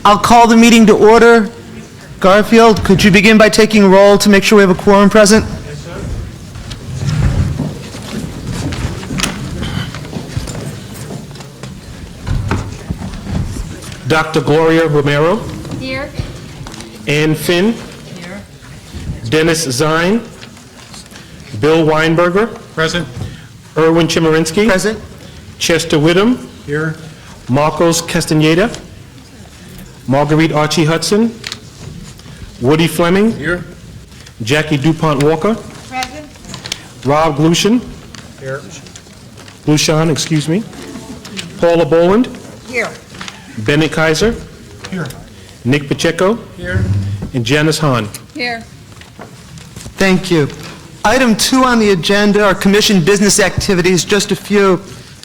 I'll call the meeting to order. Garfield, could you begin by taking roll to make sure we have a quorum present? Yes, sir. Dr. Gloria Romero. Here. Ann Finn. Here. Dennis Zine. Bill Weinberger. Present. Erwin Chemerinsky. Present. Chester Whittam. Here. Marcos Castaneda. Marguerite Archie Hudson. Woody Fleming. Here. Jackie DuPont Walker. Present. Rob Glushan. Here. Glushan, excuse me. Paula Boland. Here. Bennett Kaiser. Here. Nick Pacheco. Here. And Janice Hahn. Here. Thank you. Item 2 on the agenda are commission business activities, just a few.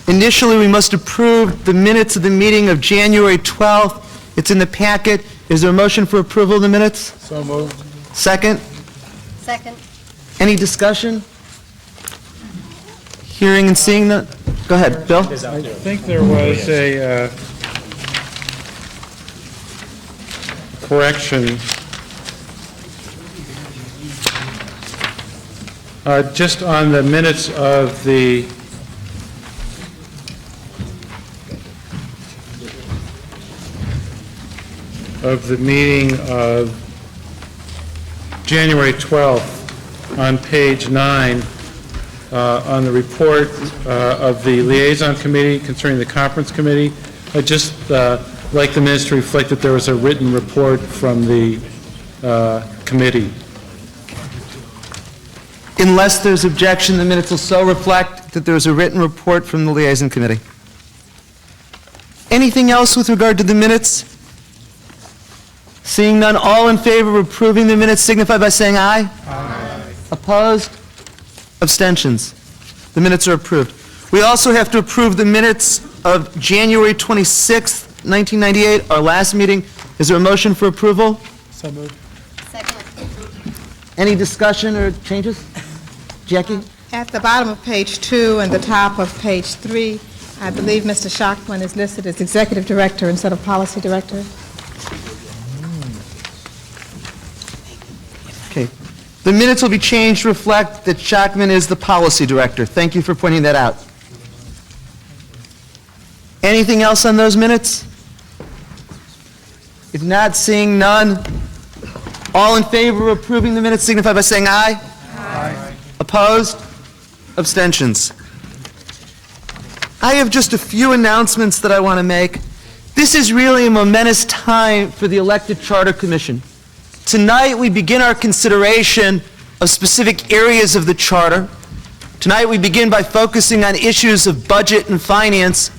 Initially, we must approve the minutes of the meeting of January 12th. It's in the packet. Is there a motion for approval of the minutes? So moved. Second? Second. Any discussion? Hearing and seeing none? Go ahead, Bill. I think there was a correction. Just on the minutes of the meeting of January 12th on page 9, on the report of the liaison committee concerning the conference committee. I just like the minutes to reflect that there was a written report from the committee. Unless there's objection, the minutes will so reflect that there was a written report from the liaison committee. Anything else with regard to the minutes? Seeing none, all in favor of approving the minutes signify by saying aye. Aye. Opposed? Abstentions? The minutes are approved. We also have to approve the minutes of January 26th, 1998, our last meeting. Is there a motion for approval? So moved. Second. Any discussion or changes? Jackie? At the bottom of page 2 and the top of page 3, I believe Mr. Schachman is listed as Executive Director instead of Policy Director. Okay. The minutes will be changed to reflect that Schachman is the Policy Director. Thank you for pointing that out. Anything else on those minutes? If not, seeing none, all in favor of approving the minutes signify by saying aye. Aye. Opposed? Abstentions? I have just a few announcements that I want to make. This is really a momentous time for the elected Charter Commission. Tonight we begin our consideration of specific areas of the Charter. Tonight we begin by focusing on issues of budget and finance.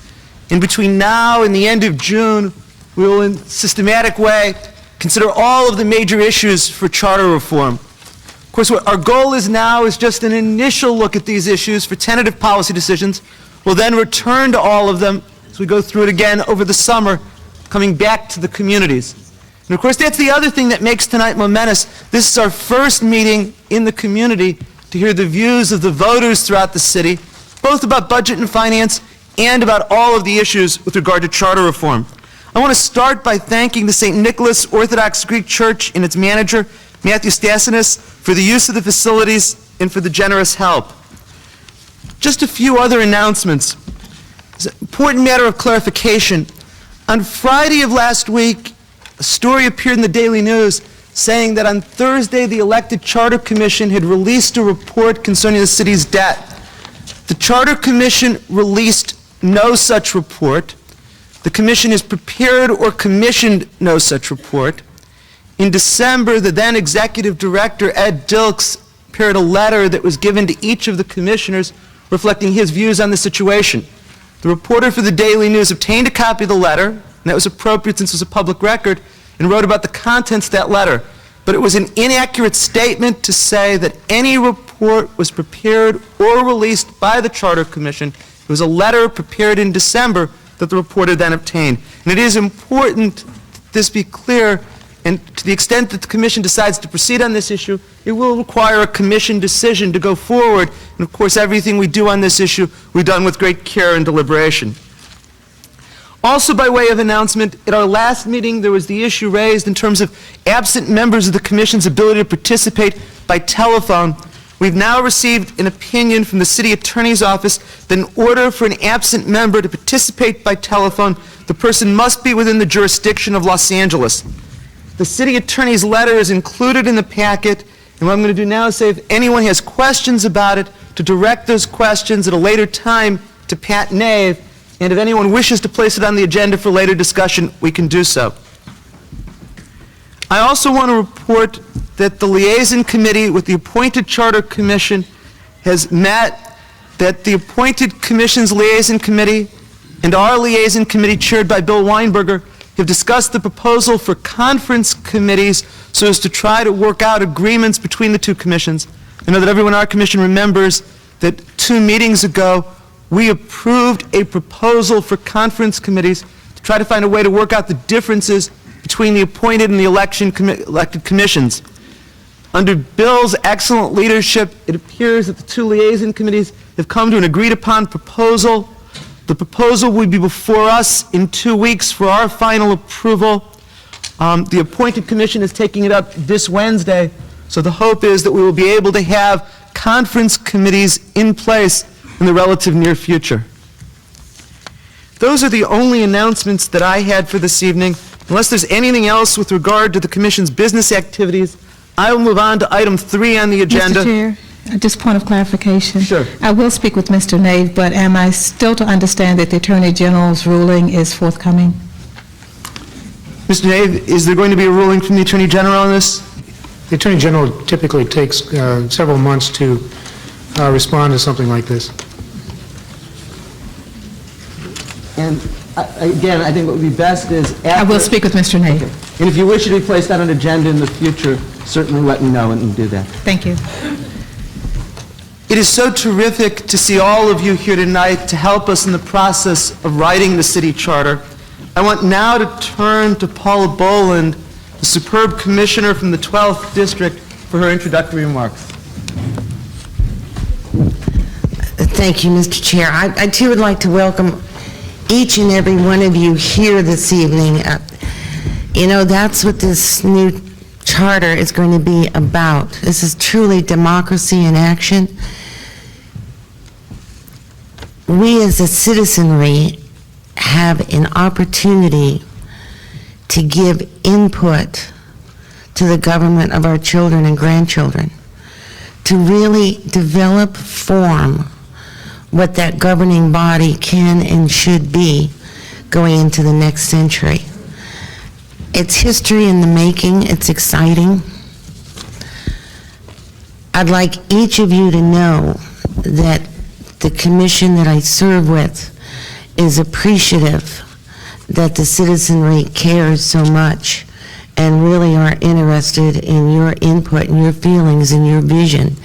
And between now and the end of June, we will in a systematic way consider all of the major issues for charter reform. Of course, what our goal is now is just an initial look at these issues for tentative policy decisions. We'll then return to all of them as we go through it again over the summer, coming back to the communities. And of course, that's the other thing that makes tonight momentous. This is our first meeting in the community to hear the views of the voters throughout the city, both about budget and finance and about all of the issues with regard to charter reform. I want to start by thanking the St. Nicholas Orthodox Greek Church and its manager, Matthew Stasinis, for the use of the facilities and for the generous help. Just a few other announcements. It's an important matter of clarification. On Friday of last week, a story appeared in the Daily News saying that on Thursday the elected Charter Commission had released a report concerning the city's debt. The Charter Commission released no such report. The Commission has prepared or commissioned no such report. In December, the then Executive Director, Ed Dilks, prepared a letter that was given to each of the commissioners reflecting his views on the situation. The reporter for the Daily News obtained a copy of the letter, and that was appropriate since it was a public record, and wrote about the contents of that letter. But it was an inaccurate statement to say that any report was prepared or released by the Charter Commission. It was a letter prepared in December that the reporter then obtained. And it is important that this be clear, and to the extent that the Commission decides to proceed on this issue, it will require a Commission decision to go forward. And of course, everything we do on this issue, we've done with great care and deliberation. Also, by way of announcement, at our last meeting, there was the issue raised in terms of absent members of the Commission's ability to participate by telephone. We've now received an opinion from the City Attorney's Office that in order for an absent member to participate by telephone, the person must be within the jurisdiction of Los Angeles. The City Attorney's letter is included in the packet, and what I'm going to do now is say if anyone has questions about it, to direct those questions at a later time to Pat Nave, and if anyone wishes to place it on the agenda for later discussion, we can do so. I also want to report that the liaison committee with the appointed Charter Commission has met, that the appointed Commission's liaison committee and our liaison committee chaired by Bill Weinberger have discussed the proposal for conference committees so as to try to work out agreements between the two commissions. I know that everyone on our commission remembers that 2 meetings ago we approved a proposal for conference committees to try to find a way to work out the differences between the appointed and the elected commissions. Under Bill's excellent leadership, it appears that the 2 liaison committees have come to an agreed-upon proposal. The proposal will be before us in 2 weeks for our final approval. The appointed commission is taking it up this Wednesday, so the hope is that we will be able to have conference committees in place in the relative near future. Those are the only announcements that I had for this evening. Unless there's anything else with regard to the Commission's business activities, I will move on to item 3 on the agenda. Mr. Chair, just point of clarification. Sure. I will speak with Mr. Nave, but am I still to understand that the Attorney General's ruling is forthcoming? Mr. Nave, is there going to be a ruling from the Attorney General on this? The Attorney General typically takes several months to respond to something like this. And again, I think what would be best is after... I will speak with Mr. Nave. And if you wish it to be placed on an agenda in the future, certainly let me know and we'll do that. Thank you. It is so terrific to see all of you here tonight to help us in the process of writing the city charter. I want now to turn to Paula Boland, the superb commissioner from the 12th District, for her introductory remarks. Thank you, Mr. Chair. I too would like to welcome each and every one of you here this evening. You know, that's what this new charter is going to be about. This is truly democracy in action. We as a citizenry have an opportunity to give input to the government of our children and grandchildren, to really develop, form what that governing body can and should be going into the next century. It's history in the making. It's exciting. I'd like each of you to know that the commission that I serve with is appreciative that the citizenry cares so much and really are interested in your input and your feelings and your vision,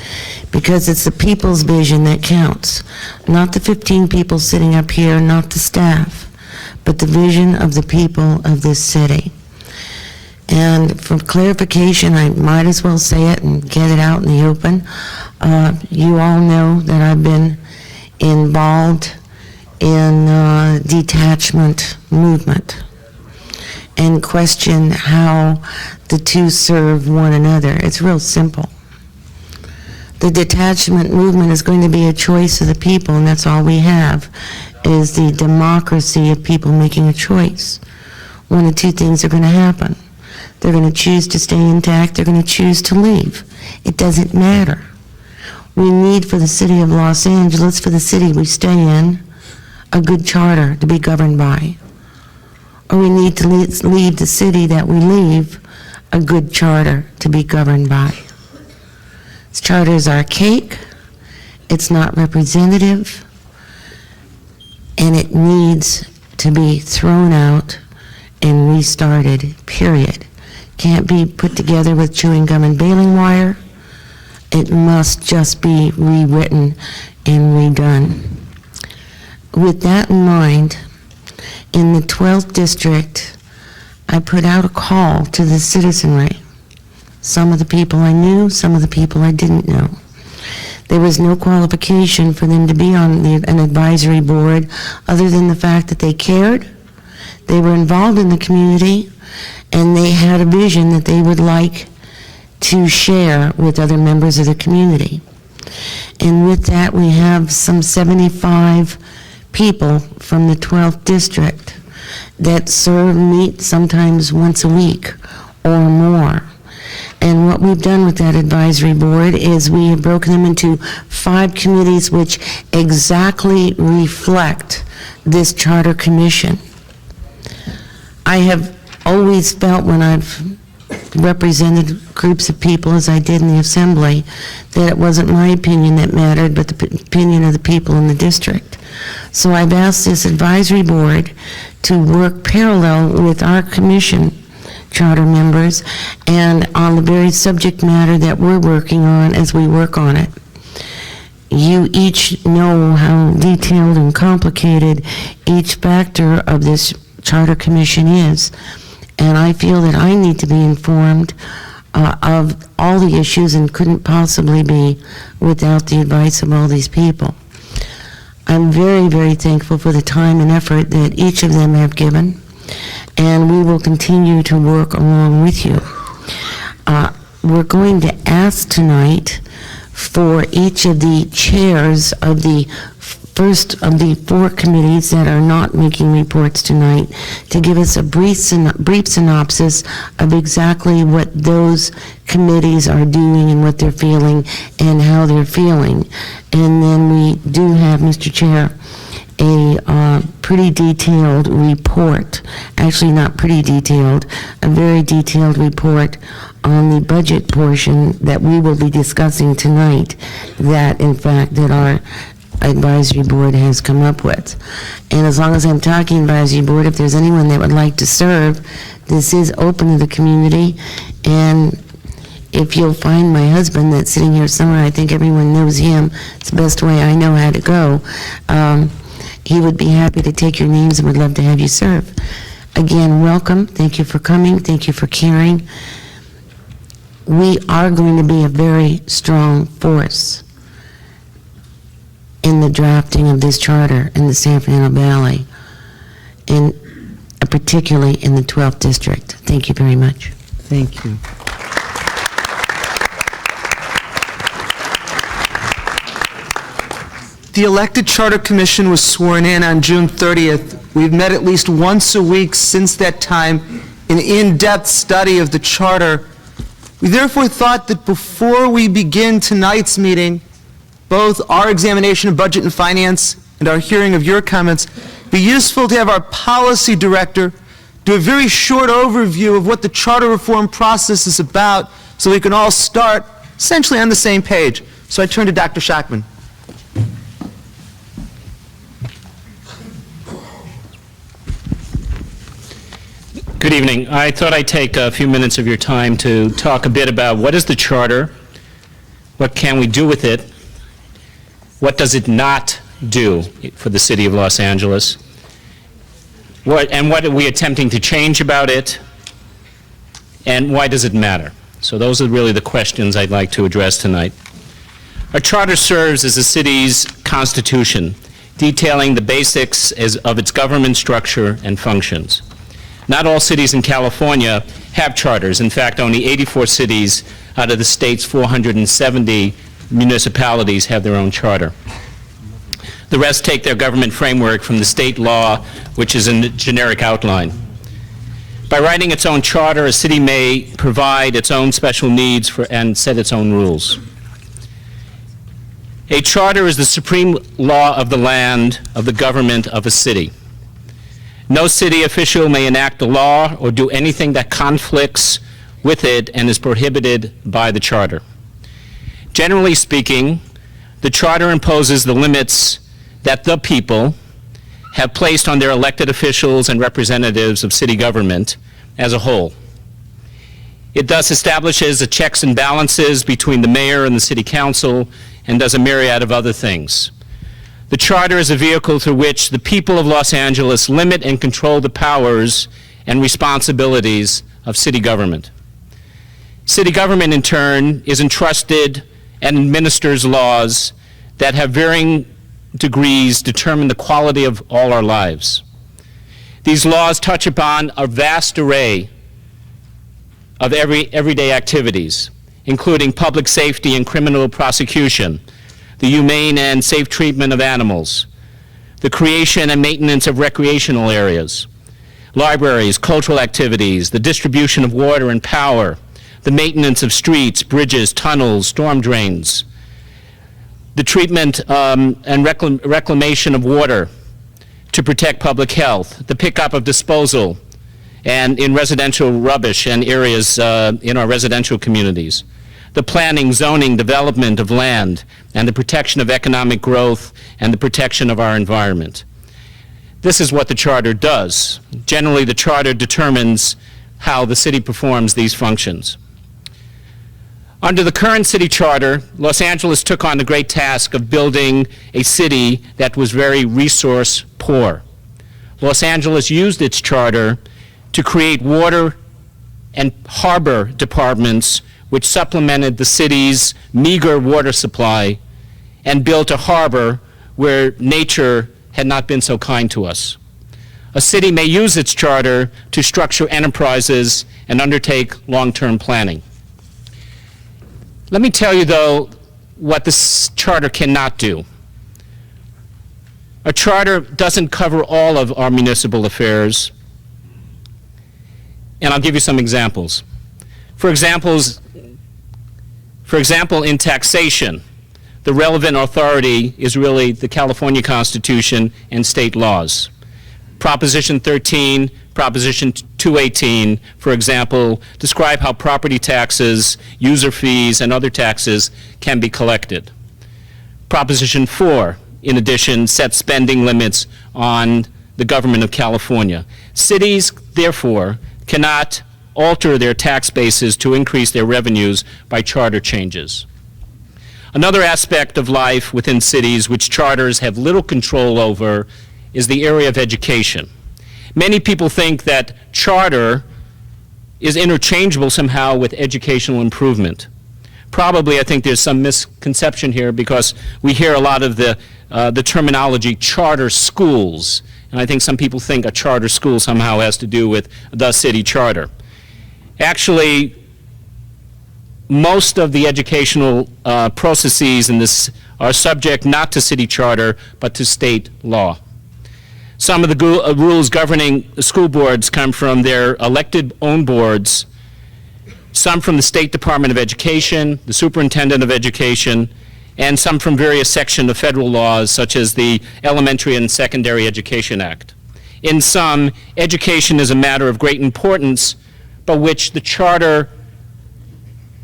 because it's the people's vision that counts, not the 15 people sitting up here, not the staff, but the vision of the people of this city. And for clarification, I might as well say it and get it out in the open. You all know that I've been involved in detachment movement and question how the two serve one another. It's real simple. The detachment movement is going to be a choice of the people, and that's all we have, is the democracy of people making a choice. One of 2 things are going to happen. They're going to choose to stay intact, they're going to choose to leave. It doesn't matter. We need for the city of Los Angeles, for the city we stay in, a good charter to be governed by. Or we need to leave the city that we leave a good charter to be governed by. This charter is archaic, it's not representative, and it needs to be thrown out and restarted, period. Can't be put together with chewing gum and baling wire. It must just be rewritten and redone. With that in mind, in the 12th District, I put out a call to the citizenry. Some of the people I knew, some of the people I didn't know. There was no qualification for them to be on an advisory board other than the fact that they cared They were involved in the community, and they had a vision that they would like to share with other members of the community. And with that, we have some 75 people from the 12th district that meet sometimes once a week or more. And what we've done with that advisory board is we have broken them into 5 committees which exactly reflect this charter commission. I have always felt when I've represented groups of people as I did in the assembly that it wasn't my opinion that mattered, but the opinion of the people in the district. So I've asked this advisory board to work parallel with our commission charter members and on the very subject matter that we're working on as we work on it. You each know how detailed and complicated each factor of this charter commission is, and I feel that I need to be informed of all the issues and couldn't possibly be without the advice of all these people. I'm very, very thankful for the time and effort that each of them have given, and we will continue to work along with you. We're going to ask tonight for each of the chairs of the first of the 4 committees that are not making reports tonight to give us a brief synopsis of exactly what those committees are doing and what they're feeling and how they're feeling. And then we do have, Mr. Chair, a pretty detailed report, actually not pretty detailed, a very detailed report on the budget portion that we will be discussing tonight that, in fact, that our advisory board has come up with. And as long as I'm talking advisory board, if there's anyone that would like to serve, this is open to the community. And if you'll find my husband that's sitting here somewhere, I think everyone knows him. It's the best way I know how to go. He would be happy to take your names and would love to have you serve. Again, welcome. Thank you for coming. Thank you for caring. We are going to be a very strong force in the drafting of this charter in the San Fernando Valley, and particularly in the 12th district. Thank you very much. Thank you. The elected Charter Commission was sworn in on June 30th. We've met at least once a week since that time in in-depth study of the Charter. We therefore thought that before we begin tonight's meeting, both our examination of budget and finance and our hearing of your comments, be useful to have our policy director do a very short overview of what the charter reform process is about so we can all start essentially on the same page. So I turn to Dr. Schachman. Good evening. I thought I'd take a few minutes of your time to talk a bit about what is the charter, what can we do with it, what does it not do for the city of Los Angeles, what are we attempting to change about it, and why does it matter? So those are really the questions I'd like to address tonight. Our charter serves as the city's constitution, detailing the basics of its government structure and functions. Not all cities in California have charters. In fact, only 84 cities out of the state's 470 municipalities have their own charter. The rest take their government framework from the state law, which is a generic outline. By writing its own charter, a city may provide its own special needs and set its own rules. A charter is the supreme law of the land, of the government of a city. No city official may enact a law or do anything that conflicts with it and is prohibited by the charter. Generally speaking, the charter imposes the limits that the people have placed on their elected officials and representatives of city government as a whole. It thus establishes the checks and balances between the mayor and the city council and does a myriad of other things. The charter is a vehicle through which the people of Los Angeles limit and control the powers and responsibilities of city government. City government, in turn, is entrusted and administers laws that have varying degrees determine the quality of all our lives. These laws touch upon a vast array of everyday activities, including public safety and criminal prosecution, the humane and safe treatment of animals, the creation and maintenance of recreational areas, libraries, cultural activities, the distribution of water and power, the maintenance of streets, bridges, tunnels, storm drains, the treatment and reclamation of water to protect public health, the pickup of disposal and in residential rubbish and areas in our residential communities, the planning, zoning, development of land, and the protection of economic growth and the protection of our environment. This is what the Charter does. Generally, the Charter determines how the city performs these functions. Under the current city charter, Los Angeles took on the great task of building a city that was very resource poor. Los Angeles used its charter to create water and harbor departments which supplemented the city's meager water supply and built a harbor where nature had not been so kind to us. A city may use its charter to structure enterprises and undertake long-term planning. Let me tell you, though, what this charter cannot do. A charter doesn't cover all of our municipal affairs, and I'll give you some examples. For example, in taxation, the relevant authority is really the California Constitution and state laws. Proposition 13, Proposition 218, for example, describe how property taxes, user fees, and other taxes can be collected. Proposition 4, in addition, sets spending limits on the government of California. Cities, therefore, cannot alter their tax bases to increase their revenues by charter changes. Another aspect of life within cities which charters have little control over is the area of education. Many people think that charter is interchangeable somehow with educational improvement. Probably, I think there's some misconception here because we hear a lot of the terminology charter schools, and I think some people think a charter school somehow has to do with the city charter. Actually, most of the educational processes in this are subject not to city charter, but to state law. Some of the rules governing the school boards come from their elected own boards, some from the State Department of Education, the Superintendent of Education, and some from various sections of federal laws, such as the Elementary and Secondary Education Act. In sum, education is a matter of great importance, but which the charter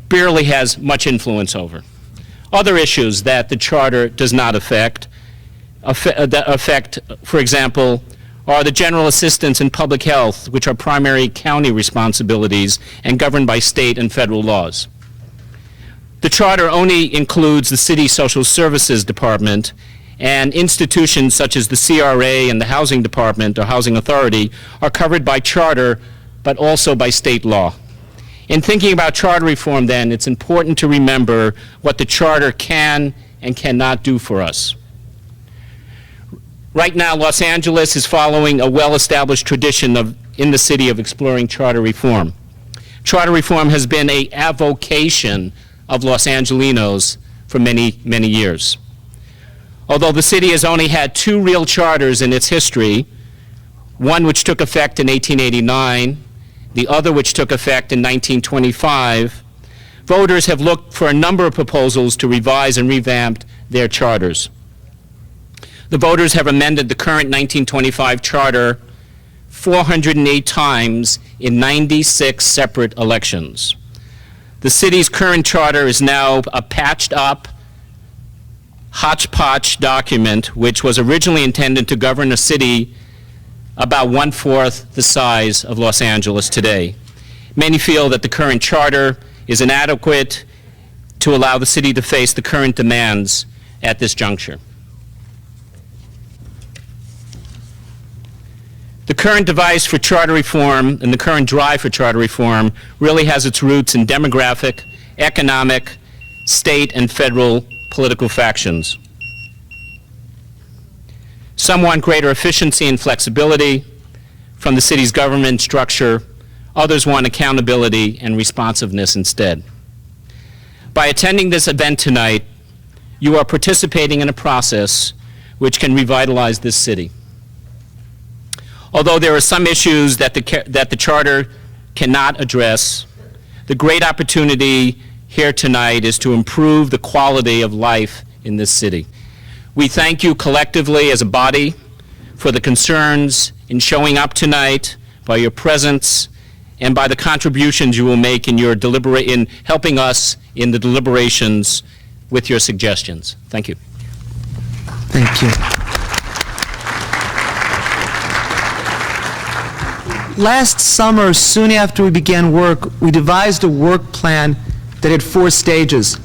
barely has much influence over. Other issues that the charter does not affect, for example, are the general assistance in public health, which are primary county responsibilities and governed by state and federal laws. The charter only includes the city social services department, and institutions such as the CRA and the housing department or housing authority are covered by charter, but also by state law. In thinking about charter reform, then, it's important to remember what the charter can and cannot do for us. Right now, Los Angeles is following a well-established tradition in the city of exploring charter reform. Charter reform has been an avocation of Los Angelenos for many, many years. Although the city has only had 2 real charters in its history, one which took effect in 1889, the other which took effect in 1925, voters have looked for a number of proposals to revise and revamp their charters. The voters have amended the current 1925 charter 408 times in 96 separate elections. The city's current charter is now a patched up, hodgepodge document which was originally intended to govern a city about 1/4 the size of Los Angeles today. Many feel that the current charter is inadequate to allow the city to face the current demands at this juncture. The current device for charter reform and the current drive for charter reform really has its roots in demographic, economic, state, and federal political factions. Some want greater efficiency and flexibility. from the city's government structure. Others want accountability and responsiveness instead. By attending this event tonight, you are participating in a process which can revitalize this city. Although there are some issues that the Charter cannot address, the great opportunity here tonight is to improve the quality of life in this city. We thank you collectively as a body for the concerns in showing up tonight, by your presence, and by the contributions you will make in in helping us in the deliberations with your suggestions. Thank you. Thank you. Last summer, soon after we began work, we devised a work plan that had 4 stages.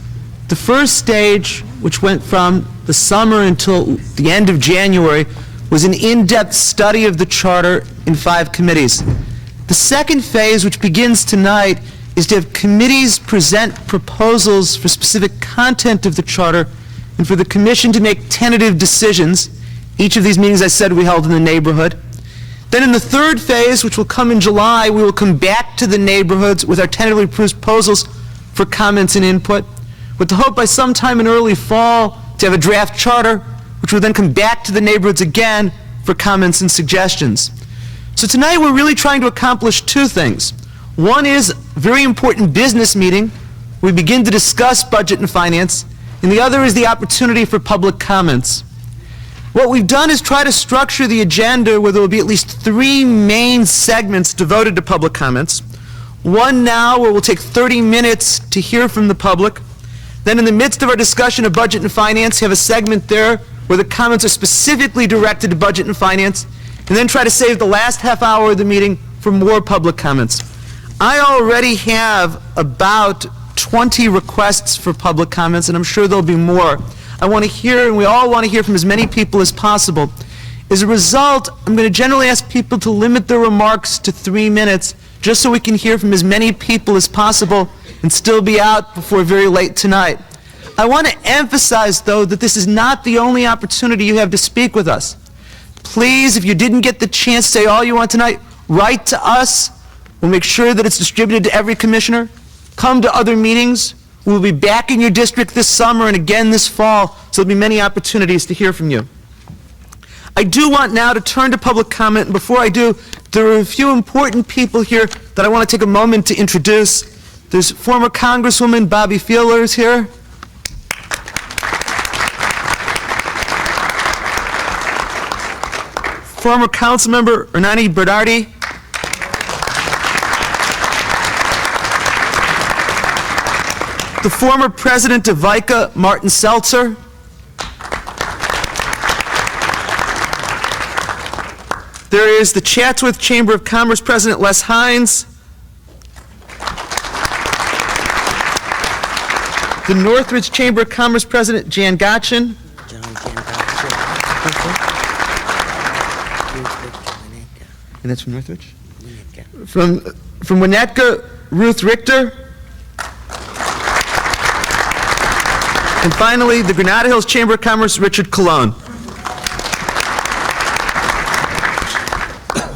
The first stage, which went from the summer until the end of January, was an in-depth study of the Charter in 5 committees. The second phase, which begins tonight, is to have committees present proposals for specific content of the Charter and for the Commission to make tentative decisions. Each of these meetings, I said, we held in the neighborhood. Then in the third phase, which will come in July, we will come back to the neighborhoods with our tentatively proposals for comments and input, with the hope by sometime in early fall to have a draft charter, which will then come back to the neighborhoods again for comments and suggestions. So tonight we're really trying to accomplish 2 things. One is a very important business meeting. We begin to discuss budget and finance, and the other is the opportunity for public comments. What we've done is try to structure the agenda where there will be at least 3 main segments devoted to public comments. One now where we'll take 30 minutes to hear from the public. Then in the midst of our discussion of budget and finance, have a segment there where the comments are specifically directed to budget and finance, and then try to save the last half hour of the meeting for more public comments. I already have about 20 requests for public comments, and I'm sure there'll be more. I want to hear, and we all want to hear from as many people as possible. As a result, I'm going to generally ask people to limit their remarks to 3 minutes, just so we can hear from as many people as possible and still be out before very late tonight. I want to emphasize, though, that this is not the only opportunity you have to speak with us. Please, if you didn't get the chance to say all you want tonight, write to us. We'll make sure that it's distributed to every commissioner. Come to other meetings. We'll be back in your district this summer and again this fall, so there'll be many opportunities to hear from you. I do want now to turn to public comment, and before I do, there are a few important people here that I want to take a moment to introduce. There's former Congresswoman Bobby Feeler is here. Former Councilmember Ernani Bernardi. The former President of VICA, Martin Seltzer. There is the Chatsworth Chamber of Commerce President, Les Hines. The Northridge Chamber of Commerce President, Jan Gotchen. And that's from Northridge? From Winnetka, Ruth Richter. And finally, the Granada Hills Chamber of Commerce, Richard Colon.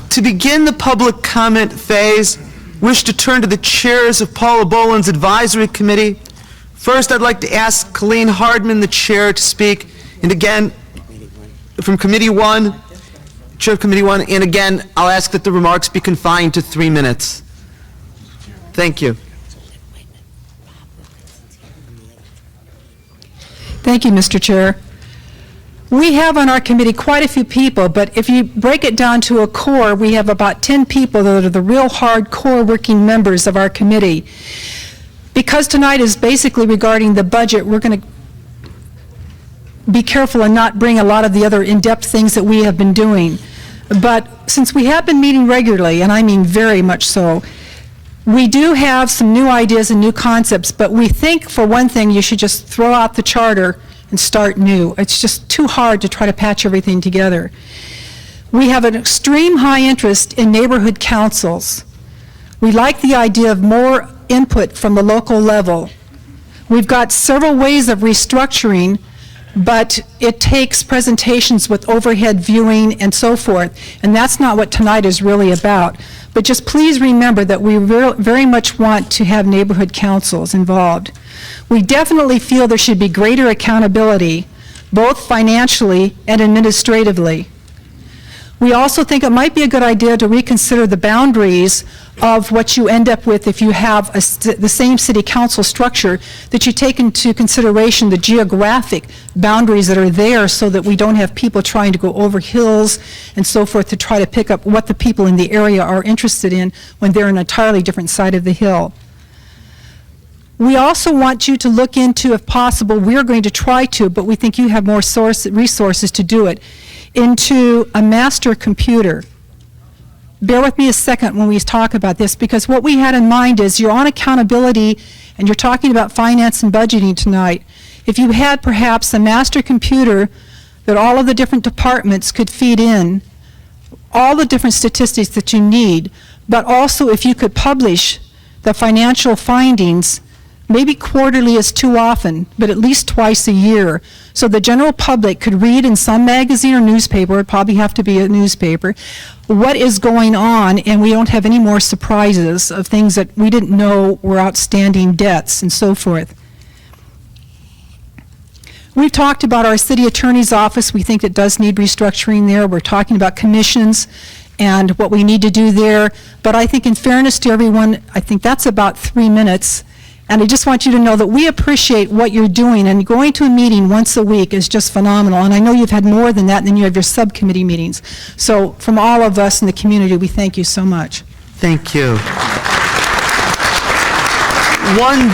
To begin the public comment phase, wish to turn to the chairs of Paula Boland's Advisory Committee. First, I'd like to ask Colleen Hardman, the chair, to speak. And again, from Committee 1, Chair of Committee 1, and again, I'll ask that the remarks be confined to 3 minutes. Thank you. Thank you, Mr. Chair. We have on our committee quite a few people, but if you break it down to a core, we have about 10 people that are the real hardcore working members of our committee. Because tonight is basically regarding the budget, we're going to be careful and not bring a lot of the other in-depth things that we have been doing. But since we have been meeting regularly, and I mean very much so, we do have some new ideas and new concepts, but we think, for one thing, you should just throw out the charter and start new. It's just too hard to try to patch everything together. We have an extreme high interest in neighborhood councils. We like the idea of more input from the local level. We've got several ways of restructuring but it takes presentations with overhead viewing and so forth, and that's not what tonight is really about. But just please remember that we very much want to have neighborhood councils involved. We definitely feel there should be greater accountability, both financially and administratively. We also think it might be a good idea to reconsider the boundaries of what you end up with if you have the same city council structure, that you take into consideration the geographic boundaries that are there so that we don't have people trying to go over hills and so forth to try to pick up what the people in the area are interested in when they're on an entirely different side of the hill. We also want you to look into, if possible, we're going to try to, but we think you have more resources to do it, into a master computer. Bear with me a second when we talk about this, because what we had in mind is you're on accountability and you're talking about finance and budgeting tonight. If you had perhaps a master computer that all of the different departments could feed in, all the different statistics that you need, but also if you could publish the financial findings, maybe quarterly is too often, but at least twice a year, so the general public could read in some magazine or newspaper, it'd probably have to be a newspaper, what is going on, and we don't have any more surprises of things that we didn't know were outstanding debts and so forth. We've talked about our city attorney's office. We think it does need restructuring there. We're talking about commissions and what we need to do there, but I think in fairness to everyone, I think that's about 3 minutes. And I just want you to know that we appreciate what you're doing, and going to a meeting once a week is just phenomenal. And I know you've had more than that, and then you have your subcommittee meetings. So from all of us in the community, we thank you so much. Thank you. One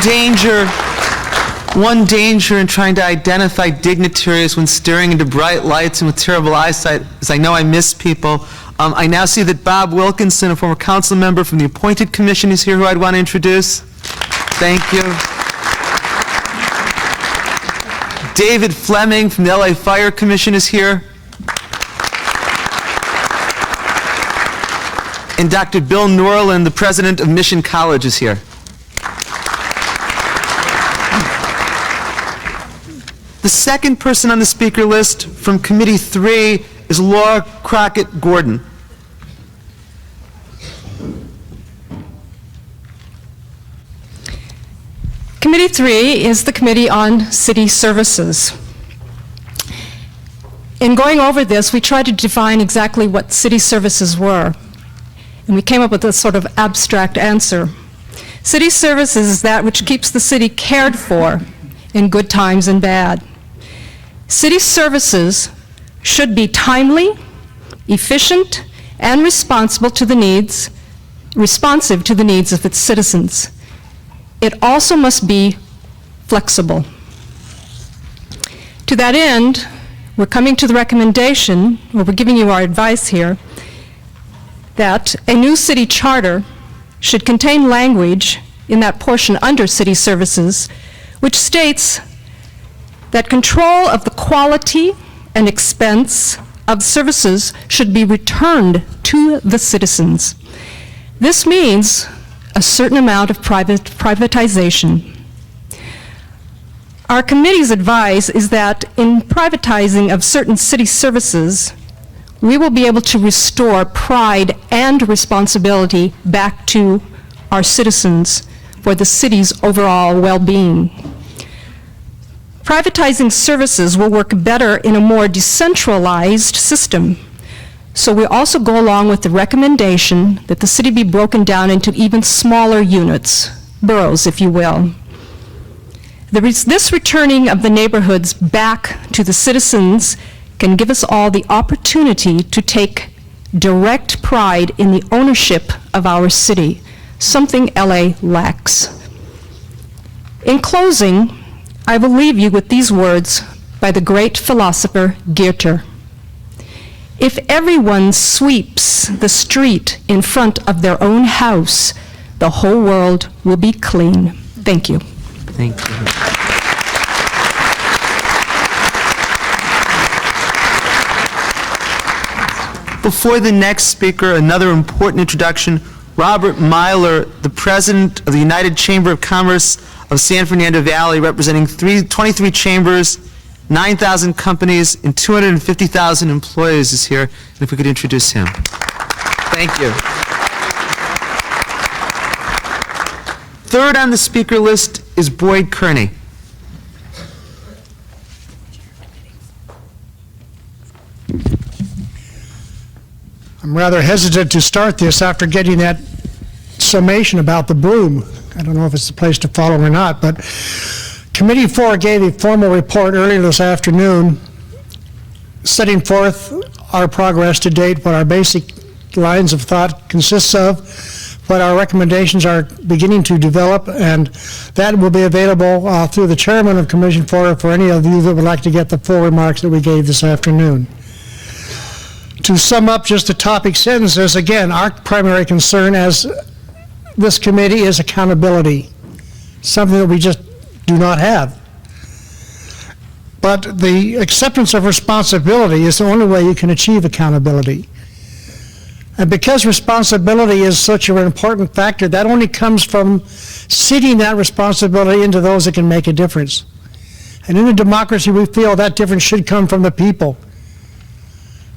danger in trying to identify dignitaries when staring into bright lights and with terrible eyesight is I know I miss people. I now see that Bob Wilkinson, a former council member from the appointed commission, is here, who I'd want to introduce. Thank you. David Fleming from the LA Fire Commission is here. And Dr. Bill Norland, the president of Mission College, is here. The second person on the speaker list from Committee 3 is Laura Crockett Gordon. Committee 3 is the Committee on City Services. In going over this, we tried to define exactly what city services were, and we came up with a sort of abstract answer. City services is that which keeps the city cared for in good times and bad. City services should be timely, efficient, and responsive to the needs of its citizens. It also must be flexible. To that end, we're coming to the recommendation, or we're giving you our advice here, that a new city charter should contain language in that portion under city services, which states that control of the quality and expense of services should be returned to the citizens. This means a certain amount of privatization. Our committee's advice is that in privatizing of certain city services, we will be able to restore pride and responsibility back to our citizens for the city's overall well-being. Privatizing services will work better in a more decentralized system. So we also go along with the recommendation that the city be broken down into even smaller units, boroughs, if you will. This returning of the neighborhoods back to the citizens can give us all the opportunity to take direct pride in the ownership of our city, something LA lacks. In closing, I will leave you with these words by the great philosopher Goethe. If everyone sweeps the street in front of their own house, the whole world will be clean. Thank you. Thank you. Before the next speaker, another important introduction. Robert Myler, the president of the United Chamber of Commerce of San Fernando Valley, representing 23 chambers 9,000 companies and 250,000 employees is here, and if we could introduce him. Thank you. Third on the speaker list is Boyd Kearney. I'm rather hesitant to start this after getting that summation about the broom. I don't know if it's the place to follow or not, but Committee 4 gave a formal report earlier this afternoon setting forth our progress to date, what our basic lines of thought consists of, what our recommendations are beginning to develop, and that will be available through the chairman of Commission 4 for any of you that would like to get the full remarks that we gave this afternoon. To sum up just the topic sentences, again, our primary concern as this committee is accountability, something that we just do not have. But the acceptance of responsibility is the only way you can achieve accountability. And because responsibility is such an important factor, that only comes from seeding that responsibility into those that can make a difference. And in a democracy, we feel that difference should come from the people.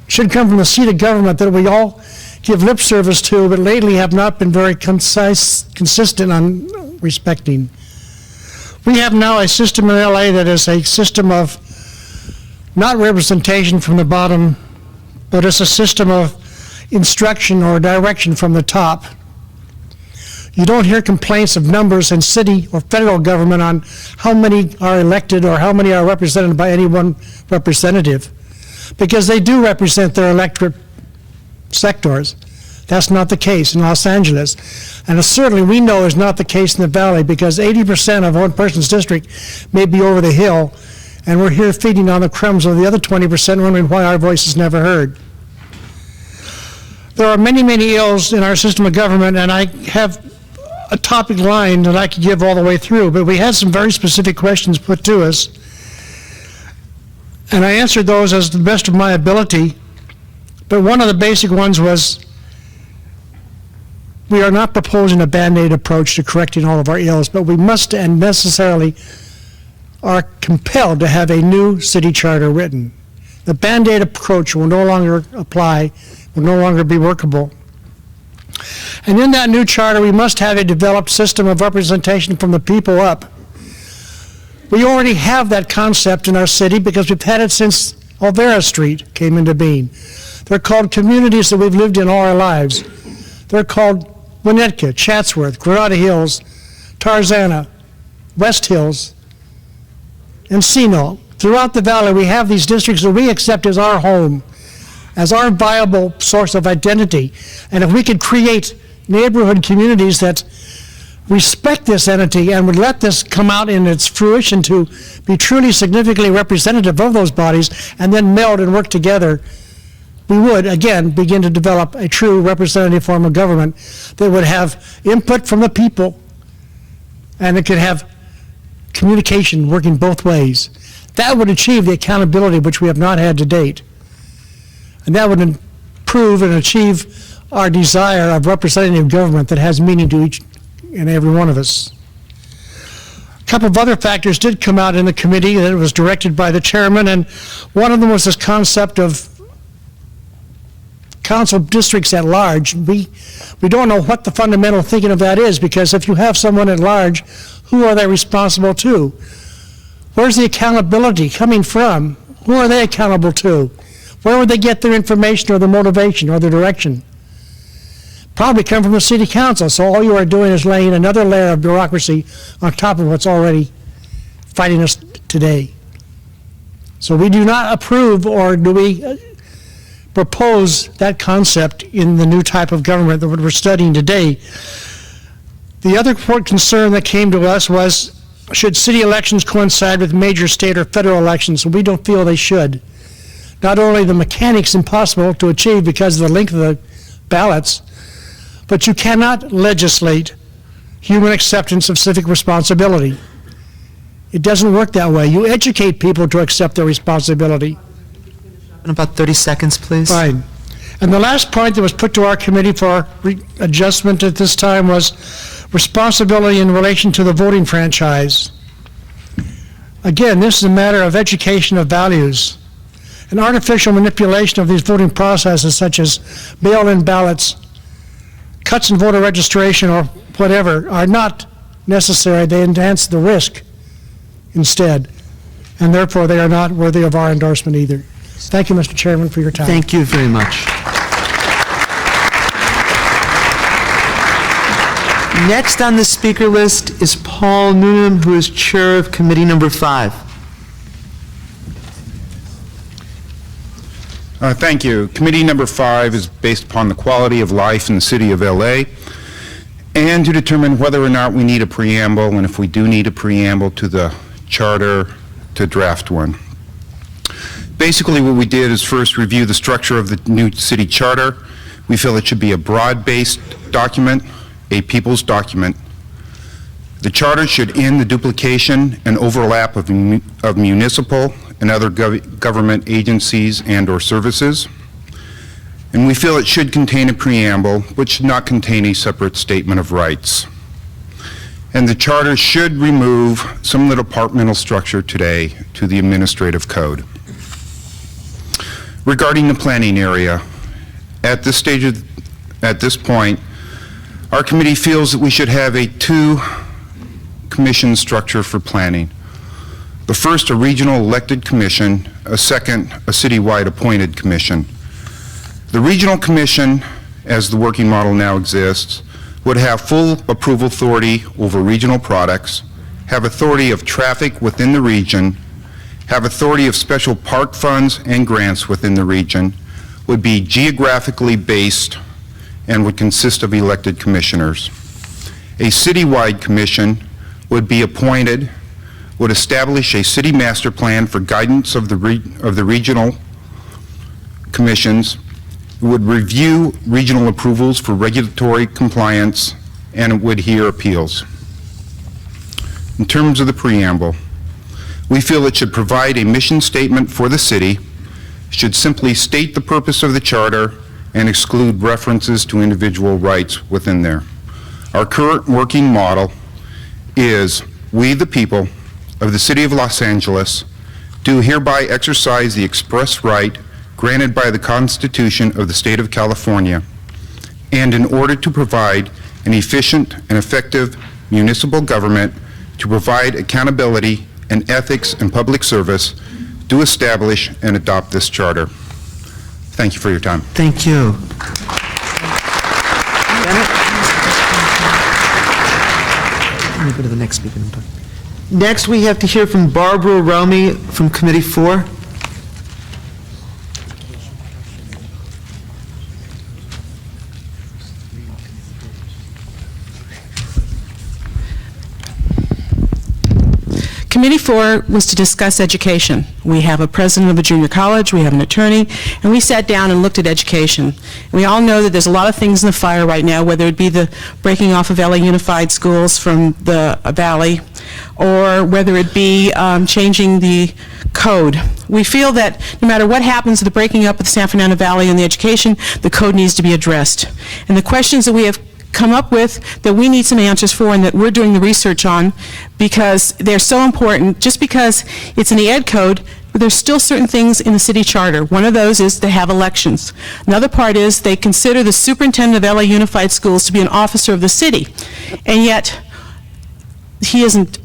Should come from the seat of government that we all give lip service to, but lately have not been very consistent on respecting. We have now a system in LA that is a system of not representation from the bottom, but it's a system of instruction or direction from the top. You don't hear complaints of numbers in city or federal government on how many are elected or how many are represented by any one representative, because they do represent their electorate sectors. That's not the case in Los Angeles. And certainly we know is not the case in the Valley, because 80% of one person's district may be over the hill, and we're here feeding on the crumbs of the other 20%, wondering why our voice is never heard. There are many, many ills in our system of government, and I have a topic line that I could give all the way through, but we had some very specific questions put to us, and I answered those as the best of my ability. But one of the basic ones was, we are not proposing a Band-Aid approach to correcting all of our ills, but we must and necessarily are compelled to have a new city charter written. The Band-Aid approach will no longer apply, will no longer be workable. And in that new charter, we must have a developed system of representation from the people up. We already have that concept in our city because we've had it since Olvera Street came into being. They're called communities that we've lived in all our lives. They're called Winnetka, Chatsworth, Granada Hills, Tarzana, West Hills, Encino. Throughout the valley, we have these districts that we accept as our home, as our viable source of identity. And if we could create neighborhood communities that respect this entity and would let this come out in its fruition to be truly significantly representative of those bodies and then meld and work together, we would, again, begin to develop a true representative form of government that would have input from the people, and it could have communication working both ways. That would achieve the accountability which we have not had to date. And that would improve and achieve our desire of representative government that has meaning to each and every one of us. A couple of other factors did come out in the committee that was directed by the chairman, and one of them was this concept of council districts at large. We don't know what the fundamental thinking of that is, because if you have someone at large, who are they responsible to? Where's the accountability coming from? Who are they accountable to? Where would they get their information or their motivation or their direction? Probably come from the city council, so all you are doing is laying another layer of bureaucracy on top of what's already fighting us today. So we do not approve, or do we propose that concept in the new type of government that we're studying today. The other concern that came to us was, should city elections coincide with major state or federal elections? And we don't feel they should. Not only the mechanics impossible to achieve because of the length of the ballots, but you cannot legislate human acceptance of civic responsibility. It doesn't work that way. You educate people to accept their responsibility. In about 30 seconds, please. Fine. And the last point that was put to our committee for adjustment at this time was responsibility in relation to the voting franchise. Again, this is a matter of education of values. And artificial manipulation of these voting processes, such as mail-in ballots, cuts in voter registration, or whatever, are not necessary. They enhance the risk instead, and therefore they are not worthy of our endorsement either. Thank you, Mr. Chairman, for your time. Thank you very much. Next on the speaker list is Paul Noonan, who is chair of committee number 5. Thank you. Committee number 5 is based upon the quality of life in the city of LA and to determine whether or not we need a preamble, and if we do need a preamble to the charter, to draft one. Basically, what we did is first review the structure of the new city charter. We feel it should be a broad-based document, a people's document. The charter should end the duplication and overlap of municipal and other government agencies and/or services. And we feel it should contain a preamble, but should not contain a separate statement of rights. And the charter should remove some of the departmental structure today to the administrative code. Regarding the planning area, at this point, our committee feels that we should have a 2-commission structure for planning. The first, a regional elected commission, a second, a citywide appointed commission. The regional commission, as the working model now exists, would have full approval authority over regional products, have authority of traffic within the region, have authority of special park funds and grants within the region, would be geographically based, and would consist of elected commissioners. A citywide commission would be appointed, would establish a city master plan for guidance of the regional commissions, would review regional approvals for regulatory compliance, and would hear appeals. In terms of the preamble, we feel it should provide a mission statement for the city, should simply state the purpose of the charter, and exclude references to individual rights within there. Our current working model is, we the people of the City of Los Angeles do hereby exercise the express right granted by the Constitution of the State of California, and in order to provide an efficient and effective municipal government, to provide accountability and ethics and public service, do establish and adopt this charter. Thank you for your time. Thank you. Let me go to the next speaker. Next, we have to hear from Barbara Romy from Committee 4. Committee 4 was to discuss education. We have a president of a junior college, we have an attorney, and we sat down and looked at education. We all know that there's a lot of things in the fire right now, whether it be the breaking off of LA Unified Schools from the Valley, or whether it be changing the code. We feel that no matter what happens to the breaking up of the San Fernando Valley and the education, the code needs to be addressed. And the questions that we have come up with that we need some answers for and that we're doing the research on, because they're so important. Just because it's in the ed code, but there's still certain things in the city charter. One of those is to have elections. Another part is they consider the superintendent of LA Unified Schools to be an officer of the city, and yet he isn't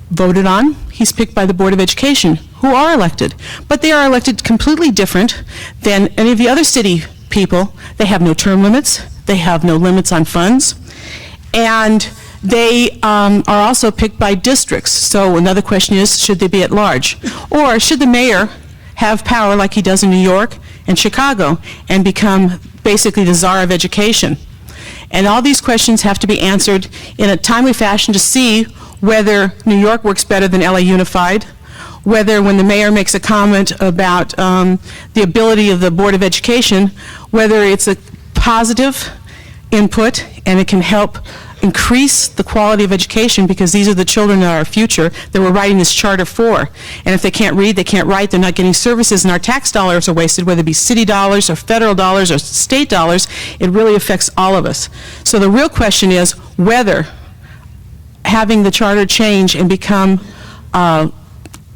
voted on. He's picked by the Board of Education, who are elected, but they are elected completely different than any of the other city people. They have no term limits. They have no limits on funds, and they are also picked by districts. So another question is, should they be at large? Or should the mayor have power like he does in New York and Chicago and become basically the czar of education? And all these questions have to be answered in a timely fashion to see whether New York works better than LA Unified, whether when the mayor makes a comment about the ability of the Board of Education, whether it's a positive input and it can help increase the quality of education, because these are the children of our future that we're writing this charter for. And if they can't read, they can't write, they're not getting services, and our tax dollars are wasted, whether it be city dollars or federal dollars or state dollars. It really affects all of us. So the real question is whether having the charter change and become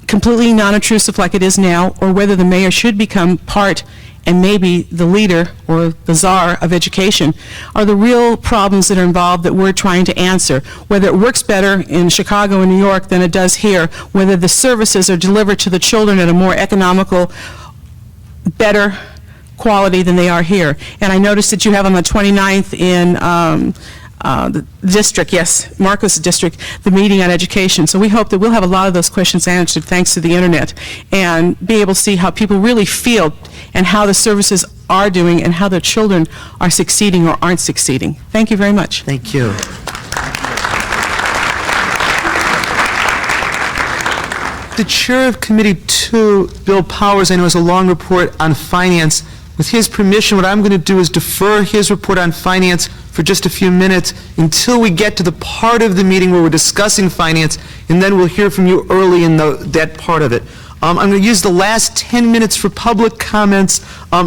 completely non-intrusive like it is now, or whether the mayor should become part and maybe the leader or the czar of education, are the real problems that are involved that we're trying to answer. Whether it works better in Chicago and New York than it does here, whether the services are delivered to the children at a more economical, better quality than they are here. And I noticed that you have on the 29th in the district, yes, Marcos district, the meeting on education. So we hope that we'll have a lot of those questions answered thanks to the internet, and be able to see how people really feel and how the services are doing and how their children are succeeding or aren't succeeding. Thank you very much. Thank you. The chair of Committee 2, Bill Powers, I know has a long report on finance. With his permission, what I'm going to do is defer his report on finance for just a few minutes until we get to the part of the meeting where we're discussing finance, and then we'll hear from you early in that part of it. I'm going to use the last 10 minutes for public comments,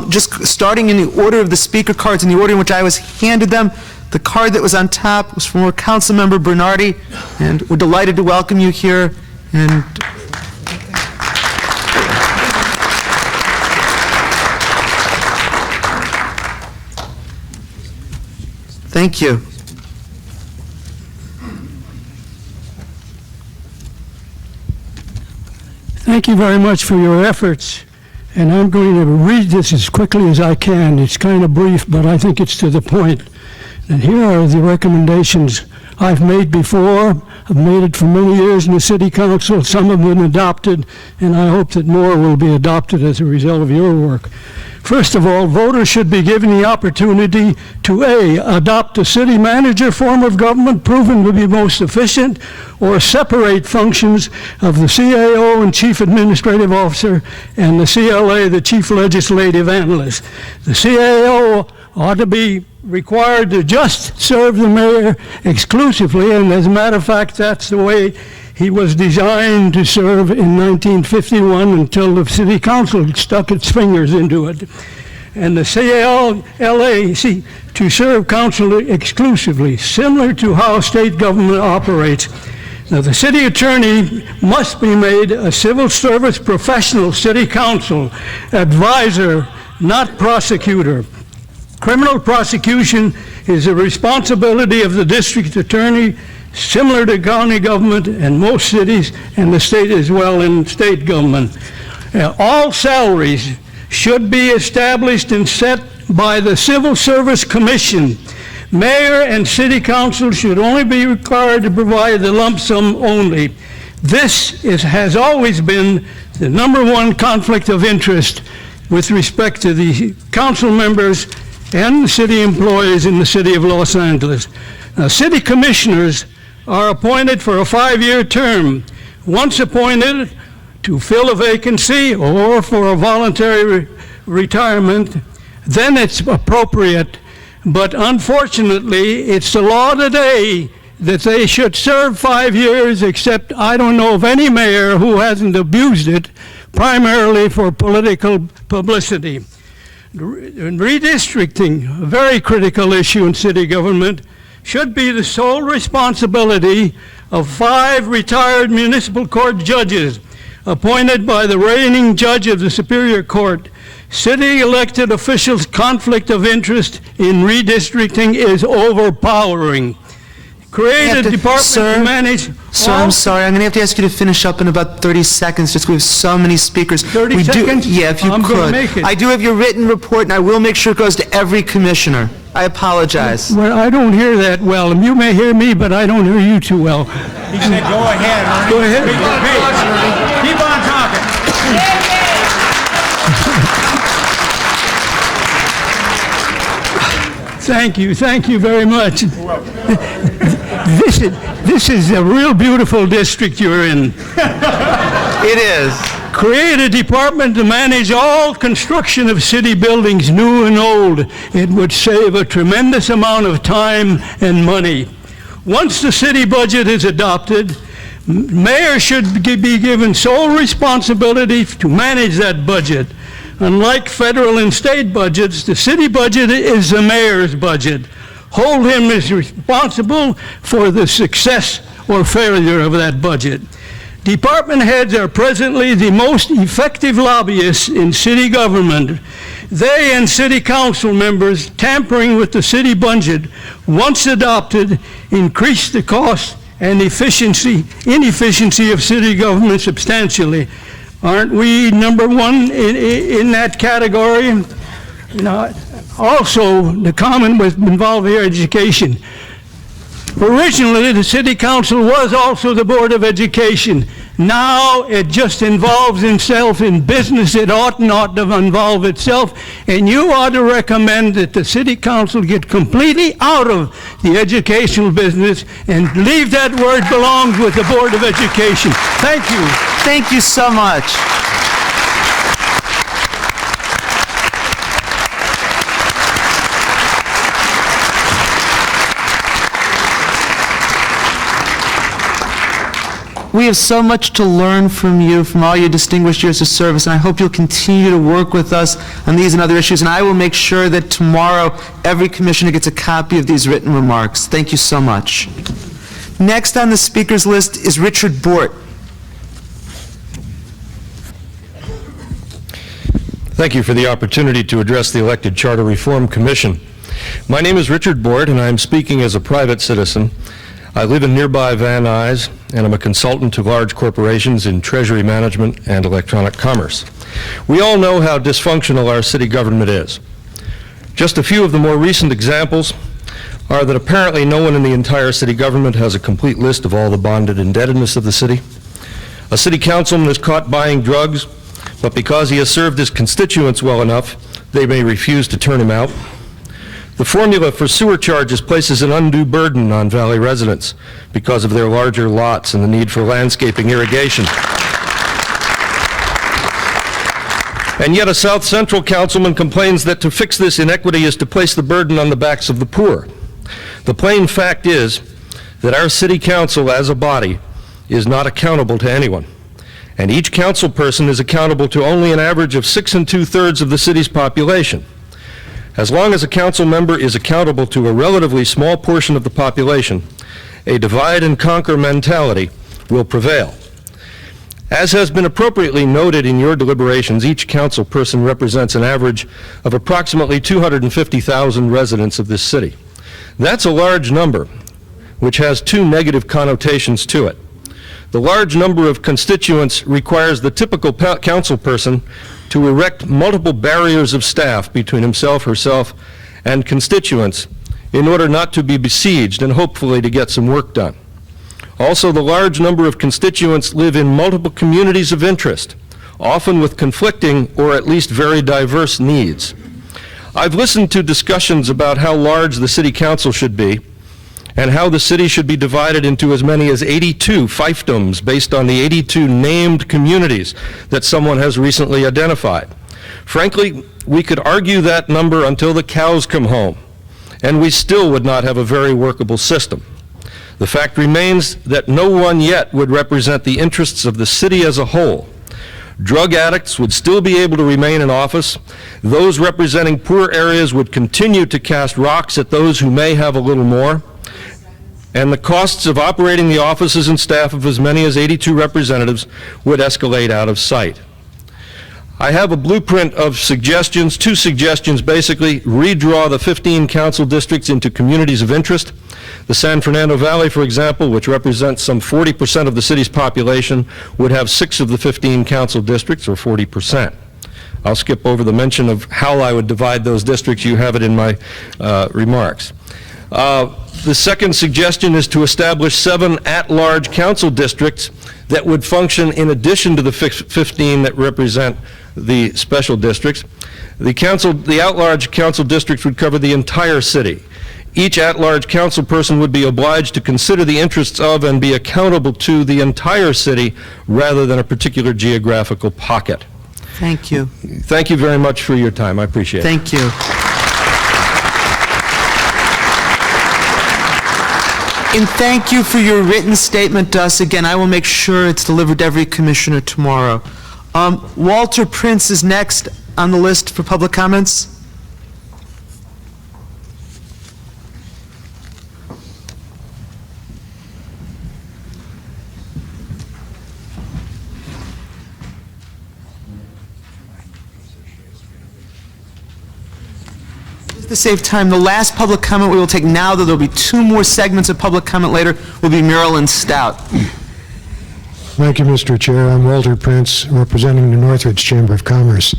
just starting in the order of the speaker cards, in the order in which I was handed them. The card that was on top was from our Councilmember Bernardi, and we're delighted to welcome you here. And thank you. Thank you very much for your efforts, and I'm going to read this as quickly as I can. It's kind of brief, but I think it's to the point. And here are the recommendations I've made before. I've made it for many years in the City Council. Some have been adopted, and I hope that more will be adopted as a result of your work. First of all, voters should be given the opportunity to A, adopt a city manager form of government proven to be most efficient, or separate functions of the CAO and Chief Administrative Officer and the CLA, the Chief Legislative Analyst. The CAO ought to be required to just serve the mayor exclusively, and as a matter of fact, that's the way he was designed to serve in 1951 until the city council stuck its fingers into it. And the CLA to serve council exclusively, similar to how state government operates. Now, the city attorney must be made a civil service professional city council advisor, not prosecutor. Criminal prosecution is a responsibility of the district attorney, similar to county government and most cities, and the state as well in state government. All salaries should be established and set by the Civil Service Commission. Mayor and city council should only be required to provide the lump sum only. This has always been the #1 conflict of interest with respect to the council members and the city employees in the city of Los Angeles. Now, city commissioners are appointed for a 5-year term. Once appointed to fill a vacancy or for a voluntary retirement, then it's appropriate. But unfortunately, it's the law today that they should serve 5 years, except I don't know of any mayor who hasn't abused it, primarily for political publicity. Redistricting, a very critical issue in city government, should be the sole responsibility of 5 retired municipal court judges appointed by the reigning judge of the Superior Court. City elected officials' conflict of interest in redistricting is overpowering. Create a department to manage... Sir, I'm sorry. I'm going to have to ask you to finish up in about 30 seconds, just because we have so many speakers. 30 seconds? Yeah, if you I'm could. gonna make it. I do have your written report, and I will make sure it goes to every commissioner. I apologize. Well, I don't hear that well. You may hear me, but I don't hear you too well. He said, go ahead, Ernie. Go ahead. Keep on talking. Thank you very much. This is a real beautiful district you're in. It is. Create a department to manage all construction of city buildings, new and old. It would save a tremendous amount of time and money. Once the city budget is adopted, mayor should be given sole responsibility to manage that budget. Unlike federal and state budgets, the city budget is the mayor's budget. Hold him as responsible for the success or failure of that budget. Department heads are presently the most effective lobbyists in city government. They and city council members tampering with the city budget, once adopted, increase the cost and inefficiency of city government substantially. Aren't we number one in that category? You know, also, the comment was involved here, education. Originally, the city council was also the Board of Education. Now, it just involves itself in business it ought not to involve itself, and you ought to recommend that the city council get completely out of the educational business and leave that where it belongs with the Board of Education. Thank you. Thank you so much. We have so much to learn from you, from all your distinguished years of service, and I hope you'll continue to work with us on these and other issues, and I will make sure that tomorrow every commissioner gets a copy of these written remarks. Thank you so much. Next on the speakers list is Richard Bort. Thank you for the opportunity to address the elected Charter Reform Commission. My name is Richard Bort, and I am speaking as a private citizen. I live in nearby Van Nuys, and I'm a consultant to large corporations in treasury management and electronic commerce. We all know how dysfunctional our city government is. Just a few of the more recent examples are that apparently no one in the entire city government has a complete list of all the bonded indebtedness of the city. A city councilman is caught buying drugs, but because he has served his constituents well enough, they may refuse to turn him out. The formula for sewer charges places an undue burden on Valley residents because of their larger lots and the need for landscaping irrigation. And yet a South Central councilman complains that to fix this inequity is to place the burden on the backs of the poor. The plain fact is that our city council as a body is not accountable to anyone. And each council person is accountable to only an average of 6 2/3 of the city's population. As long as a council member is accountable to a relatively small portion of the population, a divide and conquer mentality will prevail. As has been appropriately noted in your deliberations, each council person represents an average of approximately 250,000 residents of this city. That's a large number, which has two negative connotations to it. The large number of constituents requires the typical council person to erect multiple barriers of staff between himself, herself, and constituents in order not to be besieged and hopefully to get some work done. Also, the large number of constituents live in multiple communities of interest, often with conflicting or at least very diverse needs. I've listened to discussions about how large the city council should be and how the city should be divided into as many as 82 fiefdoms based on the 82 named communities that someone has recently identified. Frankly, we could argue that number until the cows come home, and we still would not have a very workable system. The fact remains that no one yet would represent the interests of the city as a whole. Drug addicts would still be able to remain in office. Those representing poor areas would continue to cast rocks at those who may have a little more. And the costs of operating the offices and staff of as many as 82 representatives would escalate out of sight. I have a blueprint of suggestions, two suggestions basically: redraw the 15 council districts into communities of interest. The San Fernando Valley, for example, which represents some 40% of the city's population, would have 6 of the 15 council districts, or 40%. I'll skip over the mention of how I would divide those districts. You have it in my remarks. The second suggestion is to establish 7 at-large council districts that would function in addition to the 15 that represent the special districts. The at-large council districts would cover the entire city. Each at-large council person would be obliged to consider the interests of and be accountable to the entire city rather than a particular geographical pocket. Thank you. Thank you very much for your time. I appreciate it. Thank you. And thank you for your written statement to us. Again, I will make sure it's delivered to every commissioner tomorrow. Walter Prince is next on the list for public comments. To save time, the last public comment we will take now, though there'll be 2 more segments of public comment later, will be Marilyn Stout. Thank you, Mr. Chair. I'm Walter Prince, representing the Northridge Chamber of Commerce.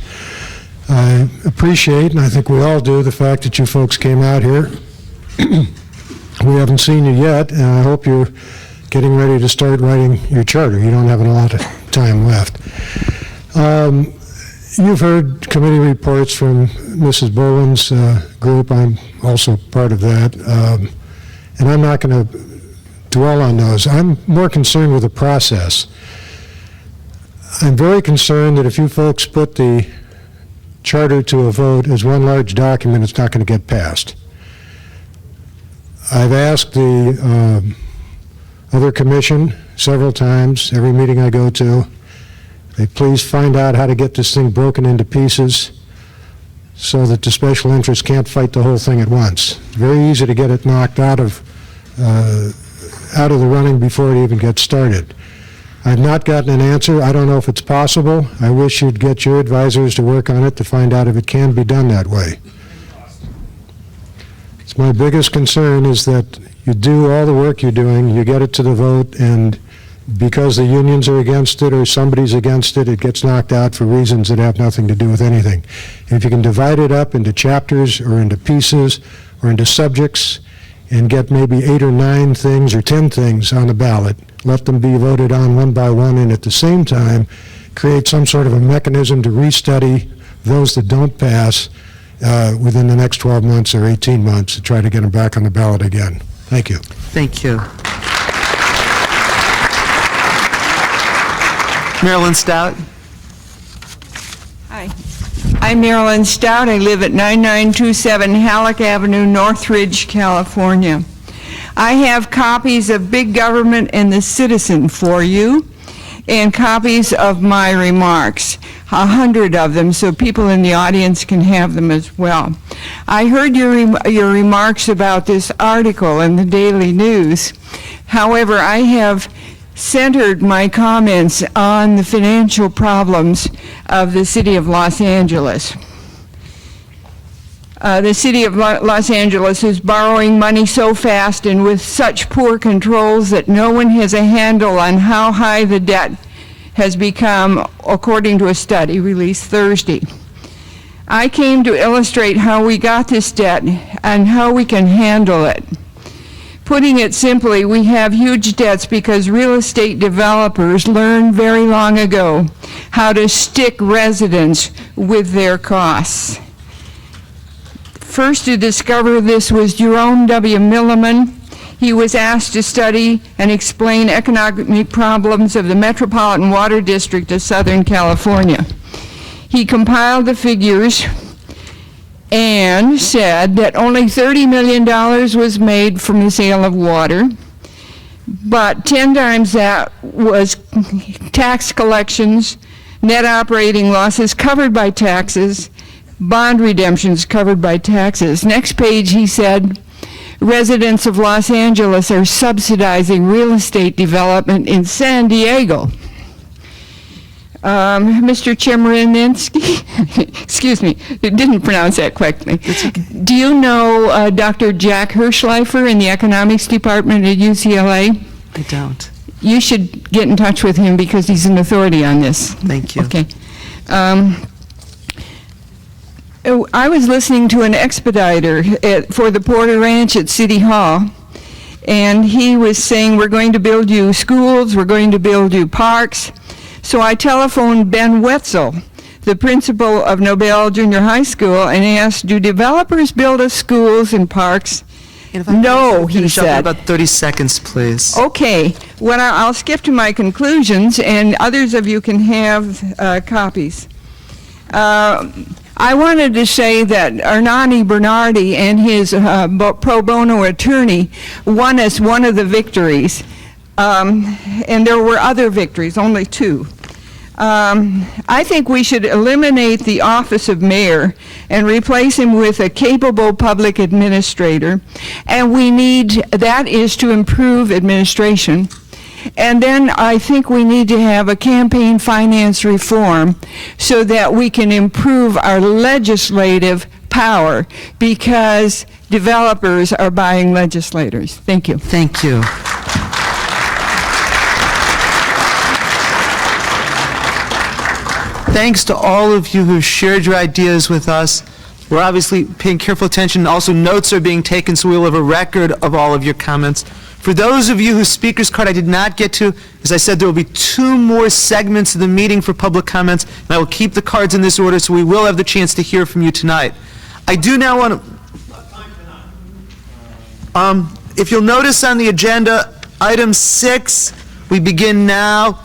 I appreciate, and I think we all do, the fact that you folks came out here. We haven't seen you yet, and I hope you're getting ready to start writing your charter. You don't have a lot of time left. You've heard committee reports from Mrs. Bowen's group. I'm also part of that. And I'm not going to dwell on those. I'm more concerned with the process. I'm very concerned that if you folks put the charter to a vote as one large document, it's not going to get passed. I've asked the other commission several times, every meeting I go to, they please find out how to get this thing broken into pieces so that the special interests can't fight the whole thing at once. It's very easy to get it knocked out of the running before it even gets started. I've not gotten an answer. I don't know if it's possible. I wish you'd get your advisors to work on it to find out if it can be done that way. It's my biggest concern is that you do all the work you're doing, you get it to the vote, and because the unions are against it or somebody's against it, it gets knocked out for reasons that have nothing to do with anything. If you can divide it up into chapters or into pieces or into subjects and get maybe 8 or 9 things or 10 things on the ballot, let them be voted on one by one, and at the same time create some sort of a mechanism to restudy those that don't pass within the next 12 months or 18 months to try to get them back on the ballot again. Thank you. Thank you. Marilyn Stout. Hi. I'm Marilyn Stout. I live at 9927 Halleck Avenue, Northridge, California. I have copies of Big Government and the Citizen for you, and copies of my remarks, 100 of them, so people in the audience can have them as well. I heard your remarks about this article in the Daily News. However, I have centered my comments on the financial problems of the city of Los Angeles. The city of Los Angeles is borrowing money so fast and with such poor controls that no one has a handle on how high the debt has become, according to a study released Thursday. I came to illustrate how we got this debt and how we can handle it. Putting it simply, we have huge debts because real estate developers learned very long ago how to stick residents with their costs. First to discover this was Jerome W. Milliman. He was asked to study and explain economic problems of the Metropolitan Water District of Southern California. He compiled the figures and said that only $30 million was made from the sale of water, but 10 times that was tax collections, net operating losses covered by taxes, bond redemptions covered by taxes. Next page, he said, residents of Los Angeles are subsidizing real estate development in San Diego. Mr. Chemerinsky, excuse me, didn't pronounce that correctly. Do you know Dr. Jack Hirschleifer in the economics department at UCLA? I don't. You should get in touch with him because he's an authority on this. Thank you. Okay. I was listening to an expediter for the Porter Ranch at City Hall, and he was saying, we're going to build you schools, we're going to build you parks. So I telephoned Ben Wetzel, the principal of Nobel Junior High School, and asked, do developers build us schools and parks? No, he said. About 30 seconds, please. Okay. Well, I'll skip to my conclusions, and others of you can have copies. I wanted to say that Arnani Bernardi and his pro bono attorney won us one of the victories. And there were other victories, only 2. I think we should eliminate the office of mayor and replace him with a capable public administrator. And that is to improve administration. And then I think we need to have a campaign finance reform so that we can improve our legislative power because developers are buying legislators. Thank you. Thank you. Thanks to all of you who shared your ideas with us. We're obviously paying careful attention. Also, notes are being taken, so we'll have a record of all of your comments. For those of you whose speaker's card I did not get to, as I said, there will be 2 more segments of the meeting for public comments, and I will keep the cards in this order, so we will have the chance to hear from you tonight. I do now want to... if you'll notice on the agenda, item 6, we begin now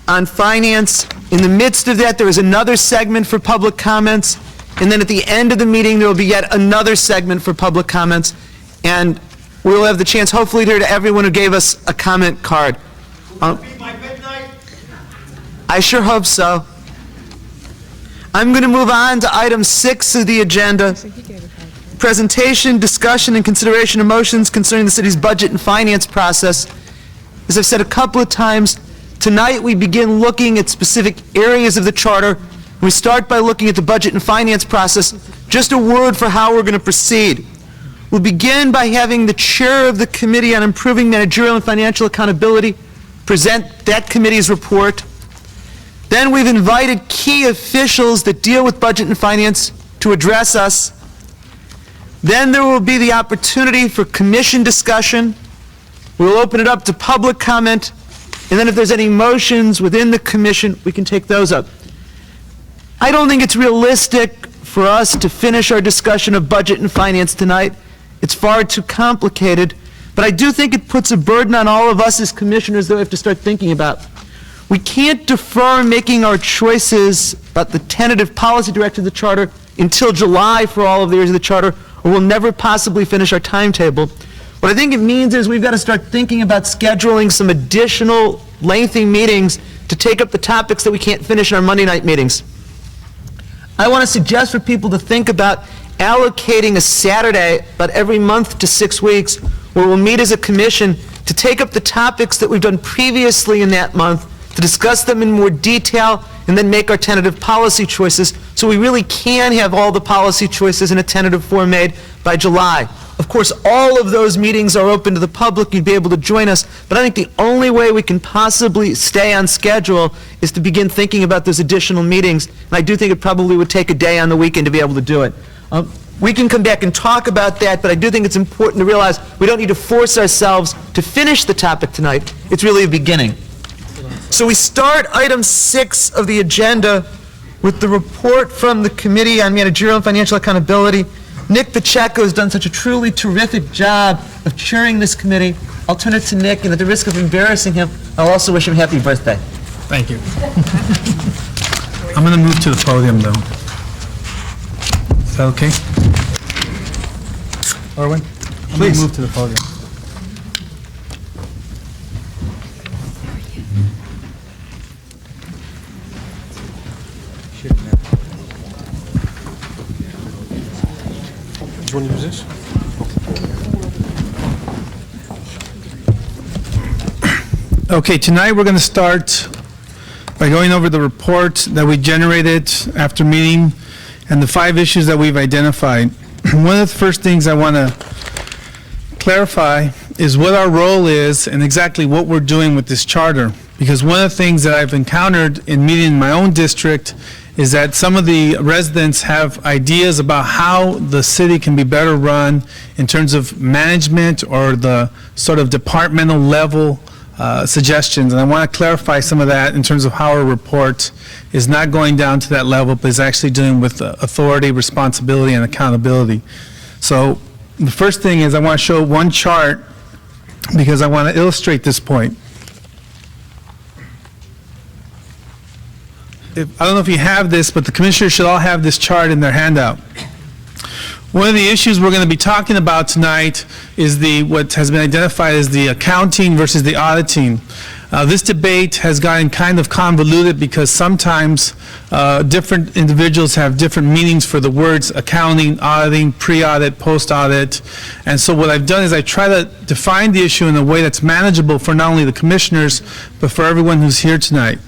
on finance. In the midst of that, there is another segment for public comments, and then at the end of the meeting, there will be yet another segment for public comments, and we will have the chance, hopefully, to hear to everyone who gave us a comment card. I sure hope so. I'm going to move on to item 6 of the agenda. Presentation, discussion, and consideration of motions concerning the city's budget and finance process. As I've said a couple of times, tonight we begin looking at specific areas of the charter. We start by looking at the budget and finance process. Just a word for how we're going to proceed. We'll begin by having the chair of the Committee on Improving Managerial and Financial Accountability present that committee's report. Then we've invited key officials that deal with budget and finance to address us. Then there will be the opportunity for commission discussion. We'll open it up to public comment, and then if there's any motions within the commission, we can take those up. I don't think it's realistic for us to finish our discussion of budget and finance tonight. It's far too complicated, but I do think it puts a burden on all of us as commissioners that we have to start thinking about. We can't defer making our choices about the tentative policy direction of the charter until July for all of the areas of the charter, or we'll never possibly finish our timetable. What I think it means is we've got to start thinking about scheduling some additional lengthy meetings to take up the topics that we can't finish in our Monday night meetings. I want to suggest for people to think about allocating a Saturday about every month to 6 weeks where we'll meet as a commission to take up the topics that we've done previously in that month, to discuss them in more detail, and then make our tentative policy choices so we really can have all the policy choices in a tentative form made by July. Of course, all of those meetings are open to the public. You'd be able to join us, but I think the only way we can possibly stay on schedule is to begin thinking about those additional meetings, and I do think it probably would take a day on the weekend to be able to do it. We can come back and talk about that, but I do think it's important to realize we don't need to force ourselves to finish the topic tonight. It's really a beginning. So we start item 6 of the agenda with the report from the Committee on Managerial and Financial Accountability. Nick Pacheco has done such a truly terrific job of chairing this committee. I'll turn it to Nick, and at the risk of embarrassing him, I'll also wish him happy birthday. Thank you. I'm going to move to the podium, though. Is that okay? Orwin? I'm going to move to the podium. Do you want to use this? Okay, tonight we're going to start by going over the report that we generated after meeting and the 5 issues that we've identified. One of the first things I want to clarify is what our role is and exactly what we're doing with this charter. Because one of the things that I've encountered in meeting in my own district is that some of the residents have ideas about how the city can be better run in terms of management or the sort of departmental level suggestions. And I want to clarify some of that in terms of how our report is not going down to that level, but is actually dealing with authority, responsibility, and accountability. So the first thing is I want to show one chart because I want to illustrate this point. I don't know if you have this, but the commissioners should all have this chart in their handout. One of the issues we're going to be talking about tonight is what has been identified as the accounting versus the auditing. This debate has gotten kind of convoluted because sometimes different individuals have different meanings for the words accounting, auditing, pre-audit, post-audit. And so what I've done is I try to define the issue in a way that's manageable for not only the commissioners, but for everyone who's here tonight.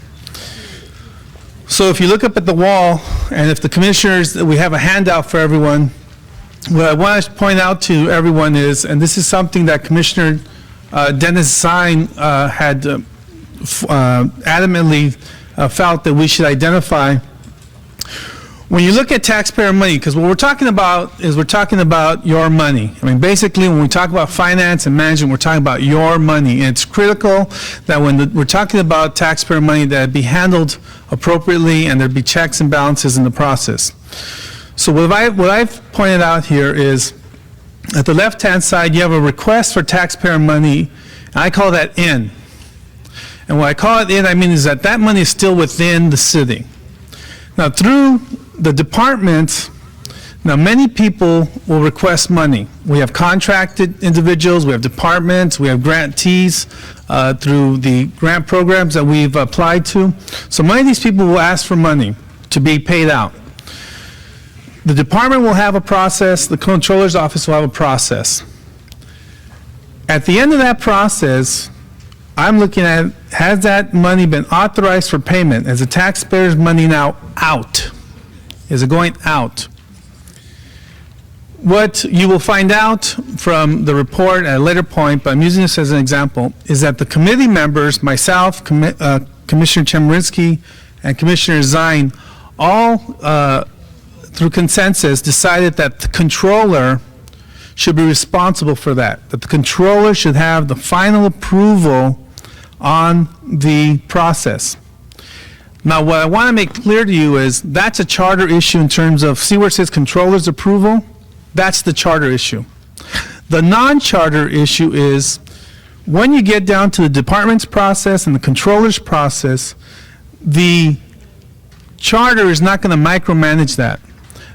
So if you look up at the wall, and if the commissioners, we have a handout for everyone, what I want to point out to everyone is, and this is something that Commissioner Dennis Zine had adamantly felt that we should identify. When you look at taxpayer money, because what we're talking about is we're talking about your money. I mean, basically, when we talk about finance and management, we're talking about your money. And it's critical that when we're talking about taxpayer money, that it be handled appropriately and there be checks and balances in the process. So what I've pointed out here is, at the left-hand side, you have a request for taxpayer money, and I call that in. And what I call it in, I mean is that money is still within the city. Now, through the departments, now many people will request money. We have contracted individuals, we have departments, we have grantees through the grant programs that we've applied to. So many of these people will ask for money to be paid out. The department will have a process, the controller's office will have a process. At the end of that process, I'm looking at, has that money been authorized for payment? Is the taxpayer's money now out? Is it going out? What you will find out from the report at a later point, but I'm using this as an example, is that the committee members, myself, Commissioner Chemerinsky, and Commissioner Zine, all through consensus decided that the controller should be responsible for that the controller should have the final approval on the process. Now, what I want to make clear to you is that's a charter issue in terms of, see where it says controller's approval? That's the charter issue. The non-charter issue is when you get down to the department's process and the controller's process, the charter is not going to micromanage that.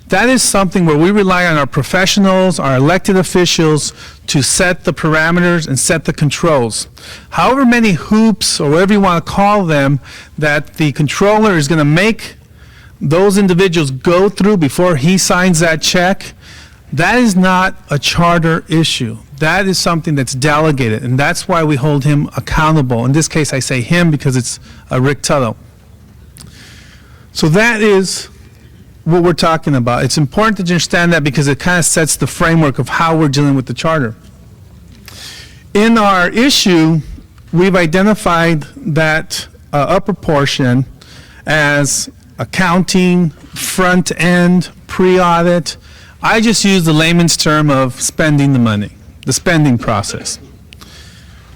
That is something where we rely on our professionals, our elected officials, to set the parameters and set the controls. However many hoops, or whatever you want to call them, that the controller is going to make those individuals go through before he signs that check, that is not a charter issue. That is something that's delegated, and that's why we hold him accountable. In this case, I say him because it's Rick Tuttle. So that is what we're talking about. It's important to understand that because it kind of sets the framework of how we're dealing with the charter. In our issue, we've identified that upper portion as accounting, front end, pre-audit. I just use the layman's term of spending the money, the spending process.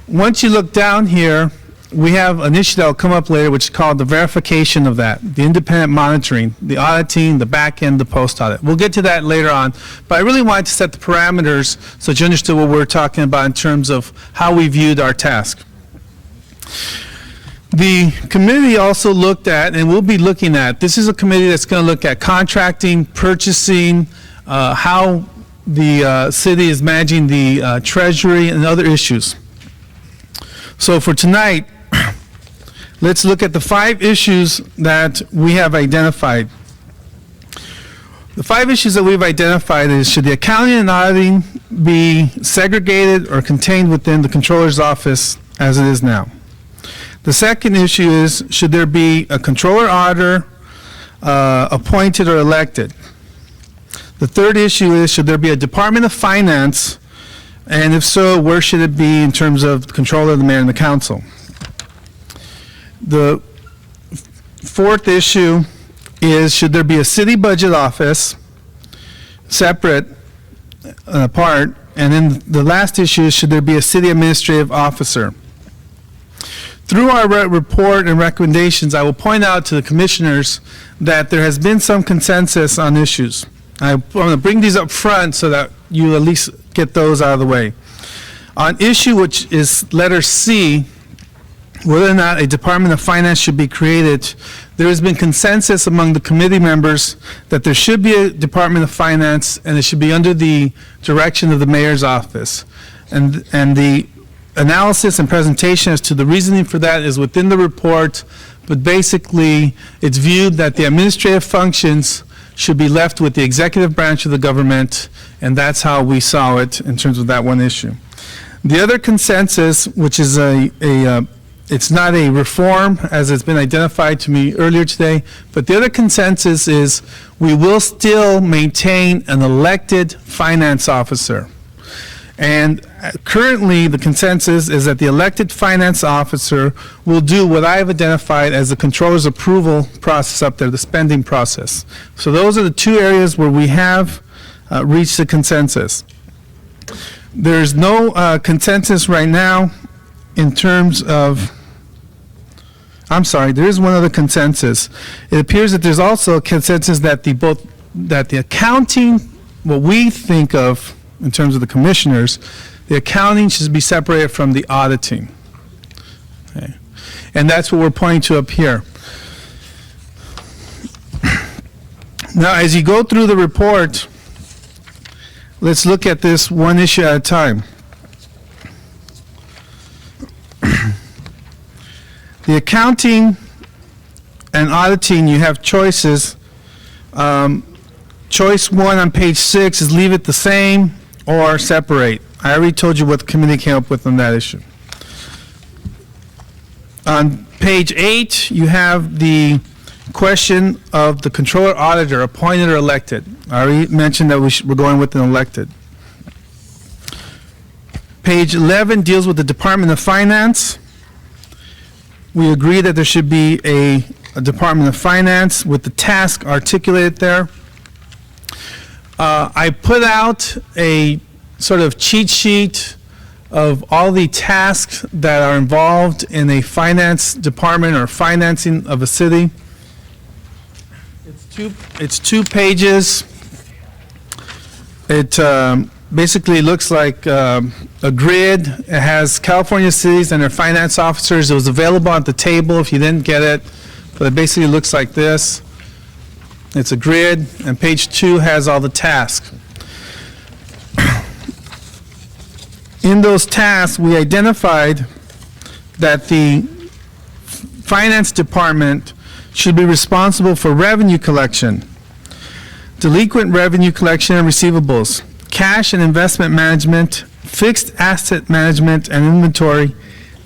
Once you look down here, we have an issue that will come up later, which is called the verification of that, the independent monitoring, the auditing, the back end, the post-audit. We'll get to that later on, but I really wanted to set the parameters so that you understood what we're talking about in terms of how we viewed our task. The committee also looked at, and we'll be looking at, this is a committee that's going to look at contracting, purchasing, how the city is managing the treasury and other issues. So for tonight, let's look at the 5 issues that we have identified. The 5 issues that we've identified is, should the accounting and auditing be segregated or contained within the controller's office as it is now? The second issue is, should there be a controller auditor appointed or elected? The third issue is, should there be a Department of Finance, and if so, where should it be in terms of the controller, the mayor, and the council? The fourth issue is, should there be a city budget office, separate and apart? And then the last issue is, should there be a city administrative officer? Through our report and recommendations, I will point out to the commissioners that there has been some consensus on issues. I'm going to bring these up front so that you at least get those out of the way. On issue which is letter C, whether or not a Department of Finance should be created, there has been consensus among the committee members that there should be a Department of Finance and it should be under the direction of the mayor's office. And the analysis and presentation as to the reasoning for that is within the report, but basically it's viewed that the administrative functions should be left with the executive branch of the government, and that's how we saw it in terms of that one issue. The other consensus, which is a It's not a reform, as it's been identified to me earlier today, but the other consensus is we will still maintain an elected finance officer. And currently, the consensus is that the elected finance officer will do what I've identified as the controller's approval process up there, the spending process. So those are the two areas where we have reached a consensus. There's no consensus right now in terms of, I'm sorry, there is one other consensus. It appears that there's also a consensus that the accounting, what we think of in terms of the commissioners, the accounting should be separated from the auditing. Okay. And that's what we're pointing to up here. Now, as you go through the report, let's look at this one issue at a time. The accounting and auditing, you have choices. Choice 1 on page 6 is leave it the same or separate. I already told you what the committee came up with on that issue. On page 8, you have the question of the controller auditor, appointed or elected. I already mentioned that we're going with an elected. Page 11 deals with the Department of Finance. We agree that there should be a Department of Finance with the task articulated there. I put out a sort of cheat sheet of all the tasks that are involved in a finance department or financing of a city. It's 2 pages. It basically looks like a grid. It has California cities and their finance officers. It was available at the table if you didn't get it, but it basically looks like this. It's a grid, and page 2 has all the tasks. In those tasks, we identified that the finance department should be responsible for revenue collection, delinquent revenue collection and receivables, cash and investment management, fixed asset management and inventory,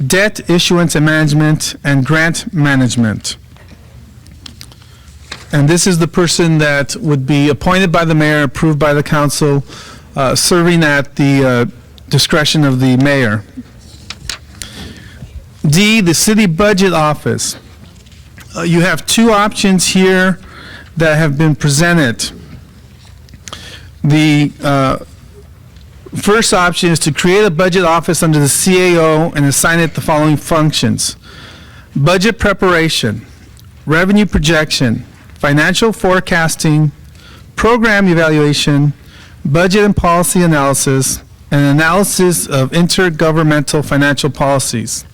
debt issuance and management, and grant management. And this is the person that would be appointed by the mayor, approved by the council, serving at the discretion of the mayor. D, the city budget office. You have 2 options here that have been presented. The first option is to create a budget office under the CAO and assign it the following functions: budget preparation, revenue projection, financial forecasting, program evaluation, budget and policy analysis, and analysis of intergovernmental financial policies.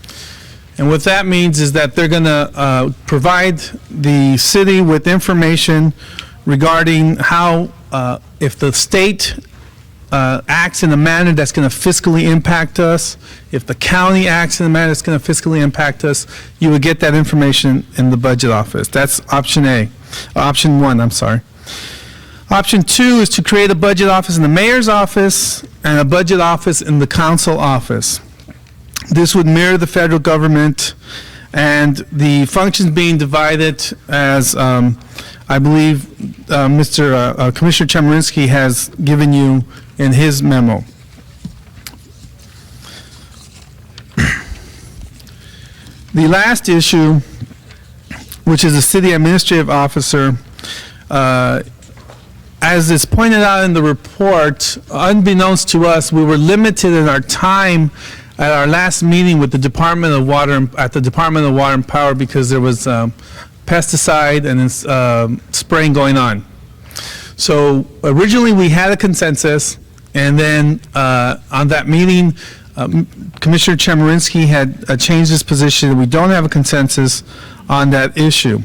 And what that means is that they're going to provide the city with information regarding how, if the state acts in a manner that's going to fiscally impact us, if the county acts in a manner that's going to fiscally impact us, you would get that information in the budget office. That's option A. Option 1, I'm sorry. Option 2 is to create a budget office in the mayor's office and a budget office in the council office. This would mirror the federal government, and the functions being divided as I believe Commissioner Chemerinsky has given you in his memo. The last issue, which is the city administrative officer, as is pointed out in the report, unbeknownst to us, we were limited in our time at our last meeting with the Department of Water, at the Department of Water and Power, because there was pesticide and spraying going on. So originally we had a consensus, and then on that meeting, Commissioner Chemerinsky had changed his position. We don't have a consensus on that issue.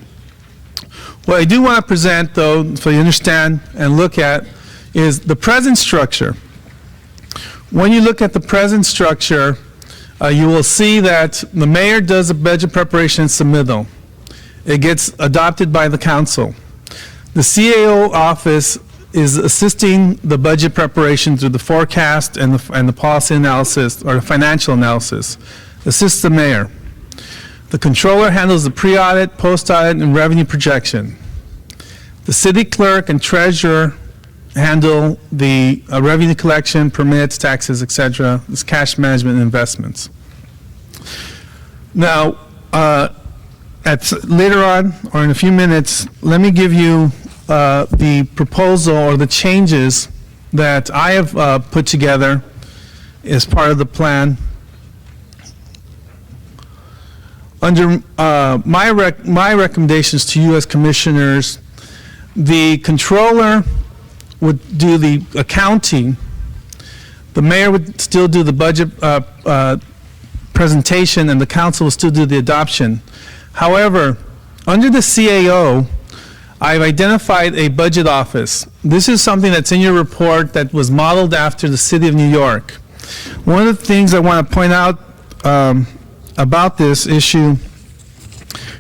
What I do want to present, though, so you understand and look at, is the present structure. When you look at the present structure, you will see that the mayor does a budget preparation and submittal. It gets adopted by the council. The CAO office is assisting the budget preparation through the forecast and the policy analysis, or the financial analysis, assists the mayor. The controller handles the pre-audit, post-audit, and revenue projection. The city clerk and treasurer handle the revenue collection, permits, taxes, etc., this cash management and investments. Now, later on, or in a few minutes, let me give you the proposal or the changes that I have put together as part of the plan. Under my recommendations to you as commissioners, the controller would do the accounting, the mayor would still do the budget presentation, and the council will still do the adoption. However, under the CAO, I've identified a budget office. This is something that's in your report that was modeled after the city of New York. One of the things I want to point out about this issue,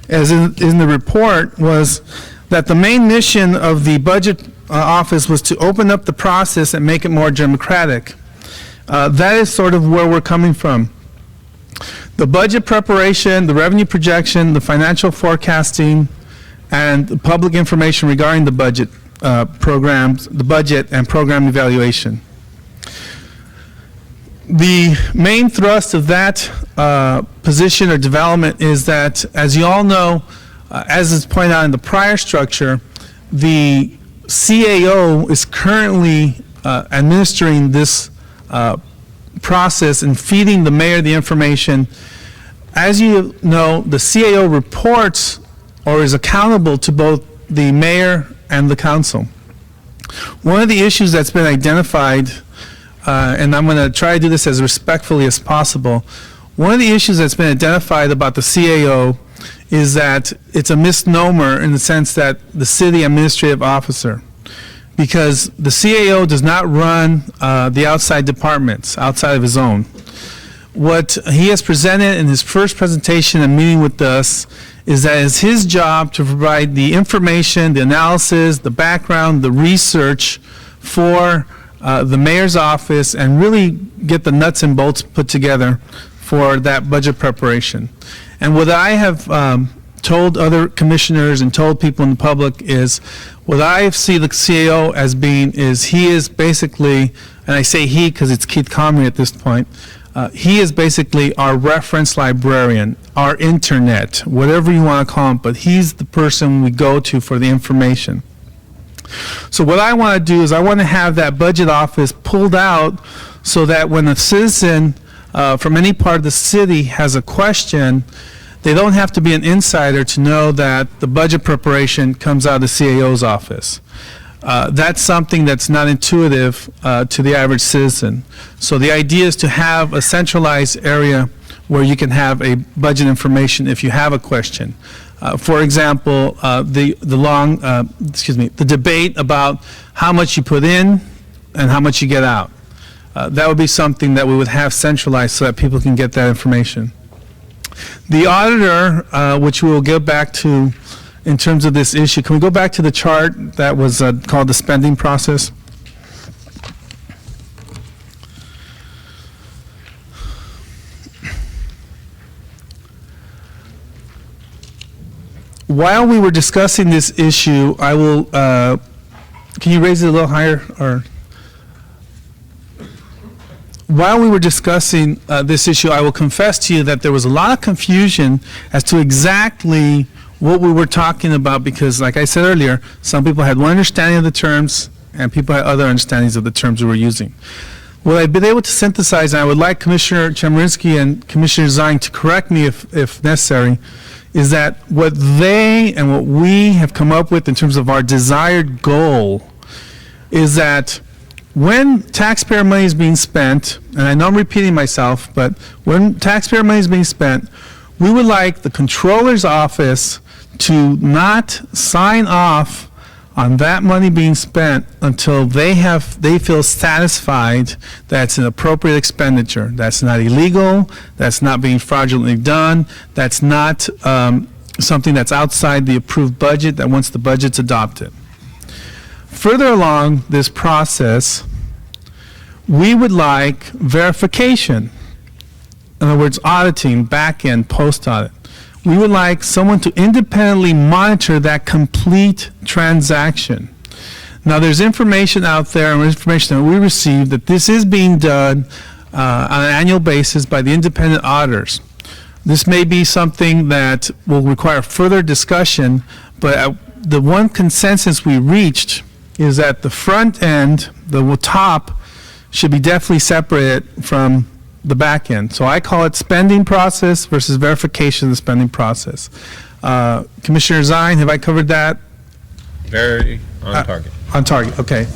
as in the report, was that the main mission of the budget office was to open up the process and make it more democratic. That is sort of where we're coming from. The budget preparation, the revenue projection, the financial forecasting, and the public information regarding the budget programs, the budget and program evaluation. The main thrust of that position or development is that, as you all know, as is pointed out in the prior structure, the CAO is currently administering this process and feeding the mayor the information. As you know, the CAO reports or is accountable to both the mayor and the council. One of the issues that's been identified, and I'm going to try to do this as respectfully as possible, one of the issues that's been identified about the CAO is that it's a misnomer in the sense that the city administrative officer, because the CAO does not run the outside departments outside of his own. What he has presented in his first presentation and meeting with us is that it's his job to provide the information, the analysis, the background, the research for the mayor's office and really get the nuts and bolts put together for that budget preparation. And what I have told other commissioners and told people in the public is what I see the CAO as being is he is basically, and I say he because it's Keith Comrie at this point, he is basically our reference librarian, our internet, whatever you want to call him, but he's the person we go to for the information. So what I want to do is I want to have that budget office pulled out so that when a citizen from any part of the city has a question, they don't have to be an insider to know that the budget preparation comes out of the CAO's office. That's something that's not intuitive to the average citizen. So the idea is to have a centralized area where you can have a budget information if you have a question. For example, the debate about how much you put in and how much you get out. That would be something that we would have centralized so that people can get that information. The auditor, which we will get back to in terms of this issue, can we go back to the chart that was called the spending process? While we were discussing this issue, I will, can you raise it a little higher? Or while we were discussing this issue, I will confess to you that there was a lot of confusion as to exactly what we were talking about because, like I said earlier, some people had one understanding of the terms and people had other understandings of the terms we were using. What I've been able to synthesize, and I would like Commissioner Chemerinsky and Commissioner Zine to correct me if necessary, is that what they and what we have come up with in terms of our desired goal is that when taxpayer money is being spent, and I know I'm repeating myself, but when taxpayer money is being spent, we would like the controller's office to not sign off on that money being spent until they feel satisfied that it's an appropriate expenditure. That's not illegal, that's not being fraudulently done, that's not something that's outside the approved budget, that once the budget's adopted. Further along this process, we would like verification. In other words, auditing, back-end, post-audit. we would like someone to independently monitor that complete transaction. Now, there's information out there, and information that we received, that this is being done on an annual basis by the independent auditors. This may be something that will require further discussion, but the one consensus we reached is that the front end, the top, should be definitely separated from the back end. So I call it spending process versus verification of the spending process. Commissioner Zine, have I covered that? Very on target. On target, okay.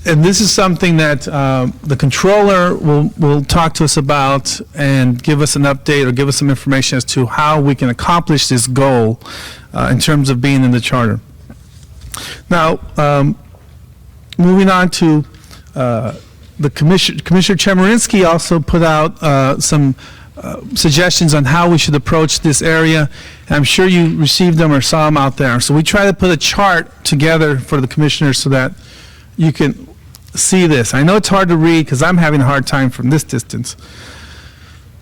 And this is something that the controller will talk to us about and give us an update or give us some information as to how we can accomplish this goal in terms of being in the charter. Now, moving on to the Commissioner Chemerinsky also put out some suggestions on how we should approach this area. And I'm sure you received them or saw them out there. So we try to put a chart together for the commissioners so that you can see this. I know it's hard to read because I'm having a hard time from this distance.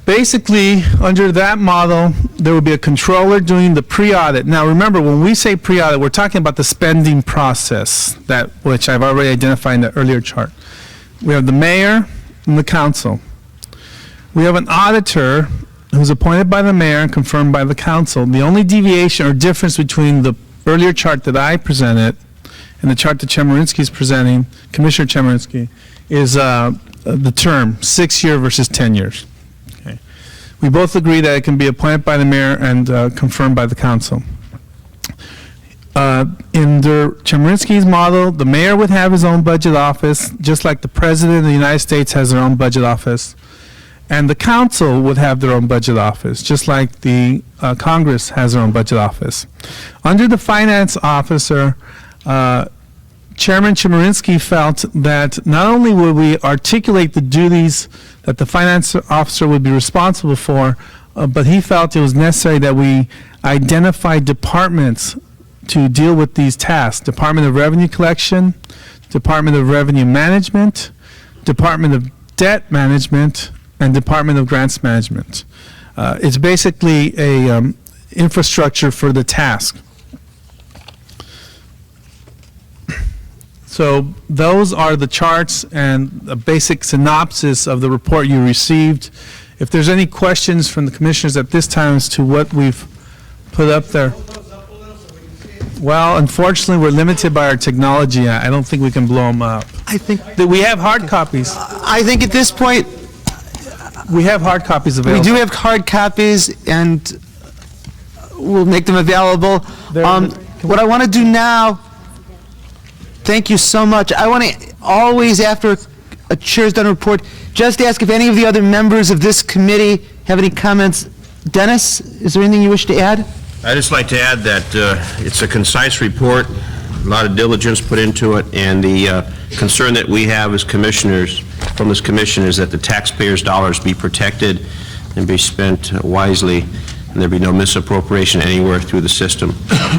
Basically, under that model, there would be a controller doing the pre-audit. Now, remember, when we say pre-audit, we're talking about the spending process, which I've already identified in the earlier chart. We have the mayor and the council. We have an auditor who's appointed by the mayor and confirmed by the council. The only deviation or difference between the earlier chart that I presented and the chart that Chemerinsky is presenting, Commissioner Chemerinsky, is the term, 6-year versus 10 years. Okay. We both agree that it can be appointed by the mayor and confirmed by the council. In Chemerinsky's model, the mayor would have his own budget office, just like the president of the United States has their own budget office. And the council would have their own budget office, just like the Congress has their own budget office. Under the finance officer, Chairman Chemerinsky felt that not only would we articulate the duties that the finance officer would be responsible for, but he felt it was necessary that we identify departments to deal with these tasks: Department of Revenue Collection, Department of Revenue Management, Department of Debt Management, and Department of Grants Management. It's basically a infrastructure for the task. So those are the charts and a basic synopsis of the report you received. If there's any questions from the commissioners at this time as to what we've put up there. Well, unfortunately, we're limited by our technology. I don't think we can blow them up. I think that we have hard copies. I think at this point, we have hard copies available. We do have hard copies, and we'll make them available. What I want to do now, thank you so much. I want to always, after a chair's done a report, just ask if any of the other members of this committee have any comments. Dennis, is there anything you wish to add? I'd just like to add that it's a concise report, a lot of diligence put into it, and the concern that we have as commissioners from this commission is that the taxpayers' dollars be protected and be spent wisely, and there be no misappropriation anywhere through the system.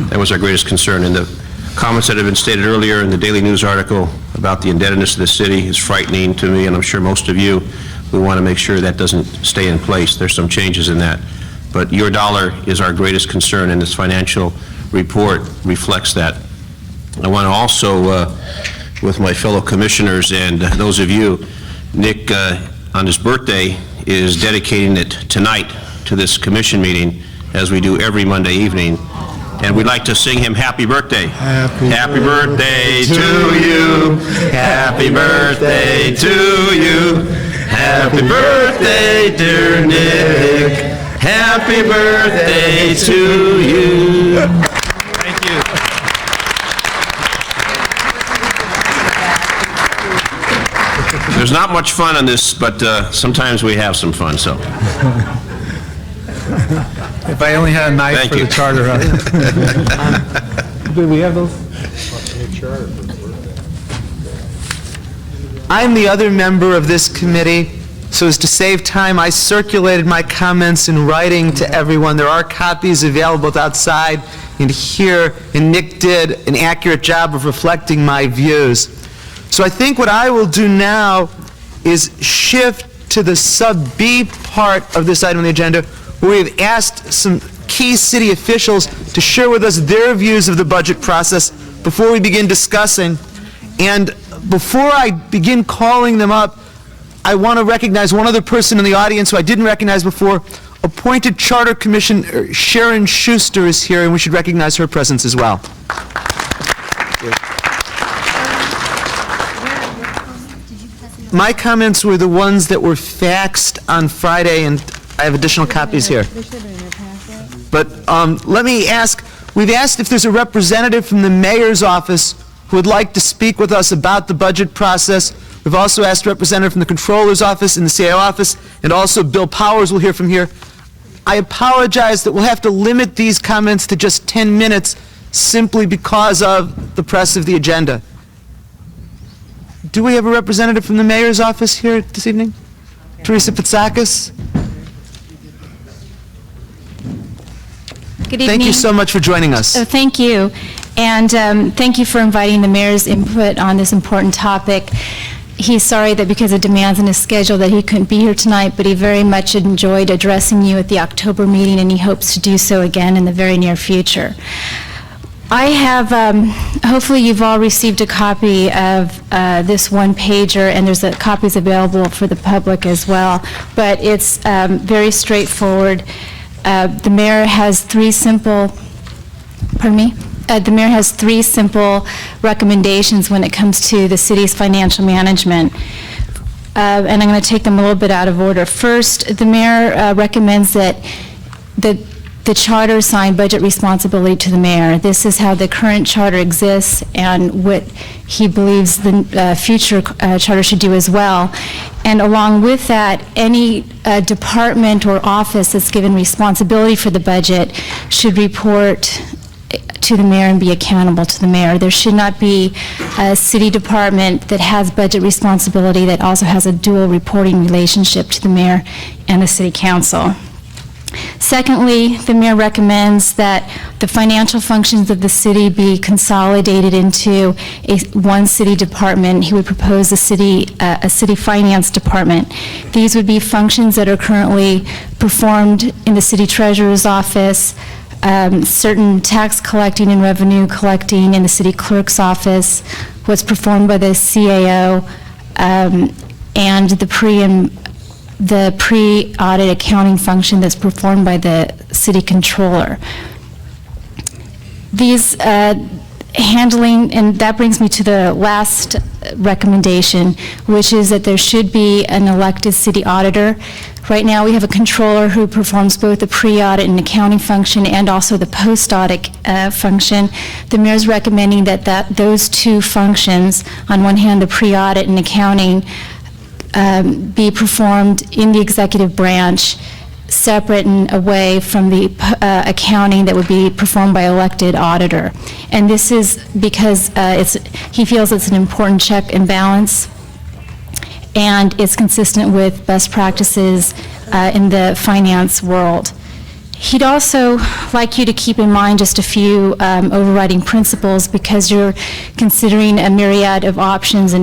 That was our greatest concern. And the comments that have been stated earlier in the Daily News article about the indebtedness of the city is frightening to me, and I'm sure most of you. We want to make sure that doesn't stay in place. There's some changes in that. But your dollar is our greatest concern, and this financial report reflects that. I want to also, with my fellow commissioners and those of you, Nick, on his birthday, is dedicating it tonight to this commission meeting, as we do every Monday evening. And we'd like to sing him happy birthday. Happy birthday to you. Happy birthday to you. Happy birthday, dear Nick. Happy birthday to you. Thank you. There's not much fun on this, but sometimes we have some fun, so. If I only had a knife Thank for you. the charter. Do we have those? I'm the other member of this committee, so as to save time, I circulated my comments in writing to everyone. There are copies available outside and here, and Nick did an accurate job of reflecting my views. So I think what I will do now is shift to the sub-B part of this item on the agenda, where we have asked some key city officials to share with us their views of the budget process before we begin discussing. And before I begin calling them up, I want to recognize one other person in the audience who I didn't recognize before. Appointed Charter Commissioner Sharon Schuster is here, and we should recognize her presence as well. My comments were the ones that were faxed on Friday, and I have additional copies here. But let me ask, we've asked if there's a representative from the mayor's office who would like to speak with us about the budget process. We've also asked a representative from the controller's office and the CAO office, and also Bill Powers will hear from here. I apologize that we'll have to limit these comments to just 10 minutes simply because of the press of the agenda. Do we have a representative from the mayor's office here this evening? Teresa Patsakis? Good evening. Thank you so much for joining us. Oh, thank you. And thank you for inviting the mayor's input on this important topic. He's sorry that because of demands in his schedule that he couldn't be here tonight, but he very much enjoyed addressing you at the October meeting, and he hopes to do so again in the very near future. I have, hopefully you've all received a copy of this one-pager, and there's copies available for the public as well, but it's very straightforward. The mayor has three simple recommendations when it comes to the city's financial management. And I'm going to take them a little bit out of order. First, the mayor recommends that the charter assign budget responsibility to the mayor. This is how the current charter exists and what he believes the future charter should do as well. And along with that, any department or office that's given responsibility for the budget should report to the mayor and be accountable to the mayor. There should not be a city department that has budget responsibility that also has a dual reporting relationship to the mayor and the city council. Secondly, the mayor recommends that the financial functions of the city be consolidated into one city department. He would propose a city finance department. These would be functions that are currently performed in the city treasurer's office, certain tax collecting and revenue collecting in the city clerk's office, what's performed by the CAO, and the pre-audit accounting function that's performed by the city controller. These handling, and that brings me to the last recommendation, which is that there should be an elected city auditor. Right now, we have a controller who performs both the pre-audit and accounting function and also the post-audit function. The mayor is recommending that those two functions, on one hand, the pre-audit and accounting, be performed in the executive branch, separate and away from the accounting that would be performed by elected auditor. And this is because he feels it's an important check and balance, and it's consistent with best practices in the finance world. He'd also like you to keep in mind just a few overriding principles, because you're considering a myriad of options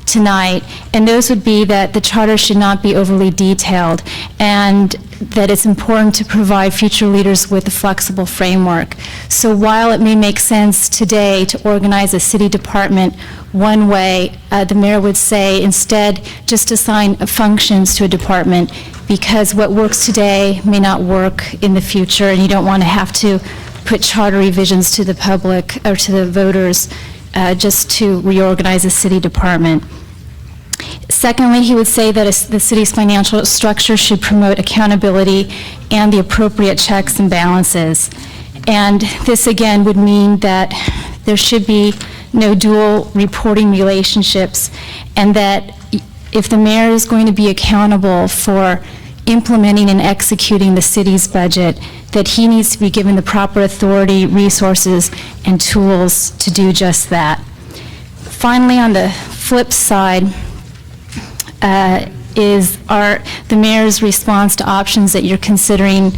tonight, and those would be that the charter should not be overly detailed, and that it's important to provide future leaders with a flexible framework. So while it may make sense today to organize a city department one way, the mayor would say instead just assign functions to a department, because what works today may not work in the future, and you don't want to have to put charter revisions to the public or to the voters just to reorganize a city department. Secondly, he would say that the city's financial structure should promote accountability and the appropriate checks and balances. And this again would mean that there should be no dual reporting relationships, and that if the mayor is going to be accountable for implementing and executing the city's budget, that he needs to be given the proper authority, resources, and tools to do just that. Finally, on the flip side, is the mayor's response to options that you're considering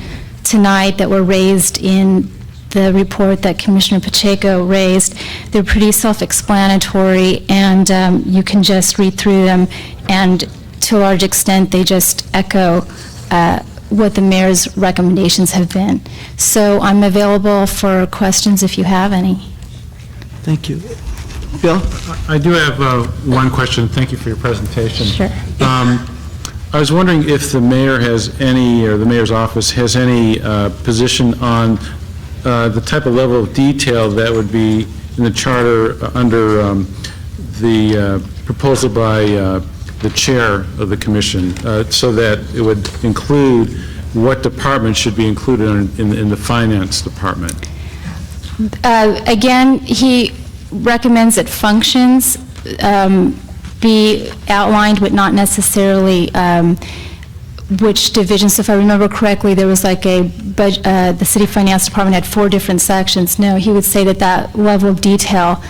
tonight that were raised in the report that Commissioner Pacheco raised. They're pretty self-explanatory, and you can just read through them, and to a large extent they just echo what the mayor's recommendations have been. So I'm available for questions if you have any. Thank you. Bill? I do have one question. Thank you for your presentation. Sure. I was wondering if the mayor has any, or the mayor's office has any position on the type of level of detail that would be in the charter under the proposal by the chair of the commission, so that it would include what department should be included in the finance department. Again, he recommends that functions be outlined, but not necessarily which division. So if I remember correctly, there was like the city finance department had 4 different sections. No, he would say that that level of detail.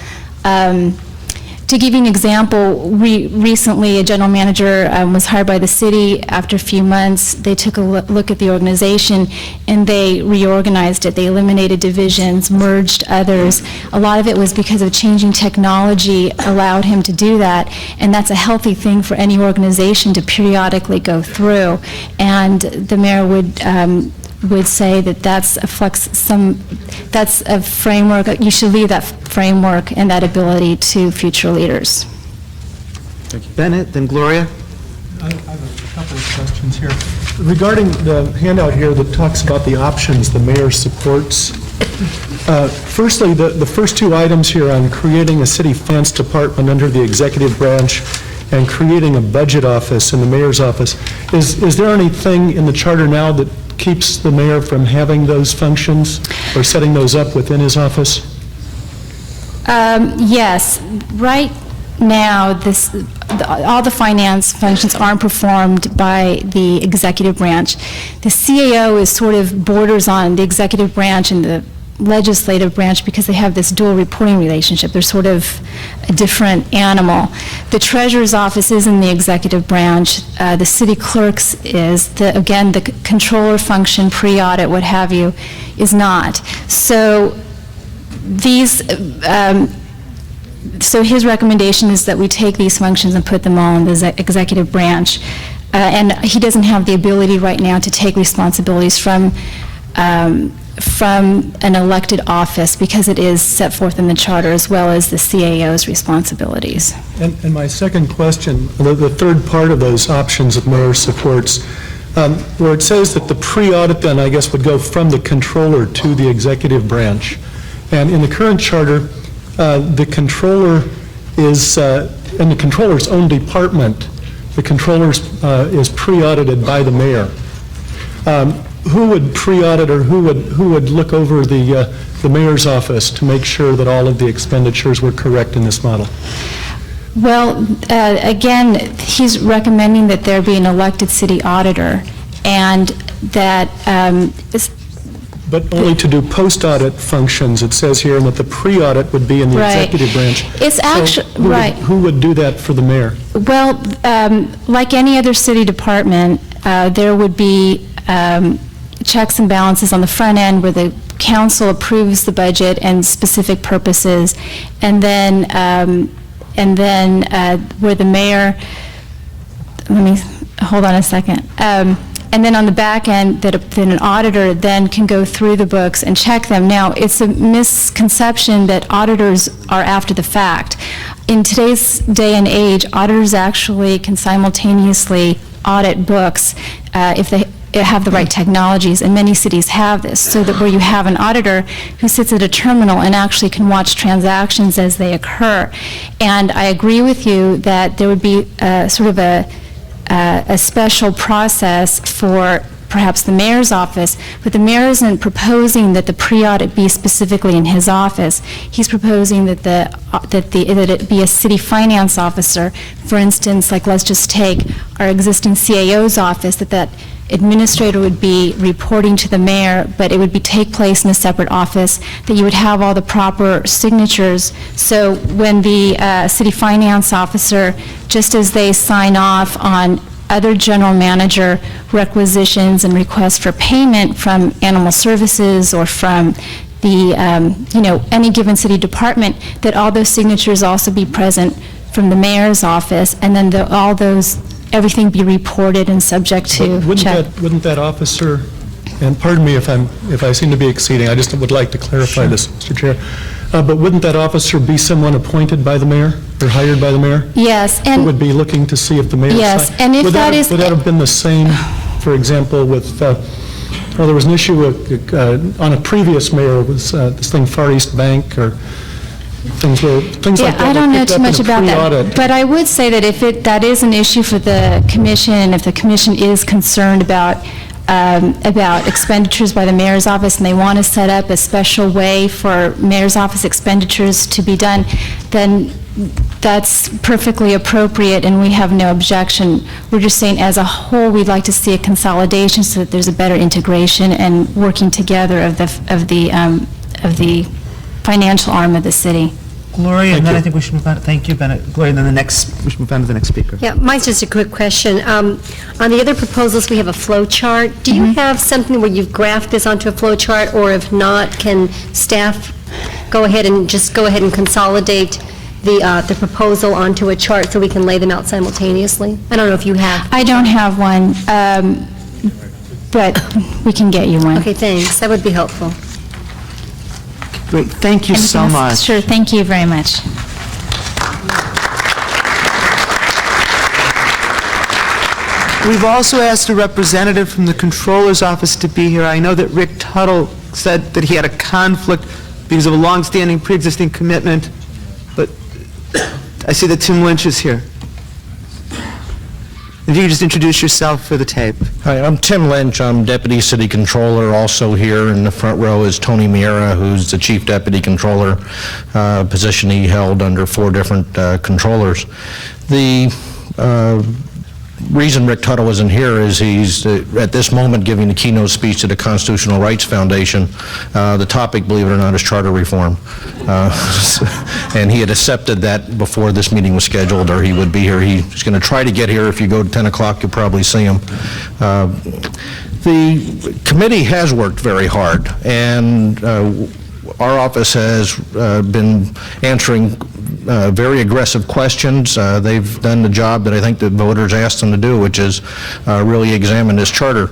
To give you an example, recently a general manager was hired by the city. After a few months, they took a look at the organization and they reorganized it. They eliminated divisions, merged others. A lot of it was because of changing technology allowed him to do that, and that's a healthy thing for any organization to periodically go through. And the mayor would say that that's a framework. You should leave that framework and that ability to future leaders. Thank you. Bennett, then Gloria. I have a couple of questions here. Regarding the handout here that talks about the options the mayor supports, firstly, the first 2 items here on creating a city finance department under the executive branch and creating a budget office in the mayor's office, is there anything in the charter now that keeps the mayor from having those functions or setting those up within his office? Yes. Right now, all the finance functions aren't performed by the executive branch. The CAO is sort of borders on the executive branch and the legislative branch because they have this dual reporting relationship. They're sort of a different animal. The treasurer's office is in the executive branch. The city clerk's is. Again, the controller function, pre-audit, what have you, is not. So so his recommendation is that we take these functions and put them all in the executive branch. And he doesn't have the ability right now to take responsibilities from an elected office because it is set forth in the charter as well as the CAO's responsibilities. And my second question, the third part of those options that mayor supports, where it says that the pre-audit then, I guess, would go from the controller to the executive branch. And in the current charter, the controller is, in the controller's own department, the controller is pre-audited by the mayor. Who would pre-audit, or who would look over the mayor's office to make sure that all of the expenditures were correct in this model? Well, again, he's recommending that there be an elected city auditor, and that but only to do post-audit functions, it says here, and that the pre-audit would be in the executive branch. It's actually, Who would do that for the mayor? Well, like any other city department, there would be checks and balances on the front end where the council approves the budget and specific purposes, and then where the mayor, hold on a second. And then on the back end, that an auditor then can go through the books and check them. Now, it's a misconception that auditors are after the fact. In today's day and age, auditors actually can simultaneously audit books if they have the right technologies, and many cities have this, so that where you have an auditor who sits at a terminal and actually can watch transactions as they occur. And I agree with you that there would be sort of a special process for perhaps the mayor's office, but the mayor isn't proposing that the pre-audit be specifically in his office. He's proposing that it be a city finance officer. For instance, like let's just take our existing CAO's office, that administrator would be reporting to the mayor, but it would take place in a separate office, that you would have all the proper signatures. So when the city finance officer, just as they sign off on other general manager requisitions and requests for payment from animal services or from the, any given city department, that all those signatures also be present from the mayor's office, and then all those everything be reported and subject to check. Wouldn't that officer, and pardon me if I seem to be exceeding, I just would like to clarify this, Mr. Chair, but wouldn't that officer be someone appointed by the mayor or hired by the mayor? Yes, Who would be looking to see if the mayor Yes, signed? and if Would that is- Would that have been the same, for example, with, well, there was an issue on a previous mayor, was this thing Far East Bank, or things like that. I don't were know picked too up in much a about that, pre-audit. but I would say that if that is an issue for the commission, and if the commission is concerned about expenditures by the mayor's office, and they want to set up a special way for mayor's office expenditures to be done, then that's perfectly appropriate, and we have no objection. We're just saying, as a whole, we'd like to see a consolidation so that there's a better integration and working together of the financial arm of the city. Gloria, and then I think we should move on. Thank you, Bennett. Gloria, and then we should move on to the next speaker. Yeah, mine's just a quick question. On the other proposals, we have a flow chart. Do you have something where you've graphed this onto a flow chart, or if not, can staff go ahead and consolidate the proposal onto a chart so we can lay them out simultaneously? I don't know if you have. I don't have one, but we can get you one. Okay, thanks. That would be helpful. Great, thank you so Anything else? much. Sure, thank you very much. We've also asked a representative from the Controller's Office to be here. I know that Rick Tuttle said that he had a conflict because of a longstanding pre-existing commitment, but I see that Tim Lynch is here. If you could just introduce yourself for the tape. Hi, I'm Tim Lynch. I'm Deputy City Controller. Also here in the front row is Tony Miera, who's the Chief Deputy Controller, position he held under 4 different controllers. The reason Rick Tuttle isn't here is he's at this moment giving the keynote speech to the Constitutional Rights Foundation. The topic, believe it or not, is charter reform. And he had accepted that before this meeting was scheduled, or he would be here. He's going to try to get here. If you go to 10 o'clock, you'll probably see him. The committee has worked very hard, and our office has been answering very aggressive questions. They've done the job that I think the voters asked them to do, which is really examine this charter.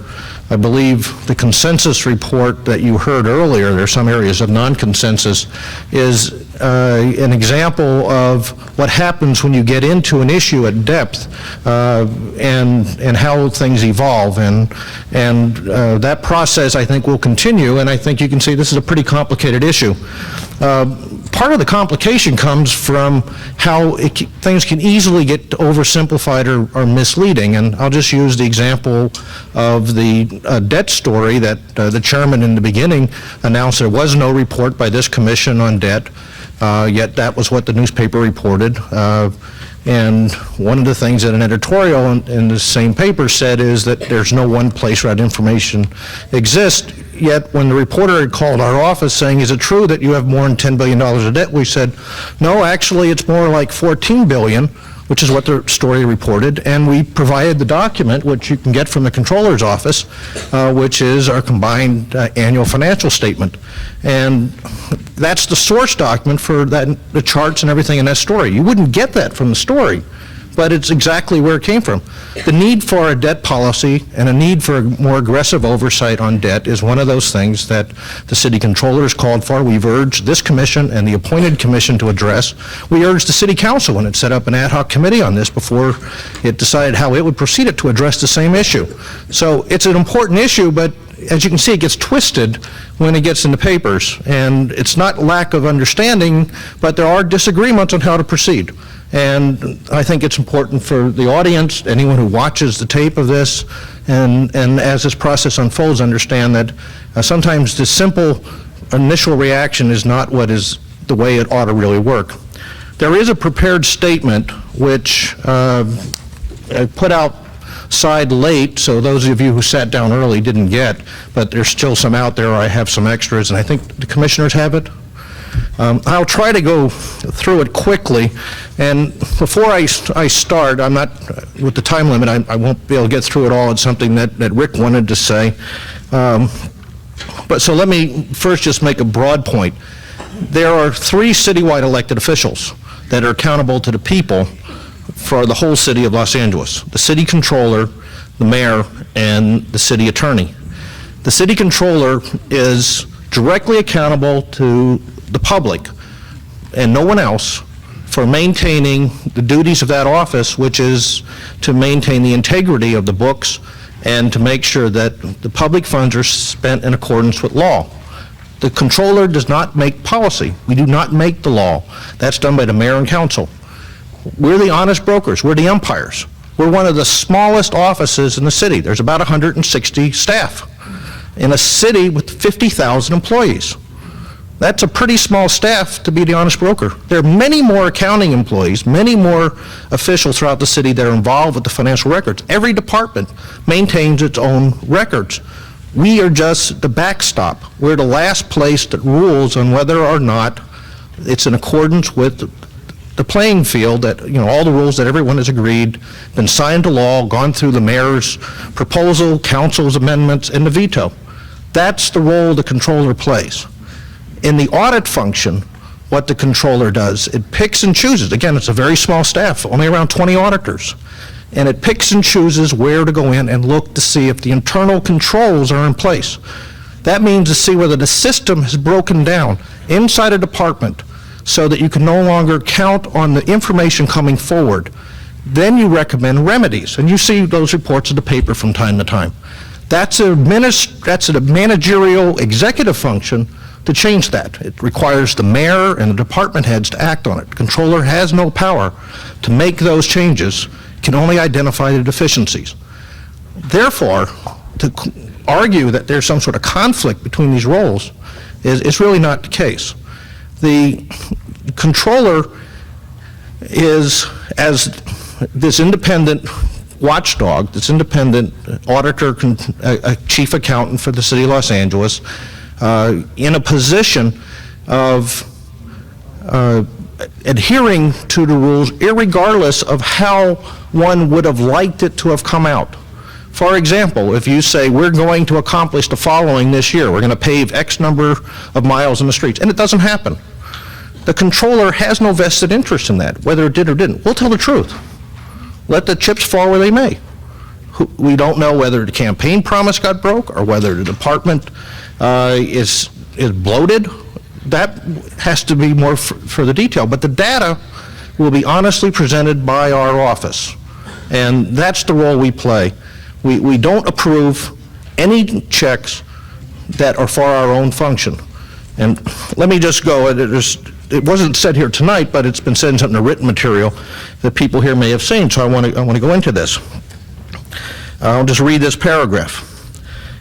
I believe the consensus report that you heard earlier, there are some areas of non-consensus, is an example of what happens when you get into an issue at depth and how things evolve. And that process, I think, will continue, and I think you can see this is a pretty complicated issue. Part of the complication comes from how things can easily get oversimplified or misleading, and I'll just use the example of the debt story that the chairman in the beginning announced there was no report by this commission on debt, yet that was what the newspaper reported. And one of the things that an editorial in the same paper said is that there's no one place where that information exists. Yet when the reporter had called our office saying, is it true that you have more than $10 billion of debt? We said, no, actually it's more like $14 billion, which is what the story reported. And we provided the document, which you can get from the controller's office, which is our combined annual financial statement. And that's the source document for that, the charts and everything in that story. You wouldn't get that from the story, but it's exactly where it came from. The need for a debt policy and a need for more aggressive oversight on debt is one of those things that the city controller has called for. We've urged this commission and the appointed commission to address. We urged the city council when it set up an ad hoc committee on this before it decided how it would proceed it to address the same issue. So it's an important issue, but as you can see, it gets twisted when it gets in the papers. And it's not lack of understanding, but there are disagreements on how to proceed. And I think it's important for the audience, anyone who watches the tape of this, and as this process unfolds, understand that sometimes the simple initial reaction is not what is the way it ought to really work. There is a prepared statement which I put outside late, so those of you who sat down early didn't get, but there's still some out there. I have some extras, and I think the commissioners have it. I'll try to go through it quickly, and before I start, I'm not, with the time limit, I won't be able to get through it all. It's something that Rick wanted to say. But so let me first just make a broad point. There are 3 citywide elected officials that are accountable to the people for the whole city of Los Angeles, the city controller, the mayor, and the city attorney. The city controller is directly accountable to the public and no one else for maintaining the duties of that office, which is to maintain the integrity of the books and to make sure that the public funds are spent in accordance with law. The controller does not make policy. We do not make the law. That's done by the mayor and council. We're the honest brokers. We're the umpires. We're one of the smallest offices in the city. There's about 160 staff in a city with 50,000 employees. That's a pretty small staff to be the honest broker. There are many more accounting employees, many more officials throughout the city that are involved with the financial records. Every department maintains its own records. We are just the backstop. We're the last place that rules on whether or not it's in accordance with the playing field, that, you know, all the rules that everyone has agreed, been signed to law, gone through the mayor's proposal, council's amendments, and the veto. That's the role the controller plays. In the audit function, what the controller does, it picks and chooses. Again, it's a very small staff, only around 20 auditors. And it picks and chooses where to go in and look to see if the internal controls are in place. That means to see whether the system has broken down inside a department so that you can no longer count on the information coming forward. Then you recommend remedies, and you see those reports in the paper from time to time. That's a managerial executive function to change that. It requires the mayor and the department heads to act on it. The controller has no power to make those changes, can only identify the deficiencies. Therefore, to argue that there's some sort of conflict between these roles is really not the case. The controller is, as this independent watchdog, this independent auditor, chief accountant for the city of Los Angeles, in a position of adhering to the rules irregardless of how one would have liked it to have come out. For example, if you say, we're going to accomplish the following this year, we're going to pave X number of miles in the streets, and it doesn't happen, the controller has no vested interest in that, whether it did or didn't. We'll tell the truth. Let the chips fall where they may. We don't know whether the campaign promise got broke or whether the department is bloated. That has to be more for the detail. But the data will be honestly presented by our office. And that's the role we play. We don't approve any checks that are for our own function. And let me just go, it wasn't said here tonight, but it's been said in some of the written material that people here may have seen, so I want to go into this. I'll just read this paragraph.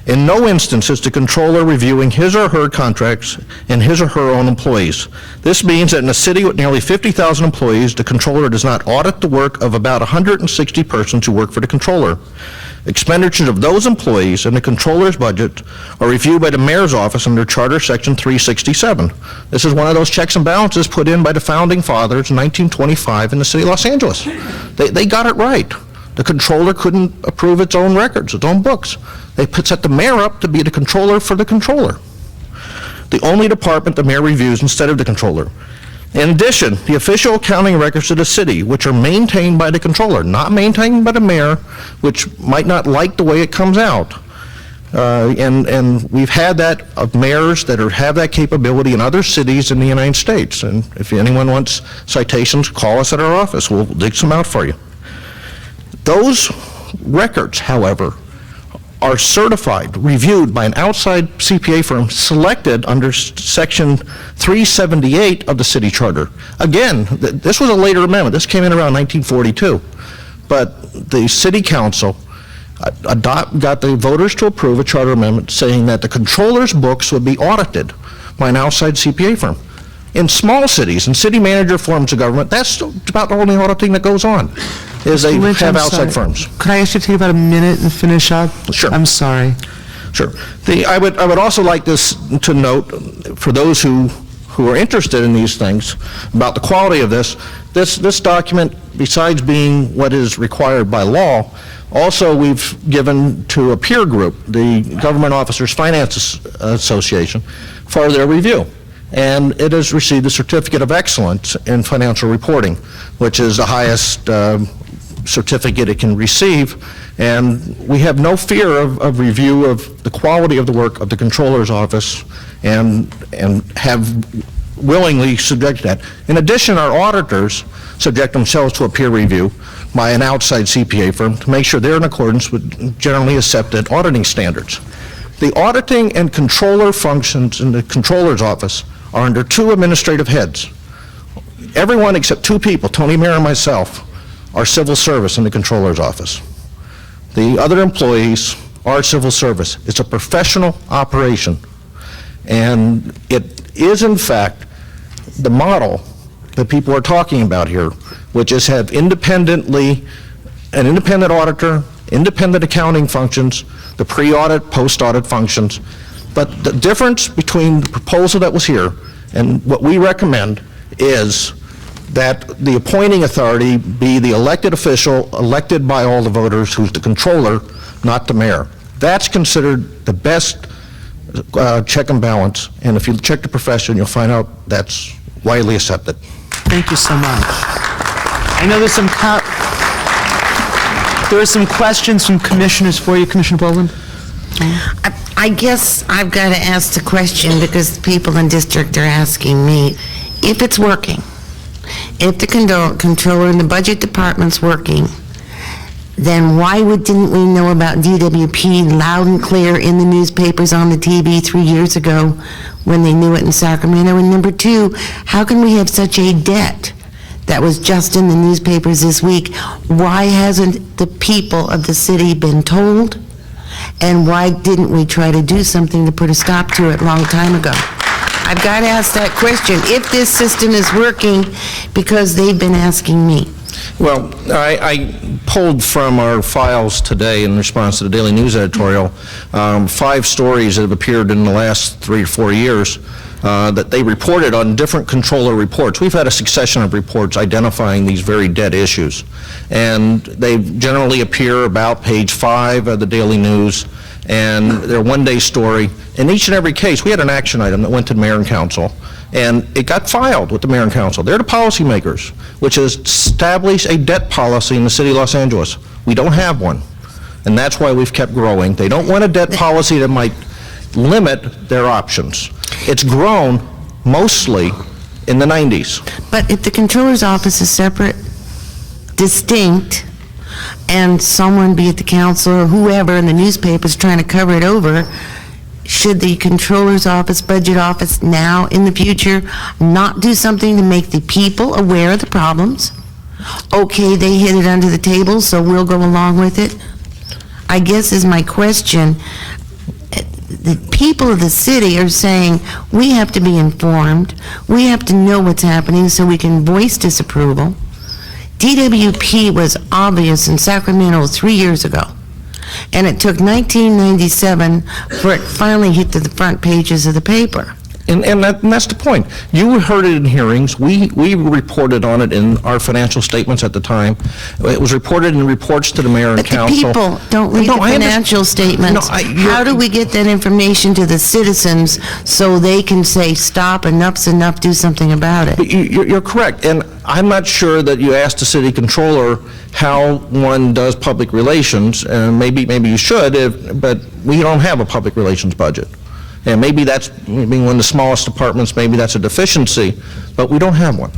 In no instance is the controller reviewing his or her contracts and his or her own employees. This means that in a city with nearly 50,000 employees, the controller does not audit the work of about 160 persons who work for the controller. Expenditures of those employees and the controller's budget are reviewed by the mayor's office under Charter Section 367. This is one of those checks and balances put in by the founding fathers in 1925 in the city of Los Angeles. They got it right. The controller couldn't approve its own records, its own books. They set the mayor up to be the controller for the controller. The only department the mayor reviews instead of the controller. In addition, the official accounting records of the city, which are maintained by the controller, not maintained by the mayor, which might not like the way it comes out. And we've had that of mayors that have that capability in other cities in the United States. And if anyone wants citations, call us at our office. We'll dig some out for you. Those records, however, are certified, reviewed by an outside CPA firm selected under Section 378 of the city charter. Again, this was a later amendment. This came in around 1942. But the city council got the voters to approve a charter amendment saying that the controller's books would be audited by an outside CPA firm. In small cities, in city manager forms of government, that's about the only auditing that goes on, is they have outside firms. Could I ask you to take about a minute and finish up? Sure. I'm sorry. Sure. I would also like this to note, for those who are interested in these things, about the quality of this document, besides being what is required by law, also we've given to a peer group, the Government Officers Finance Association, for their review. and it has received the Certificate of Excellence in Financial Reporting, which is the highest certificate it can receive, and we have no fear of review of the quality of the work of the Controller's Office, and have willingly subjected that. In addition, our auditors subject themselves to a peer review by an outside CPA firm to make sure they're in accordance with generally accepted auditing standards. The auditing and controller functions in the Controller's Office are under two administrative heads. Everyone except two people, Tony Mayer and myself, are civil service in the Controller's Office. The other employees are civil service. It's a professional operation, and it is in fact the model that people are talking about here, which is have an independent auditor, independent accounting functions, the pre-audit, post-audit functions. But the difference between the proposal that was here and what we recommend is that the appointing authority be the elected official, elected by all the voters, who's the controller, not the mayor. That's considered the best check and balance, and if you check the profession, you'll find out that's widely accepted. Thank you so much. I know there are some questions from commissioners for you, Commissioner Boland. I guess I've got to ask the question because people in district are asking me, if it's working, if the controller in the budget department's working, then why didn't we know about DWP loud and clear in the newspapers, on the TV 3 years ago when they knew it in Sacramento? And number two, how can we have such a debt that was just in the newspapers this week? Why hasn't the people of the city been told? And why didn't we try to do something to put a stop to it a long time ago? I've got to ask that question, if this system is working, because they've been asking me. Well, I pulled from our files today in response to the Daily News editorial 5 stories that have appeared in the last 3 or 4 years that they reported on different controller reports. We've had a succession of reports identifying these very dead issues, and they generally appear about page 5 of the Daily News, and they're a one-day story. In each and every case, we had an action item that went to the mayor and council, and it got filed with the mayor and council. They're the policymakers, which is establish a debt policy in the city of Los Angeles. We don't have one, and that's why we've kept growing. They don't want a debt policy that might limit their options. It's grown mostly in the 90s. But if the controller's office is separate, distinct, and someone, be it the council or whoever in the newspapers trying to cover it over, should the controller's office, budget office now in the future not do something to make the people aware of the problems? Okay, they hid it under the table, so we'll go along with it. I guess is my question. The people of the city are saying, we have to be informed, we have to know what's happening so we can voice disapproval. DWP was obvious in Sacramento 3 years ago, and it took 1997 for it finally hit to the front pages of the paper. And that's the point. You heard it in hearings. We reported on it in our financial statements at the time. It was reported in reports to the mayor and council. But the people don't read the financial statements. How do we get that information to the citizens so they can say, stop, enough's enough, do something about it? You're correct. And I'm not sure that you asked the city controller how one does public relations, and maybe you should, but we don't have a public relations budget. And maybe that's being one of the smallest departments, maybe that's a deficiency, but we don't have one.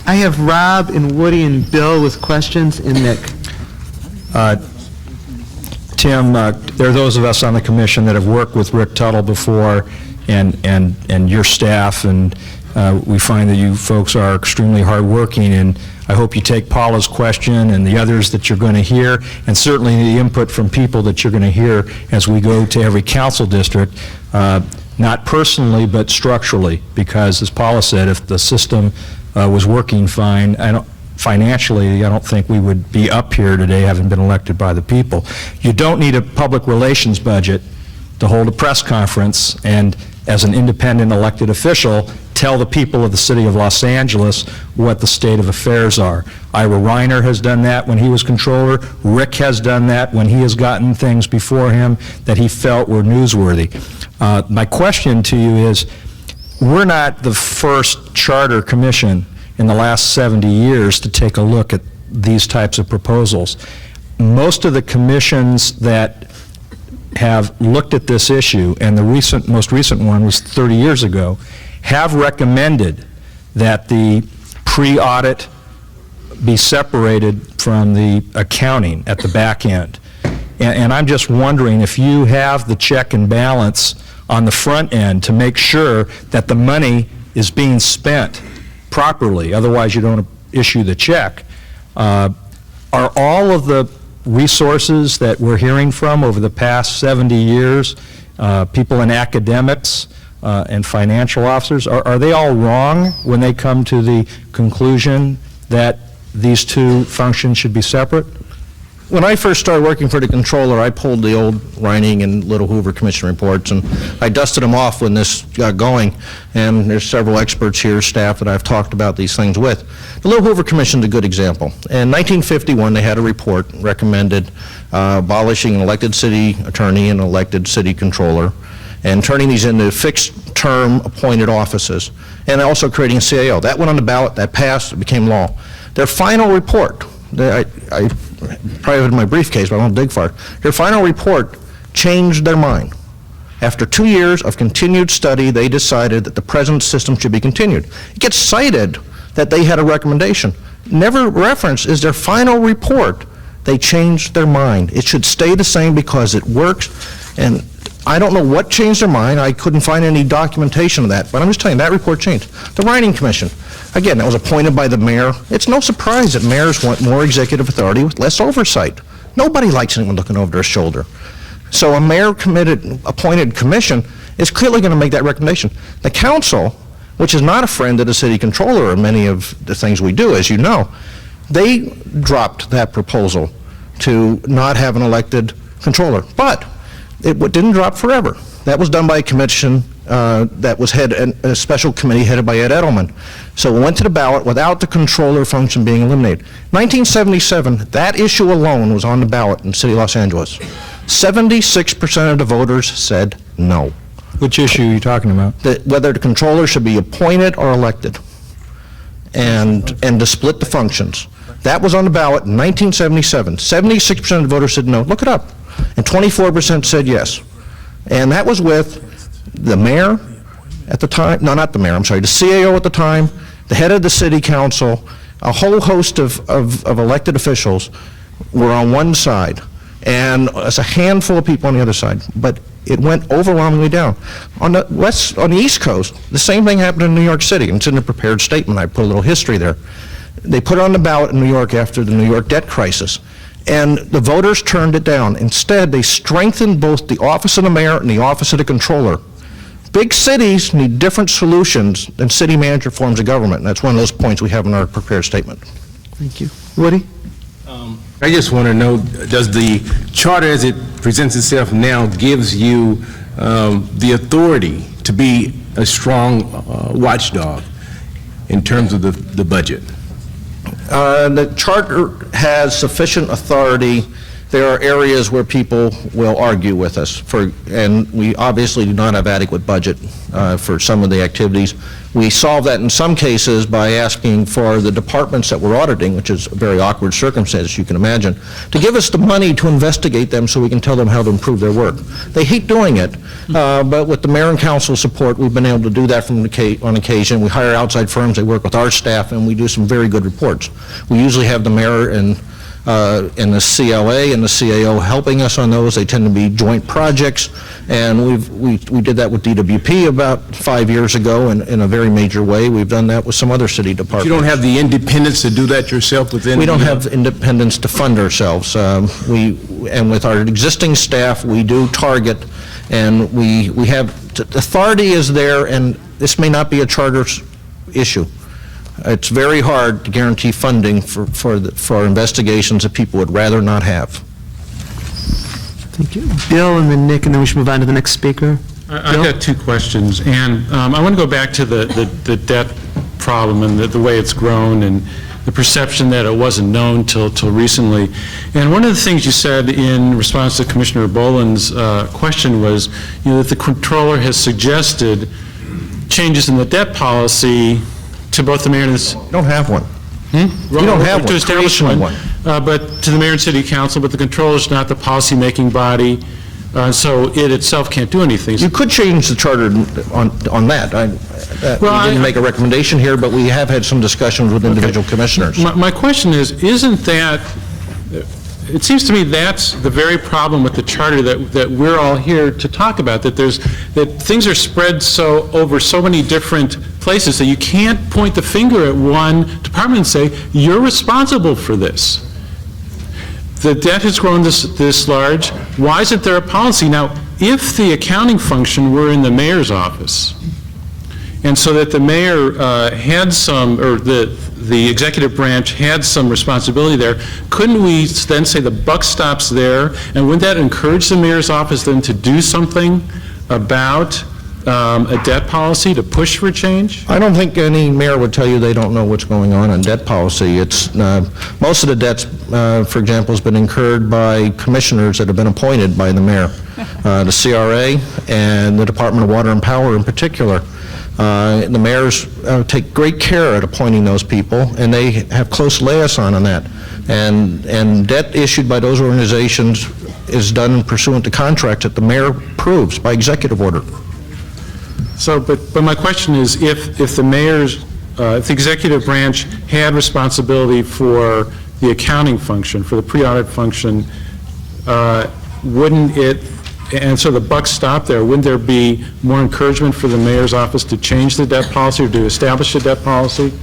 I have Rob and Woody and Bill with questions, and Nick. Tim, there are those of us on the commission that have worked with Rick Tuttle before, and your staff, and we find that you folks are extremely hardworking, and I hope you take Paula's question and the others that you're going to hear, and certainly the input from people that you're going to hear as we go to every council district, not personally, but structurally, because as Paula said, if the system was working fine, financially, I don't think we would be up here today having been elected by the people. You don't need a public relations budget to hold a press conference and, as an independent elected official, tell the people of the city of Los Angeles what the state of affairs are. Ira Reiner has done that when he was controller. Rick has done that when he has gotten things before him that he felt were newsworthy. My question to you is, we're not the first charter commission in the last 70 years to take a look at these types of proposals. Most of the commissions that have looked at this issue, and the most recent one was 30 years ago, have recommended that the pre-audit be separated from the accounting at the back end. And I'm just wondering if you have the check and balance on the front end to make sure that the money is being spent properly, otherwise you don't issue the check. Are all of the resources that we're hearing from over the past 70 years, people in academics and financial officers, are they all wrong when they come to the conclusion that these two functions should be separate? When I first started working for the controller, I pulled the old Reining and Little Hoover Commission reports, and I dusted them off when this got going. And there's several experts here, staff, that I've talked about these things with. The Little Hoover Commission is a good example. In 1951, they had a report recommended abolishing an elected city attorney and elected city controller, and turning these into fixed-term appointed offices, and also creating a CAO. That went on the ballot, that passed, it became law. Their final report, I probably have it in my briefcase, but I won't dig far. Their final report changed their mind. After 2 years of continued study, they decided that the present system should be continued. It gets cited that they had a recommendation. Never referenced is their final report. They changed their mind. It should stay the same because it works, and I don't know what changed their mind. I couldn't find any documentation of that, but I'm just telling you, that report changed. The Reining Commission, again, that was appointed by the mayor. It's no surprise that mayors want more executive authority with less oversight. Nobody likes anyone looking over their shoulder. So a mayor-appointed commission is clearly going to make that recommendation. The council, which is not a friend of the city controller or many of the things we do, as you know, they dropped that proposal to not have an elected controller. But it didn't drop forever. That was done by a commission that was a special committee headed by Ed Edelman. So it went to the ballot without the controller function being eliminated. 1977, that issue alone was on the ballot in the city of Los Angeles. 76% of the voters said no. Which issue are you talking about? Whether the controller should be appointed or elected, and to split the functions. That was on the ballot in 1977. 76% of the voters said no. Look it up. And 24% said yes. And that was with the mayor at the time, no, not the mayor, I'm sorry, the CAO at the time, the head of the city council, a whole host of elected officials were on one side, and it's a handful of people on the other side. But it went overwhelmingly down. On the East Coast, the same thing happened in New York City, and it's in the prepared statement. I put a little history there. They put it on the ballot in New York after the New York debt crisis, and the voters turned it down. Instead, they strengthened both the office of the mayor and the office of the controller. Big cities need different solutions than city manager forms of government, and that's one of those points we have in our prepared statement. Thank you. Woody? I just want to know, does the charter as it presents itself now gives you the authority to be a strong watchdog in terms of the budget? The charter has sufficient authority. There are areas where people will argue with us, and we obviously do not have adequate budget for some of the activities. We solve that in some cases by asking for the departments that we're auditing, which is a very awkward circumstance, you can imagine, to give us the money to investigate them so we can tell them how to improve their work. They hate doing it, but with the mayor and council support, we've been able to do that on occasion. We hire outside firms, they work with our staff, and we do some very good reports. We usually have the mayor and the CLA and the CAO helping us on those. They tend to be joint projects, and we did that with DWP about 5 years ago in a very major way. We've done that with some other city departments. You don't have the independence to do that yourself within? We don't have independence to fund ourselves. And with our existing staff, we do target, and we have, authority is there, and this may not be a charter issue. It's very hard to guarantee funding for investigations that people would rather not have. Thank you. Bill, and then Nick, and then we should move on to the next speaker. I've got two questions, and I want to go back to the debt problem and the way it's grown, and the perception that it wasn't known till recently. And one of the things you said in response to Commissioner Boland's question was, that the controller has suggested changes in the debt policy to both the mayor and the... Don't have one. You don't have one. To establish Creation one, of but to the mayor and city council, but the controller is not the policy-making body, so it itself can't do anything. You could change the charter on that. We didn't make a recommendation here, but we have had some discussions with individual commissioners. My question is, isn't that, it seems to me that's the very problem with the charter that we're all here to talk about, that things are spread over so many different places that you can't point the finger at one department and say, you're responsible for this. The debt has grown this large. Why isn't there a policy? Now, if the accounting function were in the mayor's office, and so that the mayor had some, or the executive branch had some responsibility there, couldn't we then say the buck stops there? And wouldn't that encourage the mayor's office then to do something about a debt policy, to push for change? I don't think any mayor would tell you they don't know what's going on in debt policy. It's most of the debts, for example, has been incurred by commissioners that have been appointed by the mayor, the CRA and the Department of Water and Power in particular. The mayors take great care at appointing those people, and they have close liaison on that. And debt issued by those organizations is done pursuant to contracts that the mayor approves by executive order. So, but my question is, if the mayor's, if the executive branch had responsibility for the accounting function, for the pre-audit function, wouldn't it, and so the buck stopped there, wouldn't there be more encouragement for the mayor's office to change the debt policy or to establish a debt policy?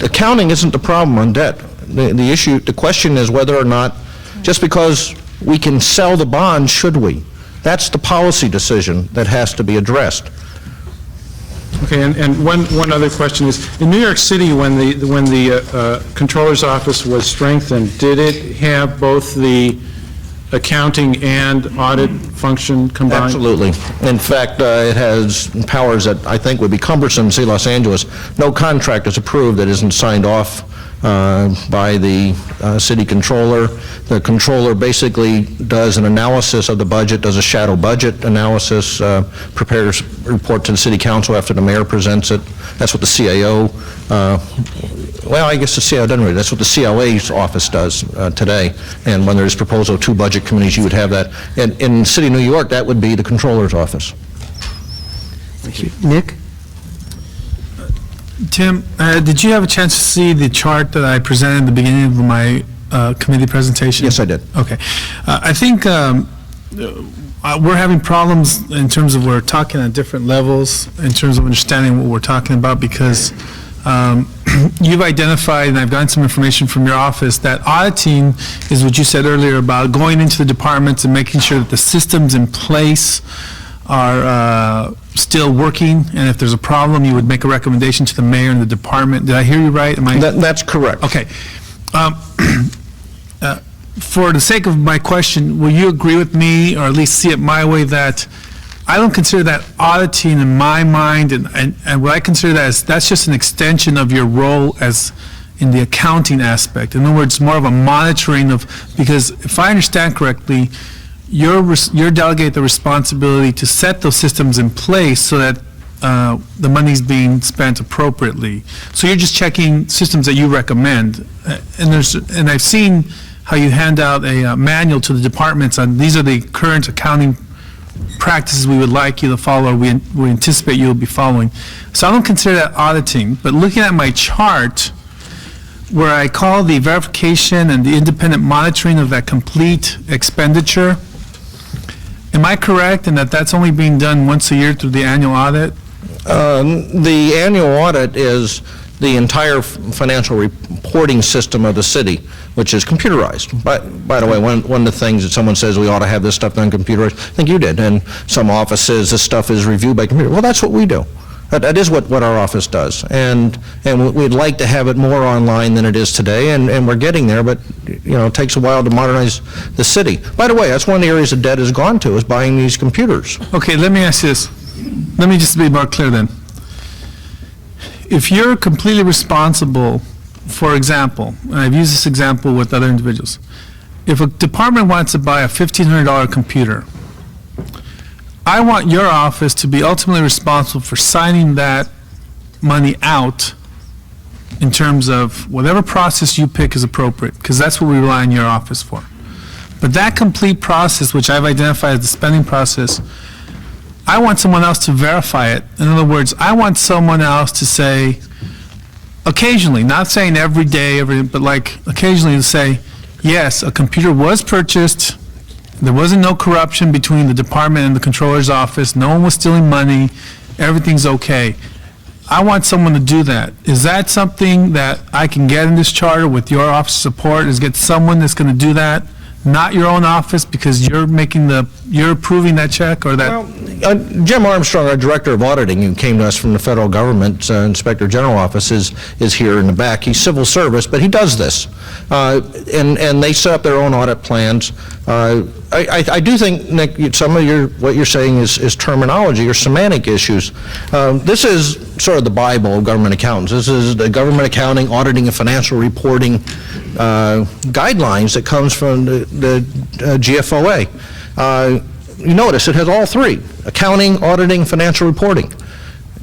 Accounting isn't the problem on debt. The question is whether or not, just because we can sell the bond, should we? That's the policy decision that has to be addressed. Okay, and one other question is, in New York City, when the controller's office was strengthened, did it have both the accounting and audit function combined? Absolutely. In fact, it has powers that I think would be cumbersome in Los Angeles. No contract is approved that isn't signed off by the city controller. The controller basically does an analysis of the budget, does a shadow budget analysis, prepares a report to the city council after the mayor presents it. That's what the CAO, well, I guess the CAO doesn't really. That's what the CLA's office does today. And when there's proposal of 2 budget committees, you would have that. And in the city of New York, that would be the controller's office. Thank you. Nick? Tim, did you have a chance to see the chart that I presented at the beginning of my committee presentation? Yes, I did. Okay. I think we're having problems in terms of we're talking at different levels in terms of understanding what we're talking about, because you've identified, and I've gotten some information from your office, that auditing is what you said earlier about going into the departments and making sure that the systems in place are still working, and if there's a problem, you would make a recommendation to the mayor and the department. Did I hear you right? That's correct. Okay. For the sake of my question, will you agree with me, or at least see it my way, that I don't consider that auditing in my mind, and what I consider that is that's just an extension of your role as in the accounting aspect. In other words, more of a monitoring of, because if I understand correctly, you're delegated the responsibility to set those systems in place so that the money's being spent appropriately. So you're just checking systems that you recommend. And I've seen how you hand out a manual to the departments on these are the current accounting practices we would like you to follow, or we anticipate you'll be following. So I don't consider that auditing, but looking at my chart, where I call the verification and the independent monitoring of that complete expenditure, am I correct in that that's only being done once a year through the annual audit? The annual audit is the entire financial reporting system of the city, which is computerized. By the way, one of the things that someone says we ought to have this stuff done computerized, I think you did, and some offices, this stuff is reviewed by computer. Well, that's what we do. That is what our office does, and we'd like to have it more online than it is today, and we're getting there, but it takes a while to modernize the city. By the way, that's one of the areas the debt has gone to, is buying these computers. Okay, let me ask you this. Let me just be more clear then. if you're completely responsible, for example, and I've used this example with other individuals, if a department wants to buy a $1,500 computer, I want your office to be ultimately responsible for signing that money out in terms of whatever process you pick is appropriate, because that's what we rely on your office for. But that complete process, which I've identified as the spending process, I want someone else to verify it. In other words, I want someone else to say, occasionally, not saying every day, but like occasionally to say, yes, a computer was purchased, there wasn't no corruption between the department and the controller's office, no one was stealing money, everything's okay. I want someone to do that. Is that something that I can get in this charter with your office support, is get someone that's going to do that? Not your own office, because you're approving that check or that? Well, Jim Armstrong, our Director of Auditing, who came to us from the federal government, Inspector General Office, is here in the back. He's civil service, but he does this. And they set up their own audit plans. I do think, Nick, some of what you're saying is terminology or semantic issues. This is sort of the Bible of government accountants. This is the government accounting, auditing, and financial reporting guidelines that comes from the GFOA. You notice it has all three: accounting, auditing, financial reporting.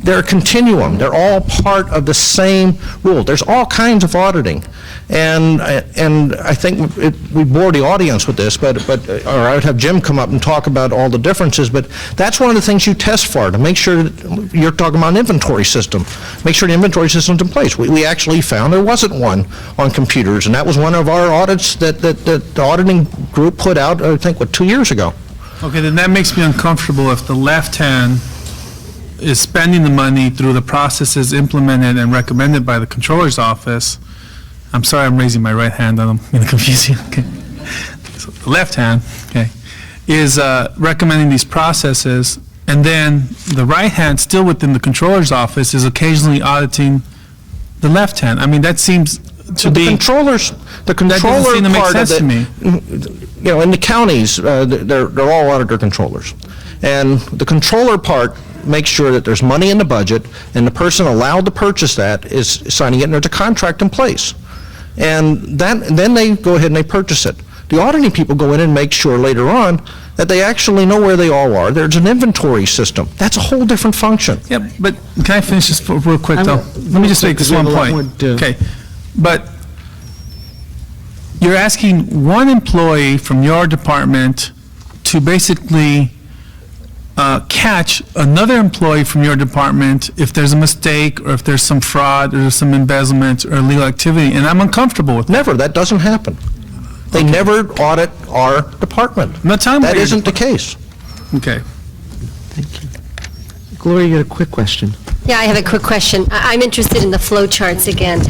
They're a continuum. They're all part of the same rule. There's all kinds of auditing, and I think we bore the audience with this, but or I would have Jim come up and talk about all the differences. But that's one of the things you test for, to make sure that you're talking about an inventory system. Make sure the inventory system's in place. We actually found there wasn't one on computers, and that was one of our audits that the auditing group put out, I think, 2 years ago. Okay, then that makes me uncomfortable if the left hand is spending the money through the processes implemented and recommended by the controller's office. I'm sorry, I'm raising my right hand, I'm going to confuse you. Okay. So the left hand, okay, is recommending these processes, and then the right hand, still within the controller's office, is occasionally auditing the left hand. I mean, that seems to be... The controller part of it, you know, in the counties, they're all auditor controllers. And the controller part makes sure that there's money in the budget, and the person allowed to purchase that is signing it, and there's a contract in place. And then they go ahead and they purchase it. The auditing people go in and make sure later on that they actually know where they all are. There's an inventory system. That's a whole different function. Yeah, but can I finish this real quick, though? Let me just make this one point. Okay, but you're asking one employee from your department to basically catch another employee from your department if there's a mistake or if there's some fraud or there's some embezzlement or illegal activity, and I'm uncomfortable with that. Never. That doesn't happen. They never audit our department. I'm not talking about that isn't the case. Okay. Thank you. Gloria, you got a quick question. Yeah, I have a quick question. I'm interested in the flow charts again.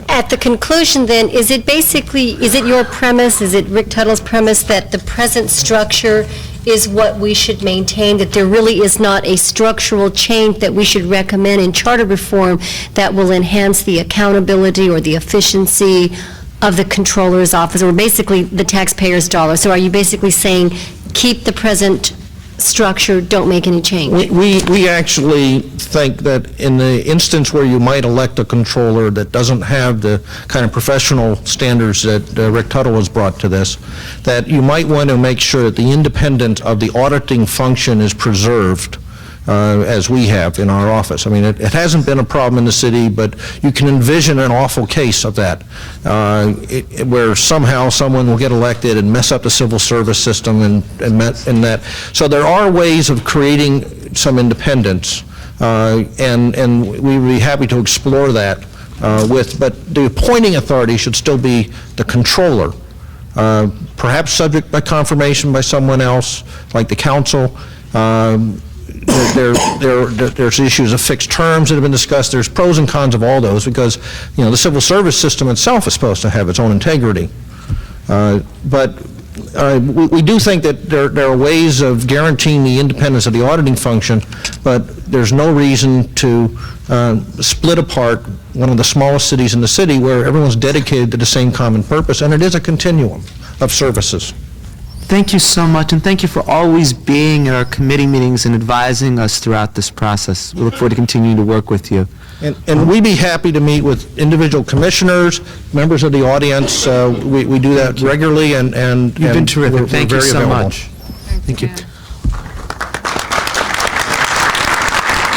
At the conclusion then, is it your premise, is it Rick Tuttle's premise that the present structure is what we should maintain, that there really is not a structural change that we should recommend in charter reform that will enhance the accountability or the efficiency of the controller's office, or basically the taxpayer's dollar? So are you basically saying keep the present structure, don't make any change? We actually think that in the instance where you might elect a controller that doesn't have the kind of professional standards that Rick Tuttle has brought to this, that you might want to make sure that the independence of the auditing function is preserved, as we have in our office. I mean, it hasn't been a problem in the city, but you can envision an awful case of that, where somehow someone will get elected and mess up the civil service system and that. So there are ways of creating some independence, and we'd be happy to explore that but the appointing authority should still be the controller, perhaps subject by confirmation by someone else, like the council. There's issues of fixed terms that have been discussed. There's pros and cons of all those, because the civil service system itself is supposed to have its own integrity. But we do think that there are ways of guaranteeing the independence of the auditing function, but there's no reason to split apart one of the smallest cities in the city where everyone's dedicated to the same common purpose, and it is a continuum of services. Thank you so much, and thank you for always being at our committee meetings and advising us throughout this process. We look forward to continuing to work with you. And we'd be happy to meet with individual commissioners, members of the audience. We do that regularly, and You've been terrific. we're Thank you very so available. much. Thank you.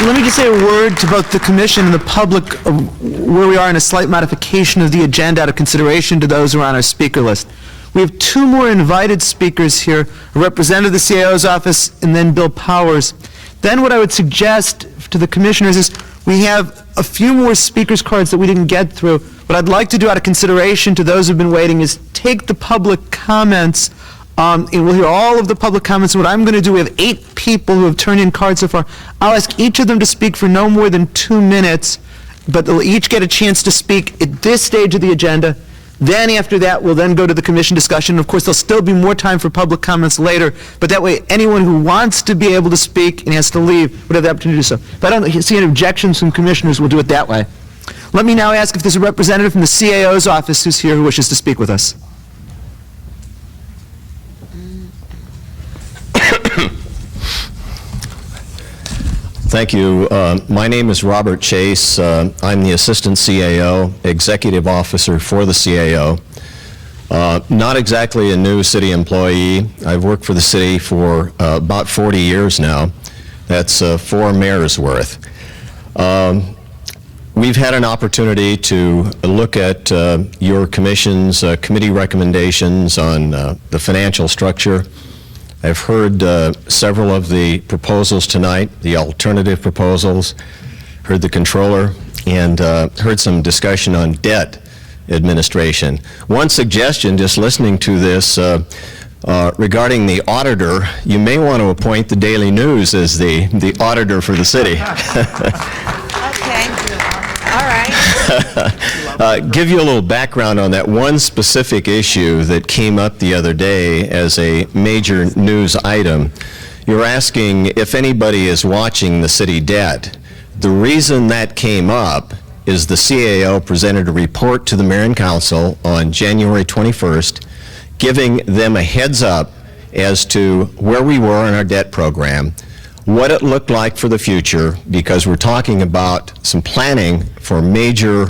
Let me just say a word to both the commission and the public of where we are in a slight modification of the agenda out of consideration to those who are on our speaker list. We have two more invited speakers here, a representative of the CAO's office and then Bill Powers. Then what I would suggest to the commissioners is we have a few more speakers cards that we didn't get through. What I'd like to do out of consideration to those who've been waiting is take the public comments, and we'll hear all of the public comments. And what I'm going to do, we have 8 people who have turned in cards so far. I'll ask each of them to speak for no more than 2 minutes, but they'll each get a chance to speak at this stage of the agenda. Then after that, we'll then go to the commission discussion. Of course, there'll still be more time for public comments later, but that way anyone who wants to be able to speak and has to leave would have the opportunity to do so. If I don't see any objections from commissioners, we'll do it that way. Let me now ask if there's a representative from the CAO's office who's here who wishes to speak with us. Thank you. My name is Robert Chase. I'm the Assistant CAO, Executive Officer for the CAO. Not exactly a new city employee. I've worked for the city for about 40 years now. That's 4 mayors worth. We've had an opportunity to look at your commission's committee recommendations on the financial structure. I've heard several of the proposals tonight, the alternative proposals, heard the controller, and heard some discussion on debt administration. One suggestion, just listening to this, regarding the auditor, you may want to appoint the Daily News as the auditor for the city. Okay. All right. Give you a little background on that one specific issue that came up the other day as a major news item. You're asking if anybody is watching the city debt. The reason that came up is the CAO presented a report to the Mayor and Council on January 21st, giving them a heads up as to where we were in our debt program, what it looked like for the future, because we're talking about some planning for major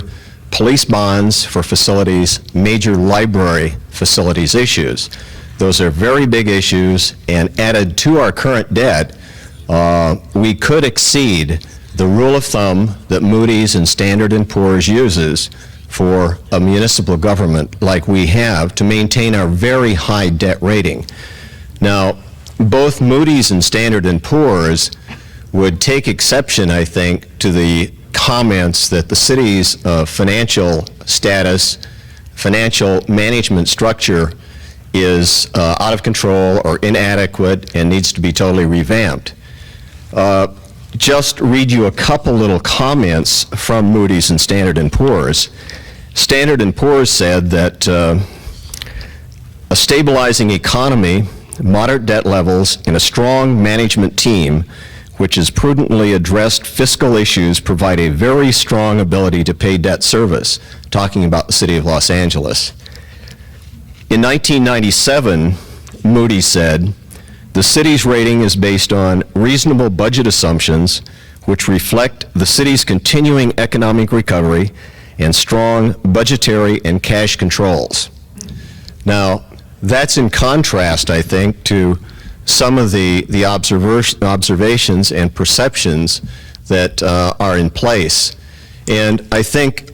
police bonds for facilities, major library facilities issues. Those are very big issues, and added to our current debt, we could exceed the rule of thumb that Moody's and Standard & Poor's uses for a municipal government like we have to maintain our very high debt rating. Now, both Moody's and Standard & Poor's would take exception, I think, to the comments that the city's financial status, financial management structure is out of control or inadequate and needs to be totally revamped. Just read you a couple little comments from Moody's and Standard & Poor's. Standard & Poor's said that a stabilizing economy, moderate debt levels, and a strong management team which has prudently addressed fiscal issues provide a very strong ability to pay debt service, talking about the city of Los Angeles. In 1997, Moody's said, the city's rating is based on reasonable budget assumptions which reflect the city's continuing economic recovery and strong budgetary and cash controls. Now, that's in contrast, I think, to some of the observations and perceptions that are in place. And I think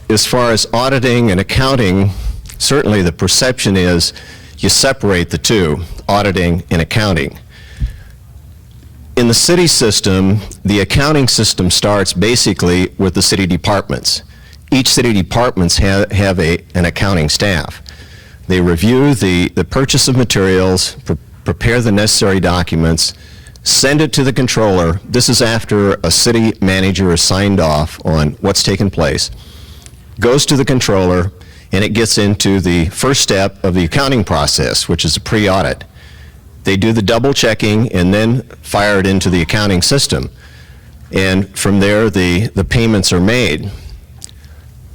as far as auditing and accounting, certainly the perception is you separate the two, auditing and accounting. In the city system, the accounting system starts basically with the city departments. Each city departments have an accounting staff. They review the purchase of materials, prepare the necessary documents, send it to the controller. This is after a city manager is signed off on what's taken place. Goes to the controller, and it gets into the first step of the accounting process, which is a pre-audit. They do the double checking and then fire it into the accounting system. And from there, the payments are made.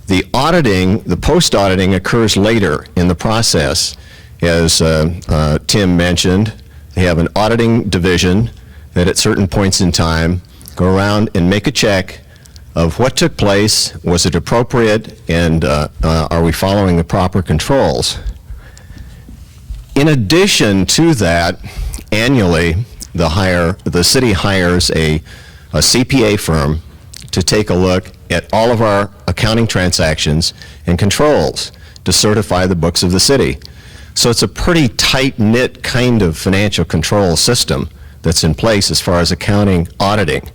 The auditing, the post-auditing occurs later in the process, as Tim mentioned. They have an auditing division that at certain points in time go around and make a check of what took place, was it appropriate, and are we following the proper controls. In addition to that, annually, the city hires a CPA firm to take a look at all of our accounting transactions and controls to certify the books of the city. So it's a pretty tight-knit kind of financial control system that's in place as far as accounting auditing.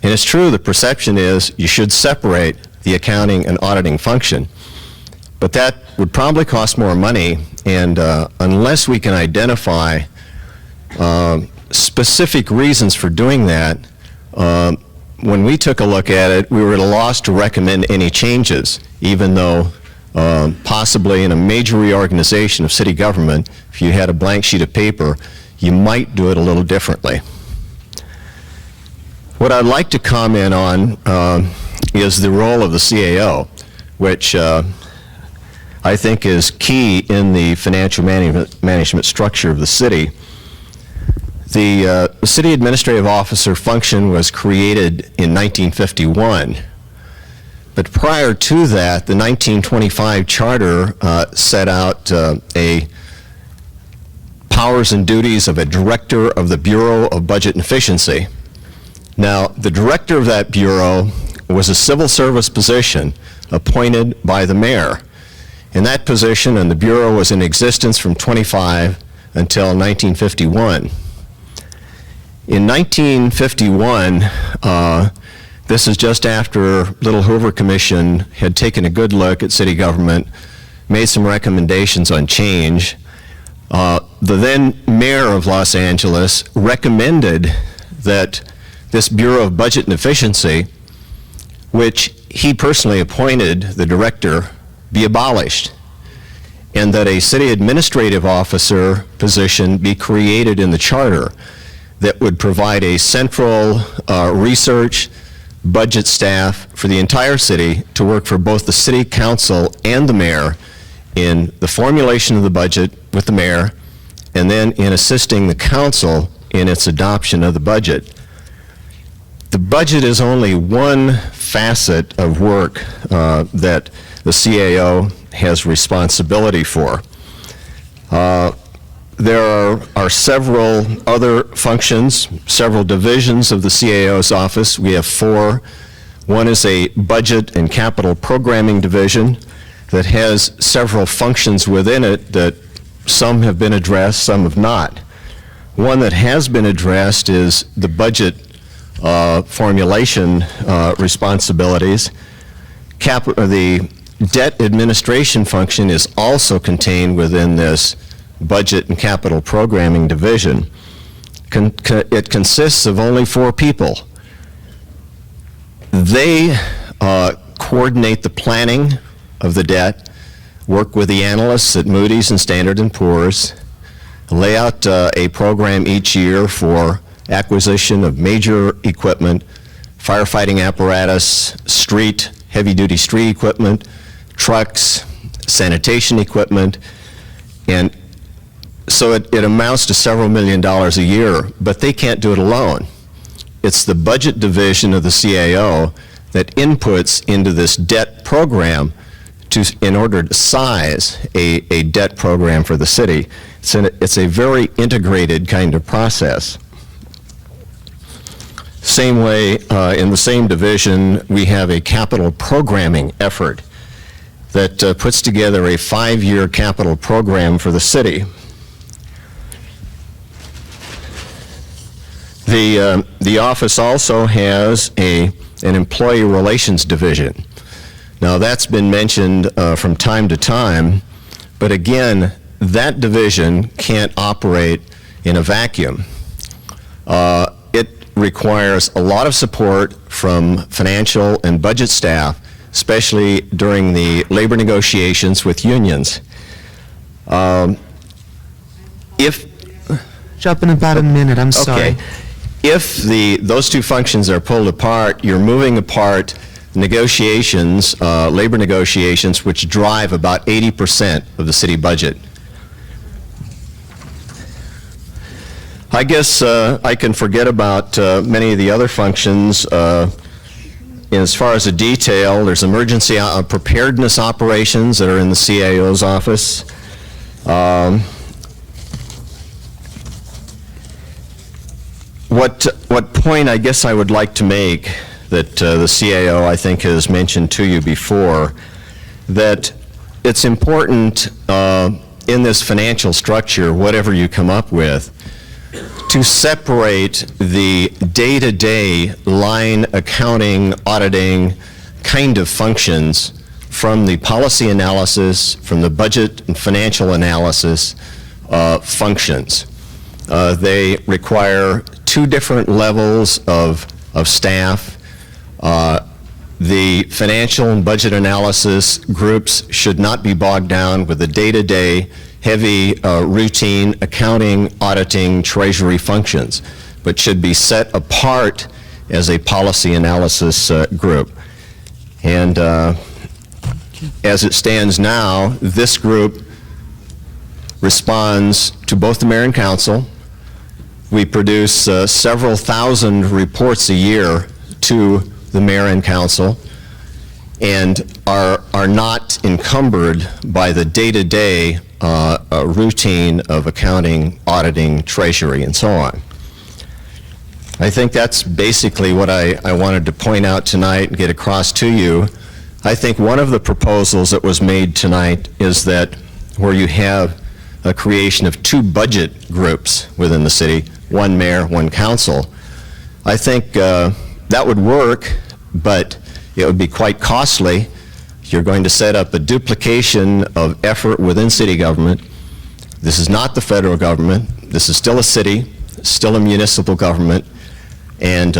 And it's true, the perception is you should separate the accounting and auditing function. But that would probably cost more money, and unless we can identify specific reasons for doing that, when we took a look at it, we were at a loss to recommend any changes, even though possibly in a major reorganization of city government, if you had a blank sheet of paper, you might do it a little differently. What I'd like to comment on is the role of the CAO, which I think is key in the financial management structure of the city. The city administrative officer function was created in 1951. But prior to that, the 1925 charter set out a powers and duties of a director of the Bureau of Budget and Efficiency. Now, the director of that bureau was a civil service position appointed by the mayor. In that position, and the bureau was in existence from 25 until 1951. In 1951, this is just after Little Hoover Commission had taken a good look at city government, made some recommendations on change. The then mayor of Los Angeles recommended that this Bureau of Budget and Efficiency, which he personally appointed the director, be abolished, and that a city administrative officer position be created in the charter that would provide a central research budget staff for the entire city to work for both the city council and the mayor in the formulation of the budget with the mayor, and then in assisting the council in its adoption of the budget. The budget is only one facet of work that the CAO has responsibility for. There are several other functions, several divisions of the CAO's office. We have 4. One is a budget and capital programming division that has several functions within it that some have been addressed, some have not. One that has been addressed is the budget formulation responsibilities. The debt administration function is also contained within this budget and capital programming division. It consists of only 4 people. They coordinate the planning of the debt, work with the analysts at Moody's and Standard & Poor's, lay out a program each year for acquisition of major equipment, firefighting apparatus, heavy-duty street equipment, trucks, sanitation equipment, and so it amounts to several $1 million a year, but they can't do it alone. It's the budget division of the CAO that inputs into this debt program in order to size a debt program for the city. It's a very integrated kind of process. Same way, in the same division, we have a capital programming effort that puts together a 5-year capital program for the city. The office also has an employee relations division. Now, that's been mentioned from time to time, but again, that division can't operate in a vacuum. It requires a lot of support from financial and budget staff, especially during the labor negotiations with unions. Jump in about a minute, I'm sorry. Okay. If those 2 functions are pulled apart, you're moving apart negotiations, labor negotiations, which drive about 80% of the city budget. I guess I can forget about many of the other functions. As far as the detail, there's emergency preparedness operations that are in the CAO's office. What point I guess I would like to make that the CAO I think has mentioned to you before, that it's important in this financial structure, whatever you come up with, to separate the day-to-day line accounting, auditing kind of functions from the policy analysis, from the budget and financial analysis functions. They require two different levels of staff. The financial and budget analysis groups should not be bogged down with the day-to-day heavy routine accounting, auditing, treasury functions, but should be set apart as a policy analysis group. And as it stands now, this group responds to both the mayor and council. We produce several thousand reports a year to the mayor and council, and are not encumbered by the day-to-day routine of accounting, auditing, treasury, and so on. I think that's basically what I wanted to point out tonight and get across to you. I think one of the proposals that was made tonight is that where you have a creation of two budget groups within the city, one mayor, one council, I think that would work, but it would be quite costly. You're going to set up a duplication of effort within city government. This is not the federal government. This is still a city, still a municipal government, and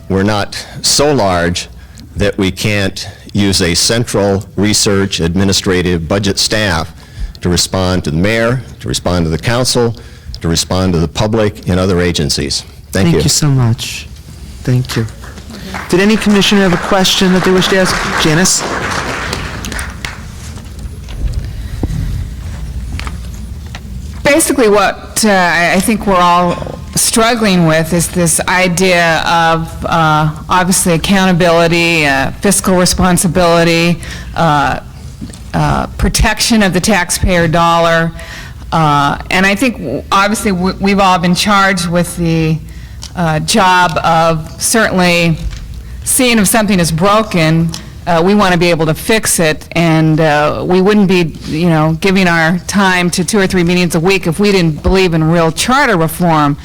we're not so large that we can't use a central research, administrative, budget staff to respond to the mayor, to respond to the council, to respond to the public and other agencies. Thank you. Thank you so much. Thank you. Did any commissioner have a question that they wish to ask? Janice? Basically what I think we're all struggling with is this idea of obviously accountability, fiscal responsibility, protection of the taxpayer dollar, and I think obviously we've all been charged with the job of certainly seeing if something is broken, we want to be able to fix it, and we wouldn't be, giving our time to 2 or 3 meetings a week if we didn't believe in real charter reform.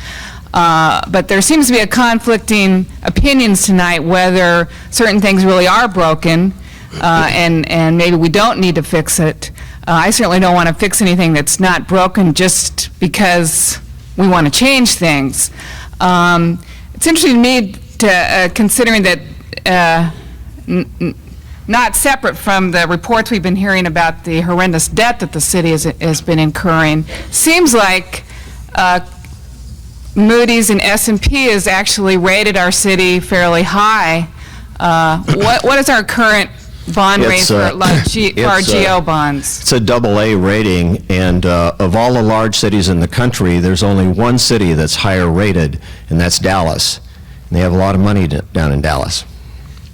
But there seems to be a conflicting opinions tonight whether certain things really are broken, and maybe we don't need to fix it. I certainly don't want to fix anything that's not broken just because we want to change things. It's interesting to me to considering that not separate from the reports we've been hearing about the horrendous debt that the city has been incurring, seems like Moody's and S&P has actually rated our city fairly high. What is our current bond rate for our GO bonds? It's a AA rating, and of all the large cities in the country, there's only one city that's higher rated, and that's Dallas. And they have a lot of money down in Dallas.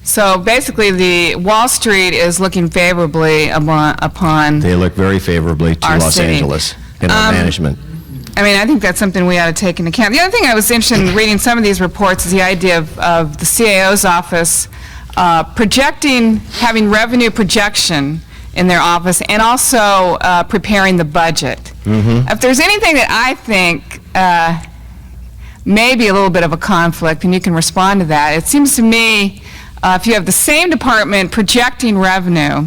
So basically, the Wall Street is looking favorably upon They look very favorably to our Los city. Angeles and our management. I mean, I think that's something we ought to take into account. The other thing I was interested in reading some of these reports is the idea of the CAO's office projecting, having revenue projection in their office, and also preparing the budget. Mm-hmm. If there's anything that I think may be a little bit of a conflict, and you can respond to that, it seems to me if you have the same department projecting revenue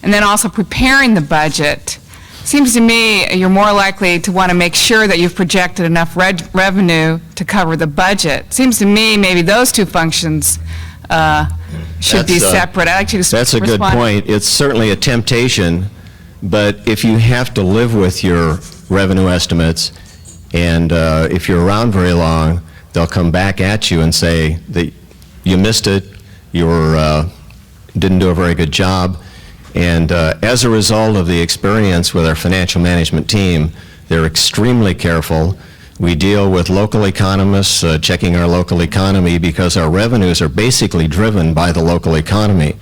and then also preparing the budget, seems to me you're more likely to want to make sure that you've projected enough revenue to cover the budget. Seems to me maybe those two functions should be separate. I'd like you to That's a good point. It's certainly a temptation, but if you have to live with your revenue estimates, and if you're around very long, they'll come back at you and say that you missed it, you didn't do a very good job. And as a result of the experience with our financial management team, they're extremely careful We deal with local economists, checking our local economy, because our revenues are basically driven by the local economy.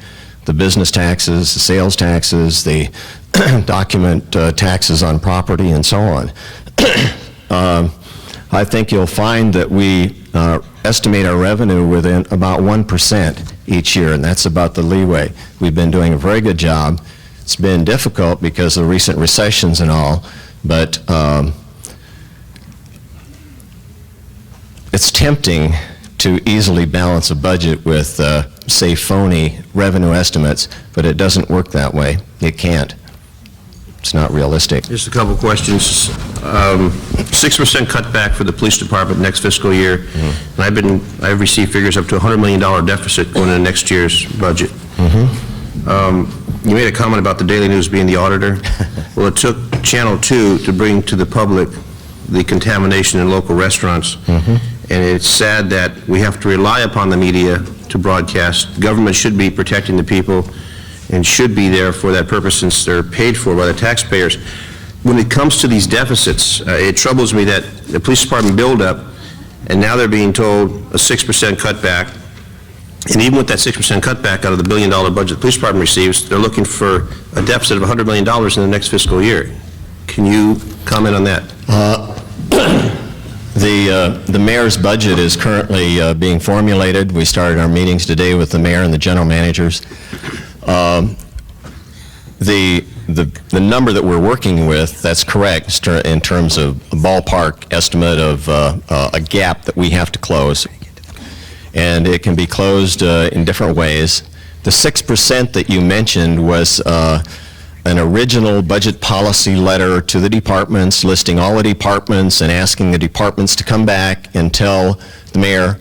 The business taxes, the sales taxes, the document taxes on property, and so on. I think you'll find that we estimate our revenue within about 1% each year, and that's about the leeway. We've been doing a very good job. It's been difficult because of recent recessions and all, but it's tempting to easily balance a budget with, say, phony revenue estimates, but it doesn't work that way. It can't. It's not realistic. Just a couple questions. 6% cutback for the police department next fiscal year. And I've received figures up to $100 million deficit going into next year's budget. You made a comment about the Daily News being the auditor. Well, it took Channel 2 to bring to the public the contamination in local restaurants. And it's sad that we have to rely upon the media to broadcast. Government should be protecting the people and should be there for that purpose, since they're paid for by the taxpayers. When it comes to these deficits, it troubles me that the police department buildup, and now they're being told a 6% cutback. And even with that 6% cutback out of the $1 billion budget the police department receives, they're looking for a deficit of $100 million in the next fiscal year. Can you comment on that? The mayor's budget is currently being formulated. We started our meetings today with the mayor and the general managers. The number that we're working with, that's correct in terms of a ballpark estimate of a gap that we have to close. And it can be closed in different ways. The 6% that you mentioned was an original budget policy letter to the departments, listing all the departments and asking the departments to come back and tell the mayor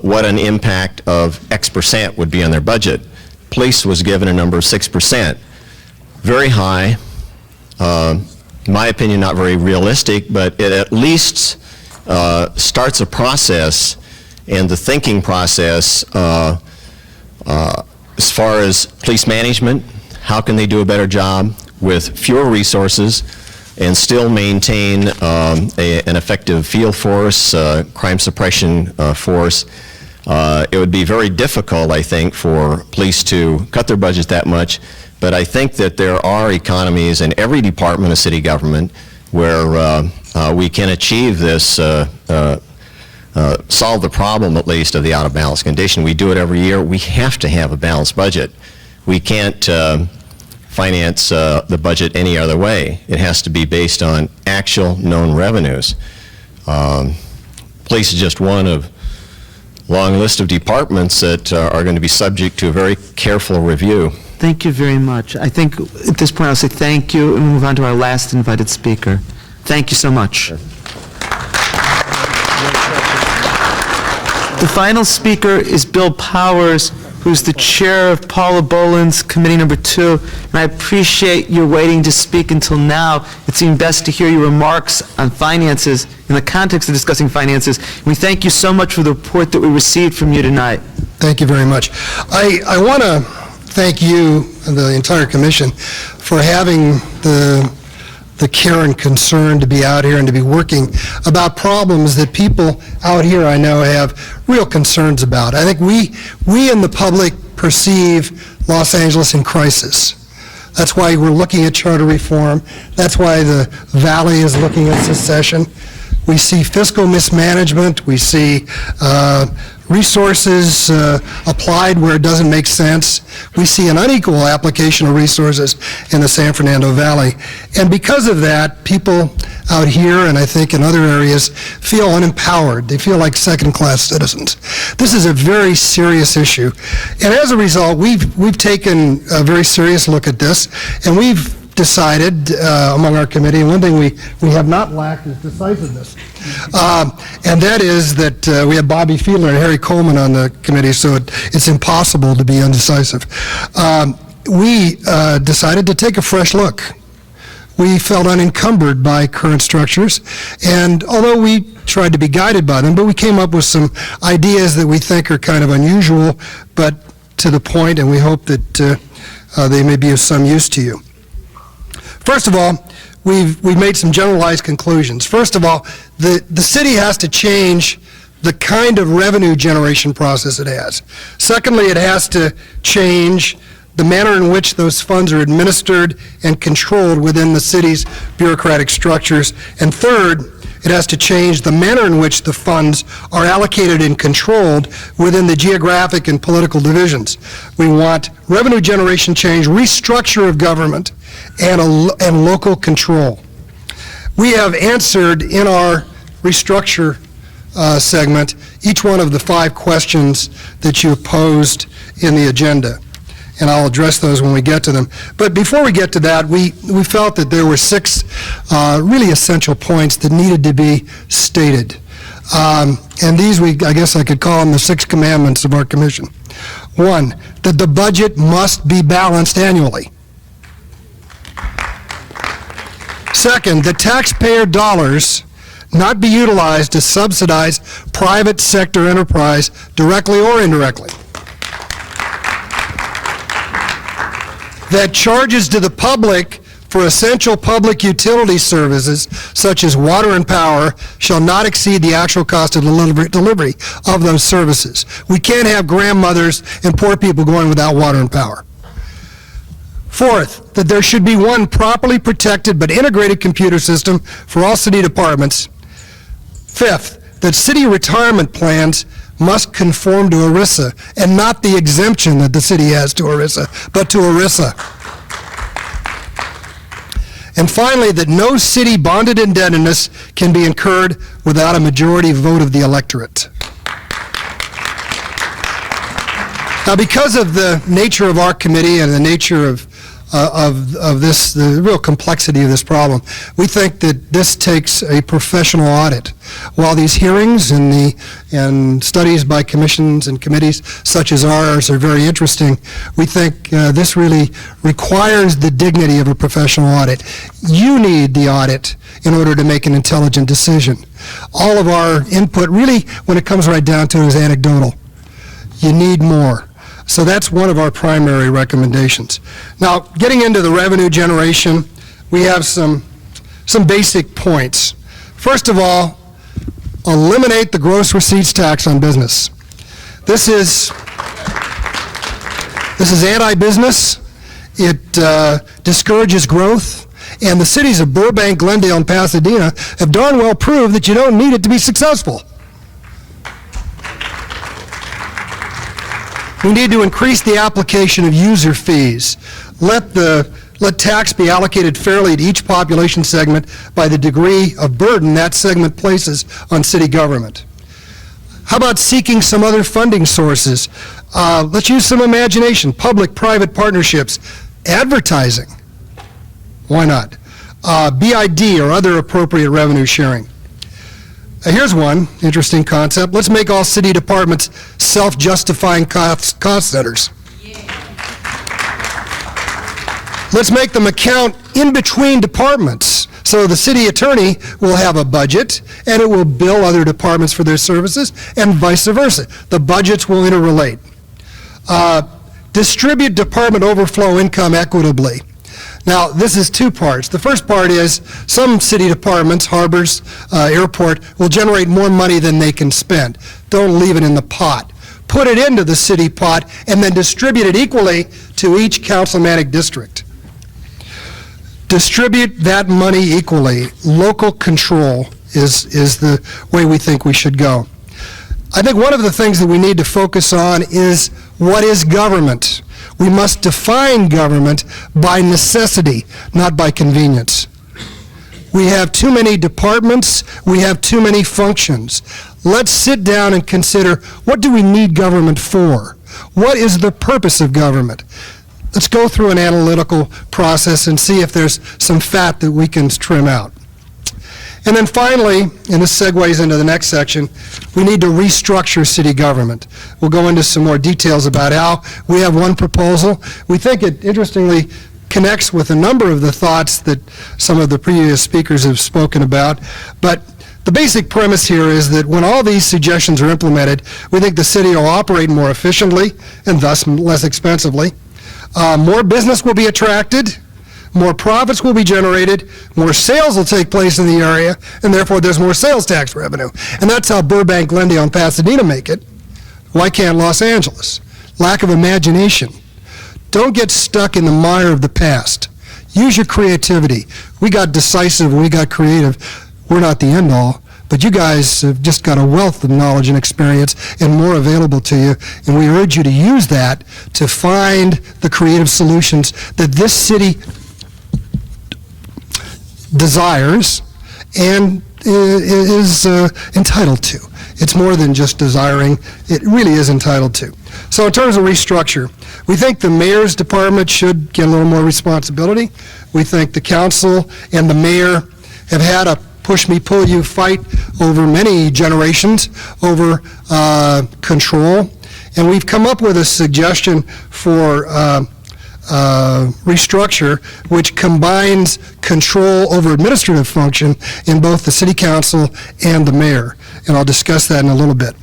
what an impact of X% would be on their budget. Police was given a number of 6%. Very high, in my opinion, not very realistic, but it at least starts a process and the thinking process as far as police management. How can they do a better job with fewer resources and still maintain an effective field force, crime suppression force? It would be very difficult, I think, for police to cut their budget that much, but I think that there are economies in every department of city government where we can achieve this, solve the problem at least of the out-of-balance condition. We do it every year. We have to have a balanced budget. We can't finance the budget any other way. It has to be based on actual known revenues. Police is just one of a long list of departments that are going to be subject to a very careful review. Thank you very much. I think at this point I'll say thank you and move on to our last invited speaker. Thank you so much. The final speaker is Bill Powers, who's the chair of Paula Boland's Committee Number 2, and I appreciate your waiting to speak until now. It seemed best to hear your remarks on finances in the context of discussing finances. We thank you so much for the report that we received from you tonight. Thank you very much. I want to thank you and the entire commission for having the care and concern to be out here and to be working about problems that people out here I know have real concerns about. I think we in the public perceive Los Angeles in crisis. That's why we're looking at charter reform. That's why the Valley is looking at secession. We see fiscal mismanagement. We see resources applied where it doesn't make sense. We see an unequal application of resources in the San Fernando Valley. And because of that, people out here and I think in other areas feel unempowered. They feel like second-class citizens. This is a very serious issue. And as a result, we've taken a very serious look at this, and we've decided among our committee, and one thing we have not lacked is decisiveness. And that is that we have Bobby Fiedler and Harry Coleman on the committee, so it's impossible to be undecisive. We decided to take a fresh look. We felt unencumbered by current structures, and although we tried to be guided by them, but we came up with some ideas that we think are kind of unusual, but to the point, and we hope that they may be of some use to you. First of all, we've made some generalized conclusions. First of all, the city has to change the kind of revenue generation process it has. Secondly, it has to change the manner in which those funds are administered and controlled within the city's bureaucratic structures. And third, it has to change the manner in which the funds are allocated and controlled within the geographic and political divisions. We want revenue generation change, restructure of government, and local control. We have answered in our restructure segment each one of the 5 questions that you posed in the agenda, and I'll address those when we get to them. But before we get to that, we felt that there were 6 really essential points that needed to be stated. And these, I guess I could call them the 6 commandments of our commission. 1, that the budget must be balanced annually. Second, the taxpayer dollars not be utilized to subsidize private sector enterprise directly or indirectly. That charges to the public for essential public utility services such as water and power shall not exceed the actual cost of delivery of those services. We can't have grandmothers and poor people going without water and power. Fourth, that there should be one properly protected but integrated computer system for all city departments. Fifth, that city retirement plans must conform to ERISA and not the exemption that the city has to ERISA, but to ERISA. And finally, that no city bonded indebtedness can be incurred without a majority vote of the electorate. Now, because of the nature of our committee and the nature of this, the real complexity of this problem, we think that this takes a professional audit. While these hearings and studies by commissions and committees such as ours are very interesting, we think this really requires the dignity of a professional audit. You need the audit in order to make an intelligent decision. All of our input, really, when it comes right down to it, is anecdotal. You need more. So that's one of our primary recommendations. Now, getting into the revenue generation, we have some basic points. First of all, eliminate the gross receipts tax on business. This is anti-business. It discourages growth. And the cities of Burbank, Glendale, and Pasadena have darn well proved that you don't need it to be successful. We need to increase the application of user fees. Let tax be allocated fairly to each population segment by the degree of burden that segment places on city government. How about seeking some other funding sources? Let's use some imagination. Public-private partnerships. Advertising. Why not? BID or other appropriate revenue sharing. Here's one interesting concept. Let's make all city departments self-justifying cost centers. Let's make them account in between departments. So the city attorney will have a budget and it will bill other departments for their services and vice versa. The budgets will interrelate. Distribute department overflow income equitably. Now, this is 2 parts. The first part is some city departments, harbors, airport, will generate more money than they can spend. Don't leave it in the pot. Put it into the city pot and then distribute it equally to each councilmanic district. Distribute that money equally. Local control is the way we think we should go. I think one of the things that we need to focus on is what is government? We must define government by necessity, not by convenience. We have too many departments, we have too many functions. Let's sit down and consider, what do we need government for? What is the purpose of government? Let's go through an analytical process and see if there's some fat that we can trim out. And then finally, and this segues into the next section, we need to restructure city government. We'll go into some more details about how. We have one proposal. We think it, interestingly, connects with a number of the thoughts that some of the previous speakers have spoken about. But the basic premise here is that when all these suggestions are implemented, we think the city will operate more efficiently and thus less expensively. More business will be attracted. more profits will be generated, more sales will take place in the area, and therefore there's more sales tax revenue. And that's how Burbank, Glendale, and Pasadena make it. Why can't Los Angeles? Lack of imagination. Don't get stuck in the mire of the past. Use your creativity. We got decisive, we got creative. We're not the end all, but you guys have just got a wealth of knowledge and experience and more available to you, and we urge you to use that to find the creative solutions that this city desires and is entitled to. It's more than just desiring, it really is entitled to. So in terms of restructure, we think the mayor's department should get a little more responsibility. We think the council and the mayor have had a push-me-pull-you fight over many generations over control, and we've come up with a suggestion for restructure which combines control over administrative function in both the city council and the mayor, and I'll discuss that in a little bit.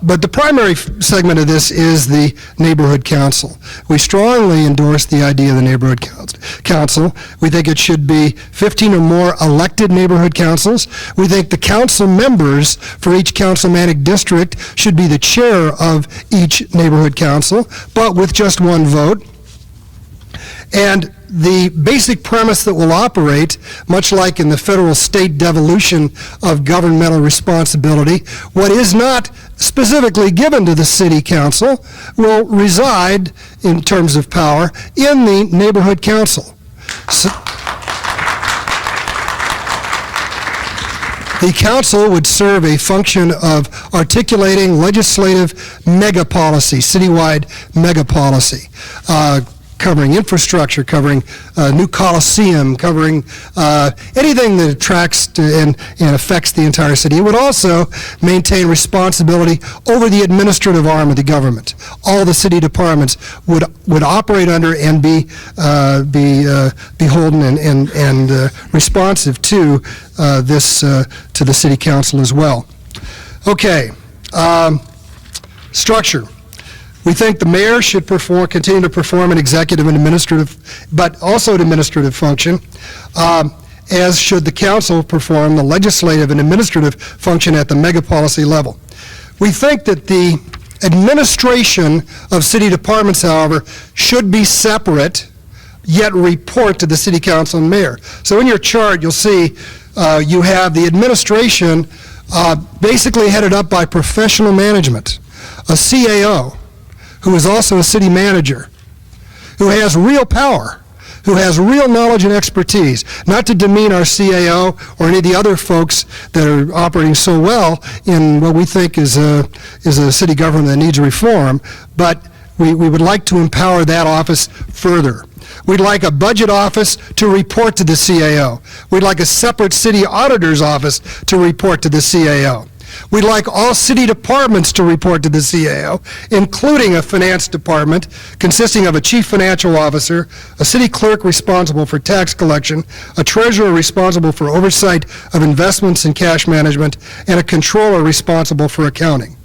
But the primary segment of this is the neighborhood council. We strongly endorse the idea of the neighborhood council. We think it should be 15 or more elected neighborhood councils. We think the council members for each councilmanic district should be the chair of each neighborhood council, but with just one vote. And the basic premise that will operate, much like in the federal-state devolution of governmental responsibility, what is not specifically given to the city council will reside, in terms of power, in the neighborhood council. So, the council would serve a function of articulating legislative mega policy, citywide mega policy, covering infrastructure, covering new coliseum, covering anything that attracts and affects the entire city. It would also maintain responsibility over the administrative arm of the government. All the city departments would operate under and be beholden and responsive to to the city council as well. Okay, structure. We think the mayor should continue to perform an executive and administrative, but also an administrative function, as should the council perform the legislative and administrative function at the mega policy level. We think that the administration of city departments, however, should be separate, yet report to the city council and mayor. So in your chart, you'll see you have the administration basically headed up by professional management, a CAO, who is also a city manager, who has real power, who has real knowledge and expertise, not to demean our CAO or any of the other folks that are operating so well in what we think is a city government that needs reform, but we would like to empower that office further. We'd like a budget office to report to the CAO. We'd like a separate city auditor's office to report to the CAO. We'd like all city departments to report to the CAO, including a finance department consisting of a chief financial officer, a city clerk responsible for tax collection, a treasurer responsible for oversight of investments and cash management, and a controller responsible for accounting.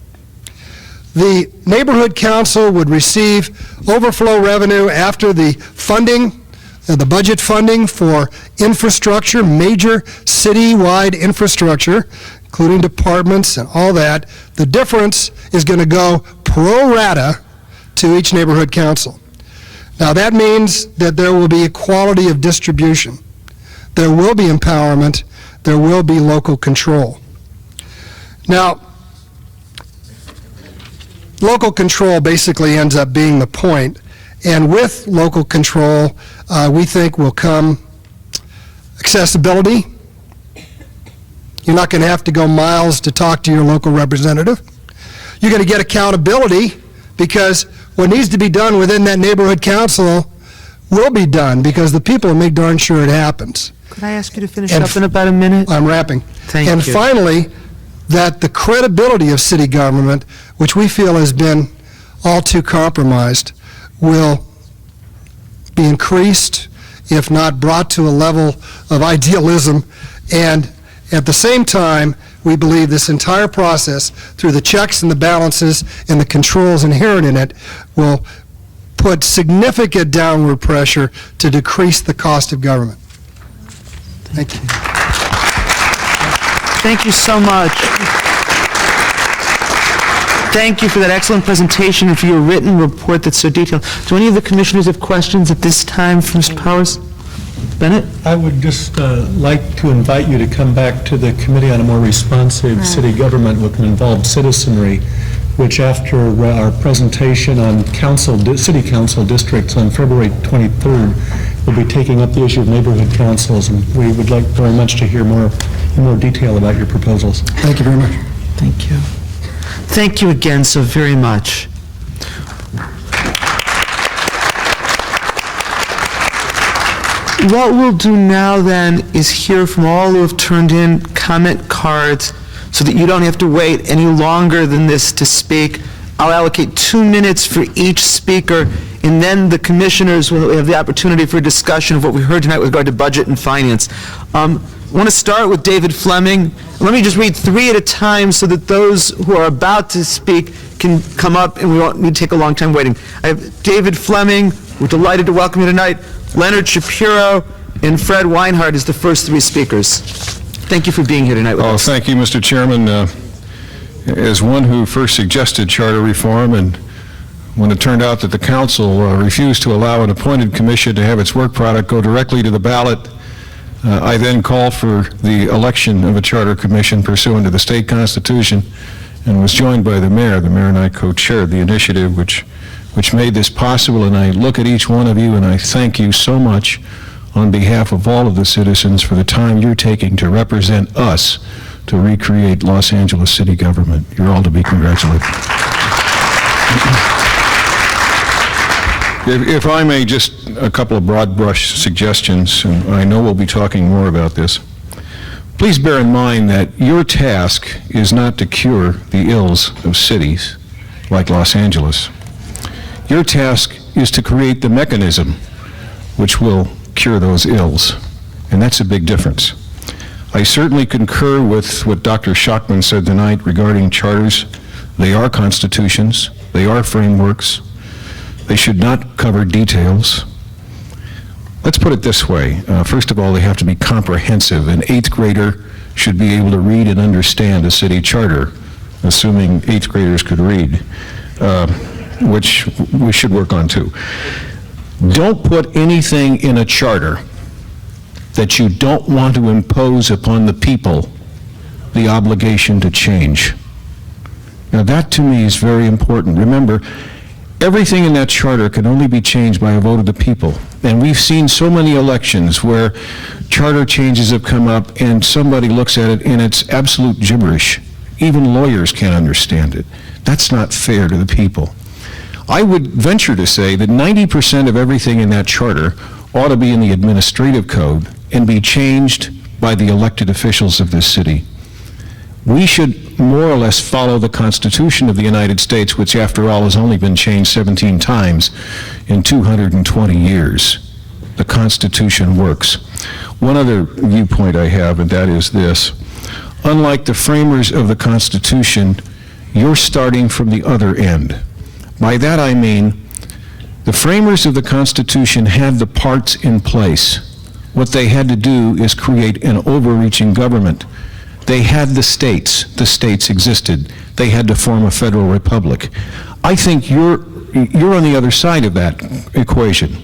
The neighborhood council would receive overflow revenue after the funding, the budget funding for infrastructure, major citywide infrastructure, including departments and all that. The difference is going to go pro rata to each neighborhood council. Now that means that there will be equality of distribution. There will be empowerment. There will be local control. Now, local control basically ends up being the point, and with local control, we think will come accessibility. You're not going to have to go miles to talk to your local representative. You're going to get accountability because what needs to be done within that neighborhood council will be done because the people will make darn sure it happens. Could I ask you to finish up in about a minute? I'm wrapping. Thank and you. Finally, that the credibility of city government, which we feel has been all too compromised, will be increased, if not brought to a level of idealism. And at the same time, we believe this entire process, through the checks and the balances and the controls inherent in it, will put put significant downward pressure to decrease the cost of government. Thank you. Thank you so much. Thank you for that excellent presentation and for your written report that's so detailed. Do any of the commissioners have questions at this time for Mr. Powers? Bennett? I would just like to invite you to come back to the Committee on a More Responsive City Government with an Involved Citizenry, which after our presentation on city council districts on February 23rd, will be taking up the issue of neighborhood councils, and we would like very much to hear more in more detail about your proposals. Thank you very much. Thank you. Thank you again so very much. What we'll do now then is hear from all who have turned in comment cards so that you don't have to wait any longer than this to speak. I'll allocate 2 minutes for each speaker, and then the commissioners will have the opportunity for a discussion of what we heard tonight with regard to budget and finance. I want to start with David Fleming. Let me just read 3 at a time so that those who are about to speak can come up and we won't need to take a long time waiting. I have David Fleming. We're delighted to welcome you tonight. Leonard Shapiro and Fred Weinhardt is the first 3 speakers. Thank you for being here tonight with us. Thank you, Mr. Chairman. As one who first suggested charter reform, and when it turned out that the council refused to allow an appointed commission to have its work product go directly to the ballot, I then called for the election of a charter commission pursuant to the state constitution and was joined by the mayor. The mayor and I co-chaired the initiative which made this possible, and I look at each one of you and I thank you so much on behalf of all of the citizens for the time you're taking to represent us to recreate Los Angeles city government. You're all to be congratulated. If I may, just a couple of broad brush suggestions, and I know we'll be talking more about this. Please bear in mind that your task is not to cure the ills of cities like Los Angeles. Your task is to create the mechanism which will cure those ills, and that's a big difference. I certainly concur with what Dr. Schachman said tonight regarding charters. They are constitutions, they are frameworks, they should not cover details. Let's put it this way. First of all, they have to be comprehensive. An 8th grader should be able to read and understand a city charter, assuming 8th graders could read, which we should work on too. Don't put anything in a charter that you don't want to impose upon the people the obligation to change. Now that to me is very important. Remember, everything in that charter can only be changed by a vote of the people. And we've seen so many elections where charter changes have come up and somebody looks at it and it's absolute gibberish. Even lawyers can't understand it. That's not fair to the people. I would venture to say that 90% of everything in that charter ought to be in the administrative code and be changed by the elected officials of this city. We should more or less follow the Constitution of the United States, which after all has only been changed 17 times in 220 years. The Constitution works. One other viewpoint I have, and that is this. Unlike the framers of the Constitution, you're starting from the other end. By that I mean, the framers of the Constitution had the parts in place. What they had to do is create an overreaching government. They had the states existed. They had to form a federal republic. I think you're on the other side of that equation.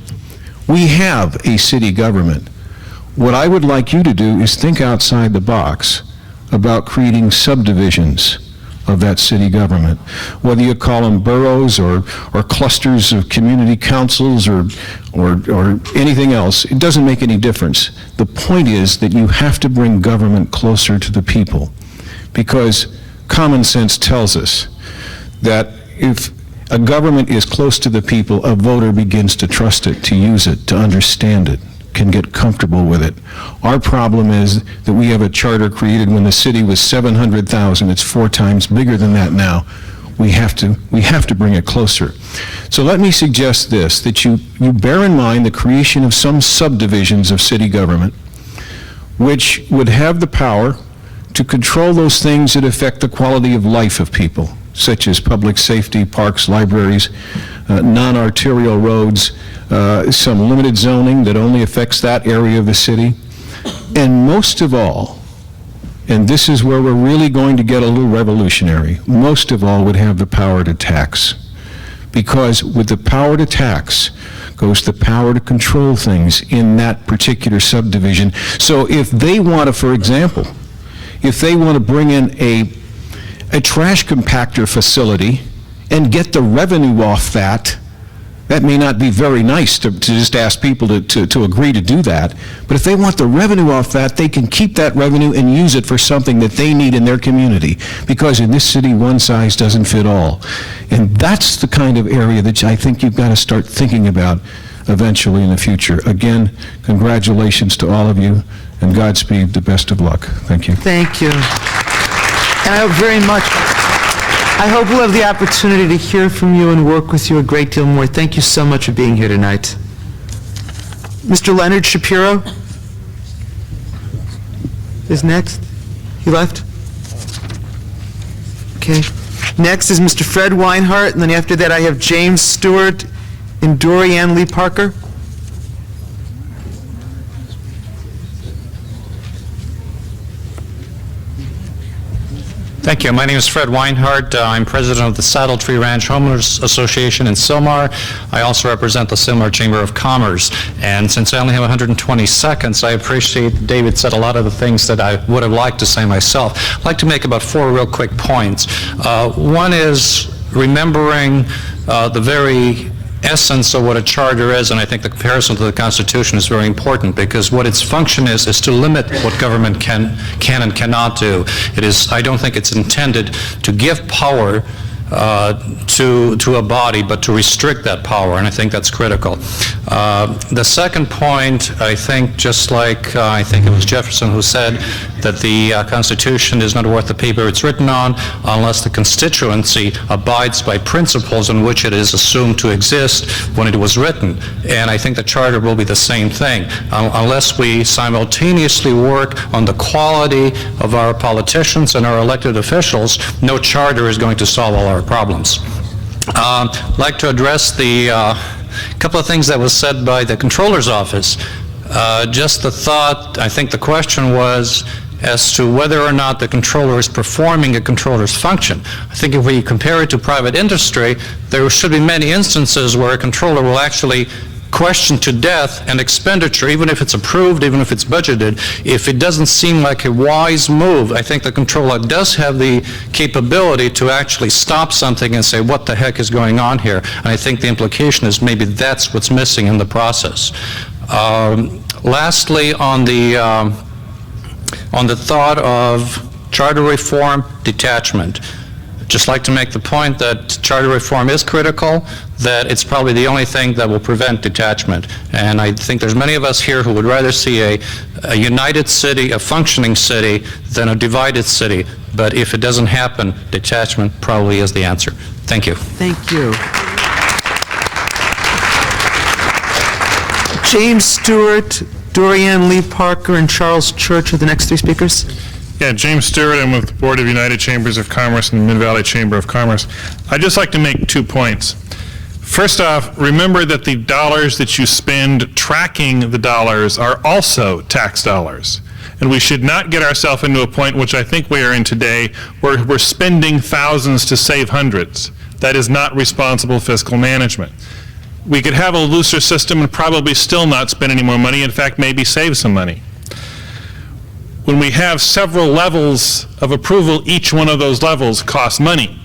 We have a city government. What I would like you to do is think outside the box about creating subdivisions of that city government, whether you call them boroughs or clusters of community councils or anything else. It doesn't make any difference. The point is that you have to bring government closer to the people, because common sense tells us that if a government is close to the people, a voter begins to trust it, to use it, to understand it, can get comfortable with it. Our problem is that we have a charter created when the city was 700,000. It's 4 times bigger than that now. We have to bring it closer. So let me suggest this, that you bear in mind the creation of some subdivisions of city government which would have the power to control those things that affect the quality of life of people. such as public safety, parks, libraries, non-arterial roads, some limited zoning that only affects that area of the city. And most of all, and this is where we're really going to get a little revolutionary, most of all would have the power to tax. Because with the power to tax goes the power to control things in that particular subdivision. So if they want to, for example, if they want to bring in a trash compactor facility and get the revenue off that, that may not be very nice to just ask people to agree to do that, but if they want the revenue off that, they can keep that revenue and use it for something that they need in their community, because in this city, one size doesn't fit all. And that's the kind of area that I think you've got to start thinking about eventually in the future. Again, congratulations to all of you, and Godspeed, the best of luck. Thank you. Thank you. And I hope very much, I hope we'll have the opportunity to hear from you and work with you a great deal more. Thank you so much for being here tonight. Mr. Leonard Shapiro is next. He left? Okay. Next is Mr. Fred Weinhardt, and then after that I have James Stewart and Dorianne Lee Parker. Thank you. My name is Fred Weinhardt. I'm president of the Saddle Tree Ranch Homeowners Association in Sylmar. I also represent the Sylmar Chamber of Commerce. And since I only have 120 seconds, I appreciate David said a lot of the things that I would have liked to say myself. I'd like to make about 4 real quick points. One is remembering the very essence of what a charter is, and I think the comparison to the Constitution is very important, because what its function is to limit what government can and cannot do. It is, I don't think it's intended to give power to a body, but to restrict that power, and I think that's critical. The second point, I think, just like I think it was Jefferson who said that the Constitution is not worth the paper it's written on unless the constituency abides by principles in which it is assumed to exist when it was written. And I think the Charter will be the same thing. Unless we simultaneously work on the quality of our politicians and our elected officials, no Charter is going to solve all our problems. I'd like to address the couple of things that was said by the Controller's Office. Just the thought, I think the question was as to whether or not the controller is performing a controller's function. I think if we compare it to private industry, there should be many instances where a controller will actually question to death an expenditure, even if it's approved, even if it's budgeted. If it doesn't seem like a wise move, I think the controller does have the capability to actually stop something and say, what the heck is going on here? And I think the implication is maybe that's what's missing in the process. Lastly, on the thought of charter reform, detachment. Just like to make the point that charter reform is critical, that it's probably the only thing that will prevent detachment. And I think there's many of us here who would rather see a united city, a functioning city, than a divided city. But if it doesn't happen, detachment probably is the answer. Thank you. Thank you. James Stewart, Dorianne Lee Parker, and Charles Church are the next 3 speakers. Yeah, James Stewart. I'm with the Board of United Chambers of Commerce and the Mid-Valley Chamber of Commerce. I'd just like to make 2 points. First off, remember that the dollars that you spend tracking the dollars are also tax dollars. And we should not get ourselves into a point, which I think we are in today, where we're spending thousands to save hundreds. That is not responsible fiscal management. We could have a looser system and probably still not spend any more money, in fact, maybe save some money. When we have several levels of approval, each one of those levels costs money.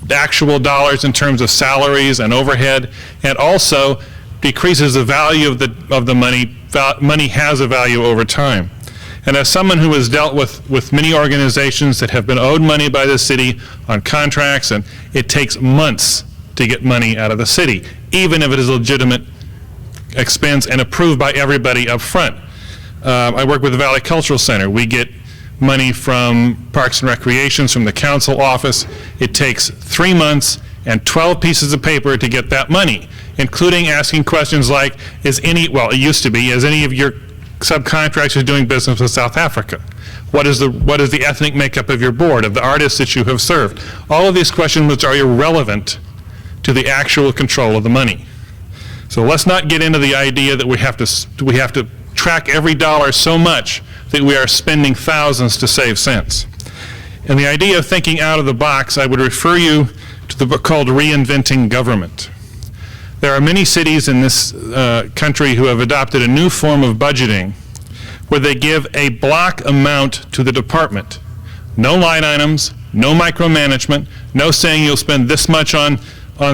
The actual dollars in terms of salaries and overhead, and also decreases the value of the money. Money has a value over time. And as someone who has dealt with many organizations that have been owed money by the city on contracts, and it takes months to get money out of the city, even if it is a legitimate expense and approved by everybody up front. I work with the Valley Cultural Center. We get money from Parks and Recreations, from the council office. It takes 3 months and 12 pieces of paper to get that money, including asking questions like, it used to be, is any of your subcontractors doing business with South Africa? What is the ethnic makeup of your board, of the artists that you have served? All of these questions are irrelevant to the actual control of the money. So let's not get into the idea that we have to track every dollar so much that we are spending thousands to save cents. And the idea of thinking out of the box, I would refer you to the book called Reinventing Government. There are many cities in this country who have adopted a new form of budgeting where they give a block amount to the department. No line items, no micromanagement, no saying you'll spend this much on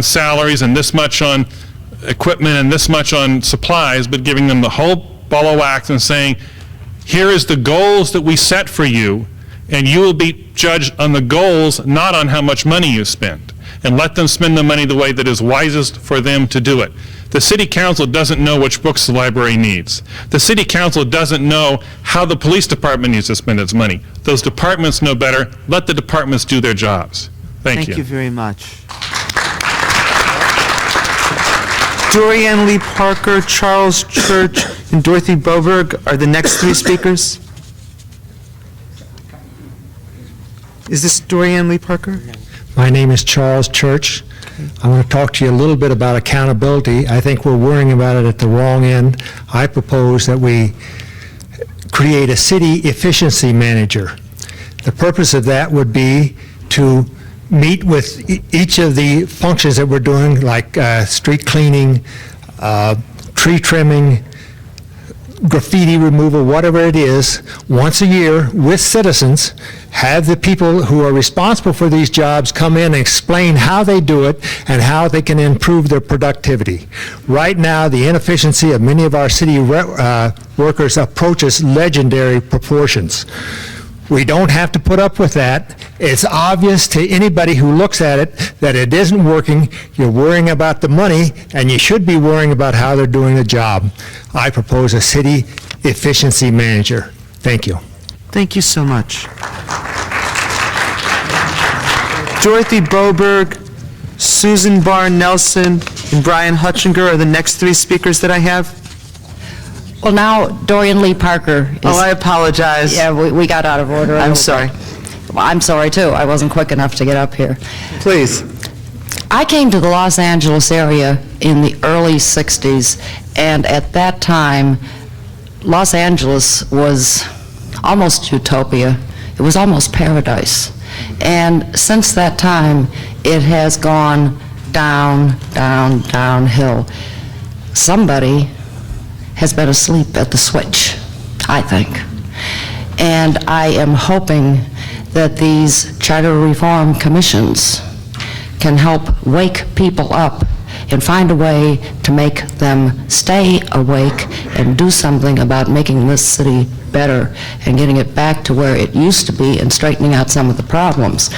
salaries and this much on equipment and this much on supplies, but giving them the whole ball of wax and saying, here is the goals that we set for you, and you will be judged on the goals, not on how much money you spend. And let them spend the money the way that is wisest for them to do it. The city council doesn't know which books the library needs. The city council doesn't know how the police department needs to spend its money. Those departments know better. Let the departments do their jobs. Thank you. Thank you very much. Dorianne Lee Parker, Charles Church, and Dorothy Boberg are the next three speakers. Is this Dorianne Lee Parker? My name is Charles Church. I want to talk to you a little bit about accountability. I think we're worrying about it at the wrong end. I propose that we create a city efficiency manager. The purpose of that would be to meet with each of the functions that we're doing, like street cleaning, tree trimming, graffiti removal, whatever it is, once a year with citizens, have the people who are responsible for these jobs come in and explain how they do it and how they can improve their productivity. Right now, the inefficiency of many of our city workers approaches legendary proportions. We don't have to put up with that. It's obvious to anybody who looks at it that it isn't working. You're worrying about the money, and you should be worrying about how they're doing the job. I propose a city efficiency manager. Thank you. Thank you so much. Dorothy Boberg, Susan Barr Nelson, and Brian Hutchinger are the next three speakers that I have. Well, now Dorian Lee Parker is... Oh, I apologize. Yeah, we got out of order. I'm sorry. Well, I'm sorry, too. I wasn't quick enough to get up here. Please. I came to the Los Angeles area in the early 60s, and at that time, Los Angeles was almost utopia. It was almost paradise. And since that time, it has gone down, down, downhill. Somebody has been asleep at the switch, I think. And I am hoping that these charter reform commissions can help wake people up and find a way to make them stay awake and do something about making this city better and getting it back to where it used to be and straightening out some of the problems.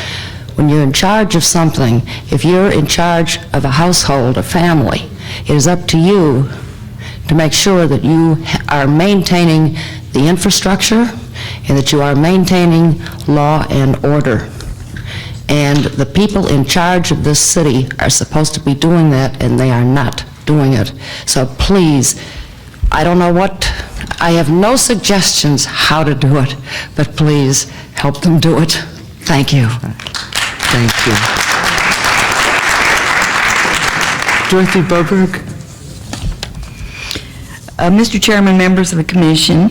When you're in charge of something, if you're in charge of a household, a family, it is up to you to make sure that you are maintaining the infrastructure and that you are maintaining law and order. And the people in charge of this city are supposed to be doing that, and they are not doing it. So please, I don't know I have no suggestions how to do it, but please help them do it. Thank you. Thank you. Dorothy Boberg. Mr. Chairman, members of the commission,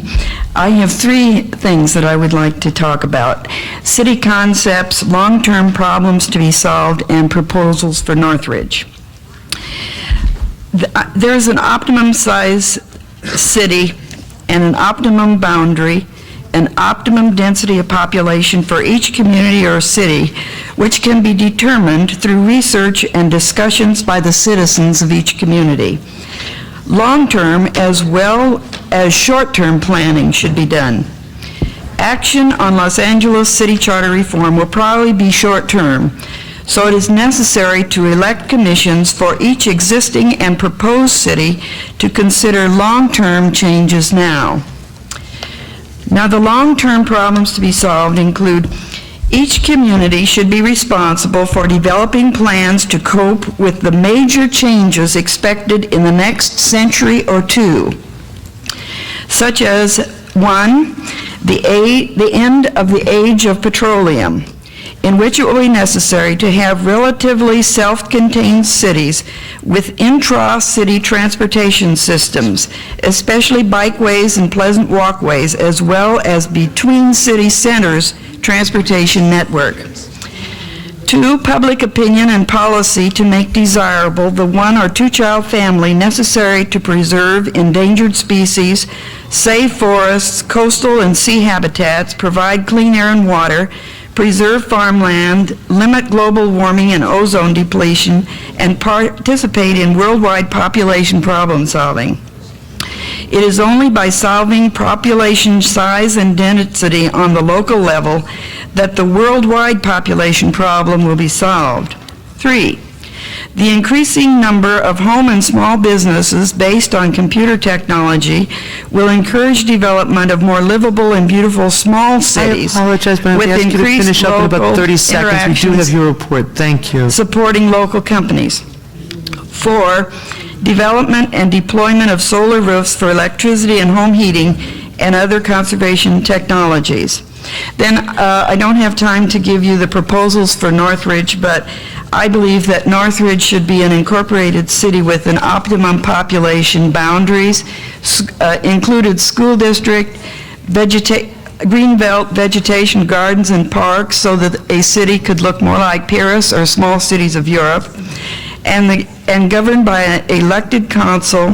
I have three things that I would like to talk about. City concepts, long-term problems to be solved, and proposals for Northridge. There's an optimum size city and an optimum boundary, an optimum density of population for each community or city, which can be determined through research and discussions by the citizens of each community. Long-term as well as short-term planning should be done. Action on Los Angeles City Charter reform will probably be short-term, so it is necessary to elect commissions for each existing and proposed city to consider long-term changes now. Now, the long-term problems to be solved include each community should be responsible for developing plans to cope with the major changes expected in the next century or two. such as 1, the end of the age of petroleum, in which it will be necessary to have relatively self-contained cities with intra-city transportation systems, especially bikeways and pleasant walkways, as well as between city centers transportation network. 2, public opinion and policy to make desirable the 1 or 2 child family necessary to preserve endangered species, save forests, coastal and sea habitats, provide clean air and water, preserve farmland, limit global warming and ozone depletion, and participate in worldwide population problem solving. It is only by solving population size and density on the local level that the worldwide population problem will be solved. 3, the increasing number of home and small businesses based on computer technology will encourage development of more livable and beautiful small cities. I apologize, but I'm with going to ask you to increased finish up in about local 30 seconds. We do have your report. Thank you. Supporting local companies. 4, development and deployment of solar roofs for electricity and home heating and other conservation technologies. Then I don't have time to give you the proposals for Northridge, but I believe that Northridge should be an incorporated city with an optimum population boundaries, included school district, greenbelt, vegetation, gardens, and parks, so that a city could look more like Paris or small cities of Europe, and governed by an elected council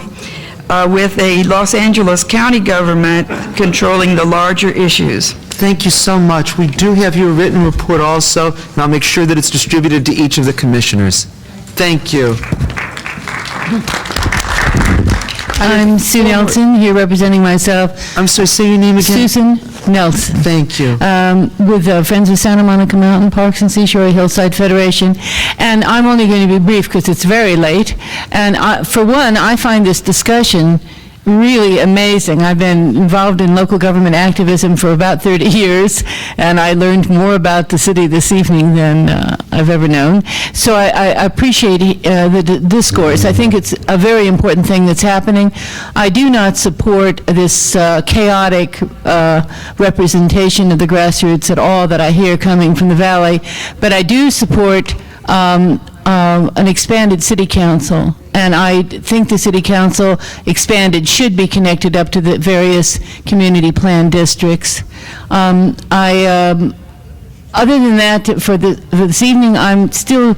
with a Los Angeles County government controlling the larger issues. Thank you so much. We do have your written report also, and I'll make sure that it's distributed to each of the commissioners. Thank you. I'm Sue Nelson, here representing myself. I'm sorry, say your name again. Susan Nelson. Thank you. With Friends of Santa Monica Mountain Parks and Seashore Hillside Federation. And I'm only going to be brief because it's very late. And for one, I find this discussion really amazing. I've been involved in local government activism for about 30 years, and I learned more about the city this evening than I've ever known. So I appreciate the discourse. I think it's a very important thing that's happening. I do not support this chaotic representation of the grassroots at all that I hear coming from the Valley, but I do support an expanded city council, and I think the city council expanded should be connected up to the various community plan districts. Other than that, for this evening, I'm still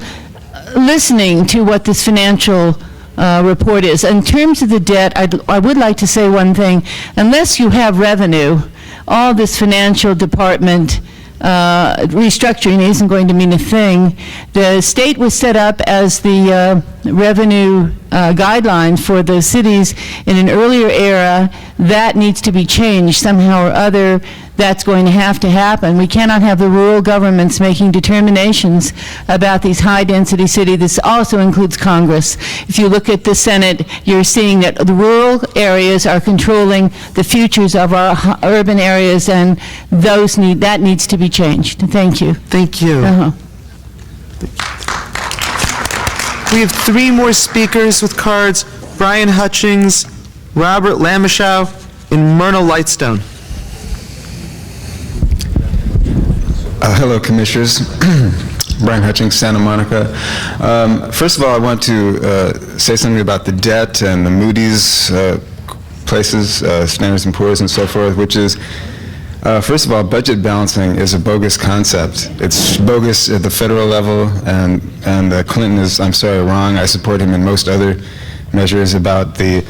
listening to what this financial report is. In terms of the debt, I would like to say one thing. Unless you have revenue, all this financial department restructuring isn't going to mean a thing. The state was set up as the revenue guideline for the cities in an earlier era. That needs to be changed somehow or other. That's going to have to happen. We cannot have the rural governments making determinations about these high-density cities. This also includes Congress. If you look at the Senate, you're seeing that the rural areas are controlling the futures of our urban areas, and that needs to be changed. Thank you. Thank you. We have 3 more speakers with cards: Brian Hutchings, Robert Lamishow, and Myrna Lightstone. Hello, Commissioners. Brian Hutchings, Santa Monica. First of all, I want to say something about the debt and the Moody's places, Standard & Poor's and so forth, which is, first of all, budget balancing is a bogus concept. It's bogus at the federal level, and Clinton is, I'm sorry, wrong. I support him in most other measures about the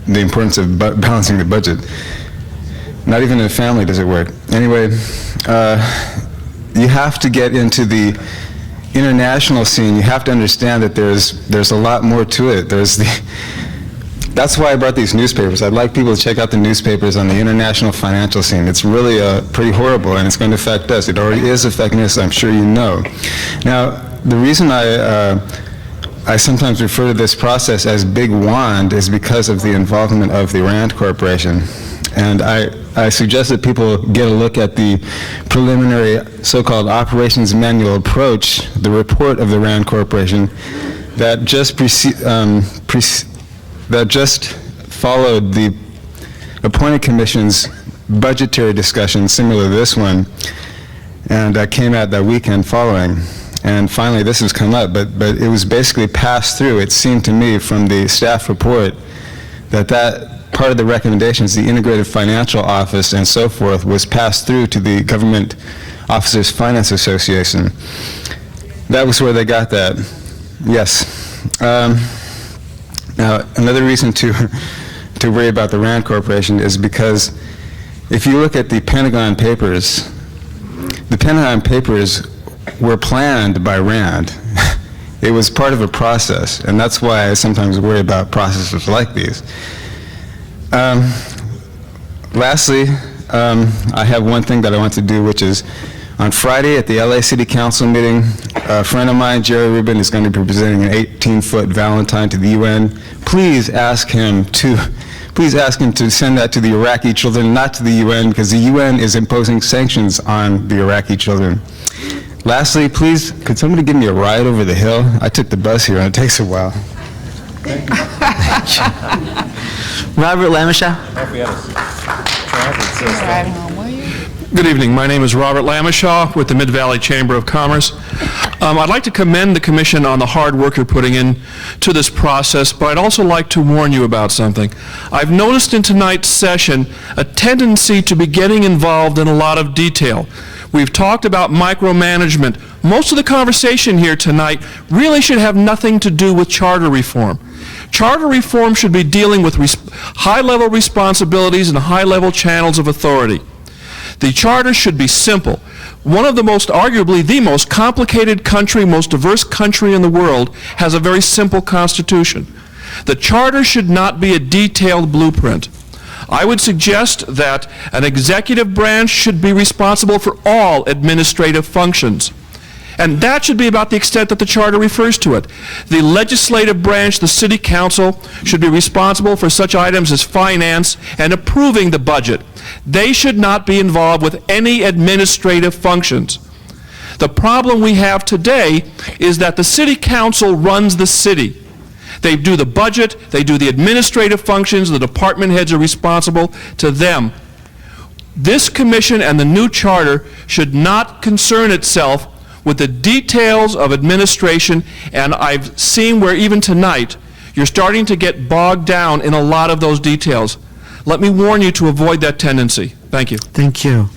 the importance of balancing the budget. Not even in a family does it work. Anyway, you have to get into the international scene. You have to understand that there's a lot more to it. That's why I brought these newspapers. I'd like people to check out the newspapers on the international financial scene. It's really pretty horrible, and it's going to affect us. It already is affecting us, I'm sure you know. Now, the reason I sometimes refer to this process as Big Wand is because of the involvement of the Rand Corporation. And I suggest that people get a look at the preliminary so-called operations manual approach, the report of the Rand Corporation, that just followed the appointed commissions budgetary discussion similar to this one, and came out that weekend following. And finally, this has come up, but it was basically passed through. It seemed to me from the staff report that part of the recommendations, the Integrated Financial Office and so forth, was passed through to the Government Officers Finance Association. That was where they got that. Yes. Now, another reason to worry about the RAND Corporation is because if you look at the Pentagon Papers were planned by RAND. It was part of a process, and that's why I sometimes worry about processes like these. Lastly, I have one thing that I want to do, which is on Friday at the LA City Council meeting, a friend of mine, Jerry Rubin, is going to be presenting an 18-foot Valentine to the UN. Please ask him to send that to the Iraqi children, not to the UN, because the UN is imposing sanctions on the Iraqi children. Lastly, please, could somebody give me a ride over the hill? I took the bus here, and it takes a while. Robert Lameshaw. Good evening. My name is Robert Lameshaw with the Mid-Valley Chamber of Commerce. I'd like to commend the Commission on the hard work you're putting into this process, but I'd also like to warn you about something. I've noticed in tonight's session a tendency to be getting involved in a lot of detail. We've talked about micromanagement. Most of the conversation here tonight really should have nothing to do with charter reform. Charter reform should be dealing with high-level responsibilities and high-level channels of authority. The charter should be simple. One of the arguably the most complicated country, most diverse country in the world has a very simple constitution. The charter should not be a detailed blueprint. I would suggest that an executive branch should be responsible for all administrative functions. And that should be about the extent that the charter refers to it. The legislative branch, the city council, should be responsible for such items as finance and approving the budget. They should not be involved with any administrative functions. The problem we have today is that the city council runs the city. They do the budget, they do the administrative functions, the department heads are responsible to them. This commission and the new charter should not concern itself with the details of administration, and I've seen where even tonight you're starting to get bogged down in a lot of those details. Let me warn you to avoid that tendency. Thank you. Thank you.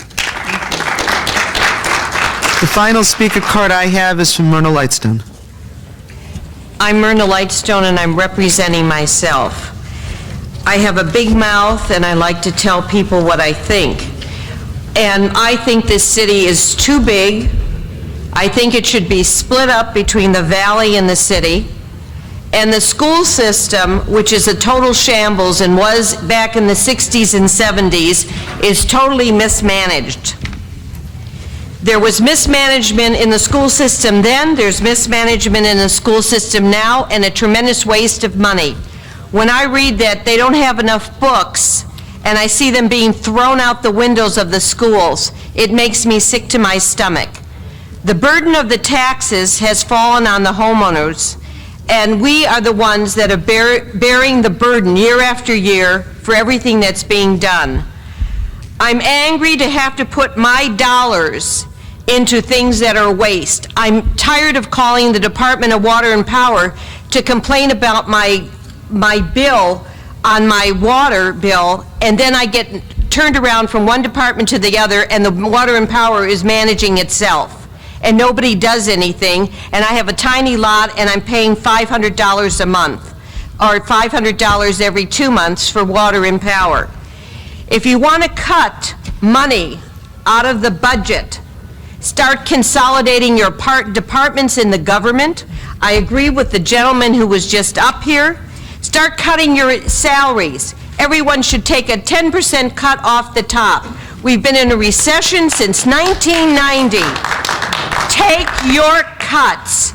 The final speaker card I have is from Myrna Lightstone. I'm Myrna Lightstone, and I'm representing myself. I have a big mouth, and I like to tell people what I think. And I think this city is too big. I think it should be split up between the valley and the city. And the school system, which is a total shambles and was back in the 60s and 70s, is totally mismanaged. There was mismanagement in the school system then, there's mismanagement in the school system now, and a tremendous waste of money. When I read that they don't have enough books, and I see them being thrown out the windows of the schools, it makes me sick to my stomach. The burden of the taxes has fallen on the homeowners, and we are the ones that are bearing the burden year after year for everything that's being done. I'm angry to have to put my dollars into things that are waste. I'm tired of calling the Department of Water and Power to complain about my bill on my water bill, and then I get turned around from one department to the other, and the Water and Power is managing itself. And nobody does anything, and I have a tiny lot, and I'm paying $500 a month, or $500 every 2 months for Water and Power. If you want to cut money out of the budget, start consolidating your departments in the government. I agree with the gentleman who was just up here. Start cutting your salaries. Everyone should take a 10% cut off the top. We've been in a recession since 1990. Take your cuts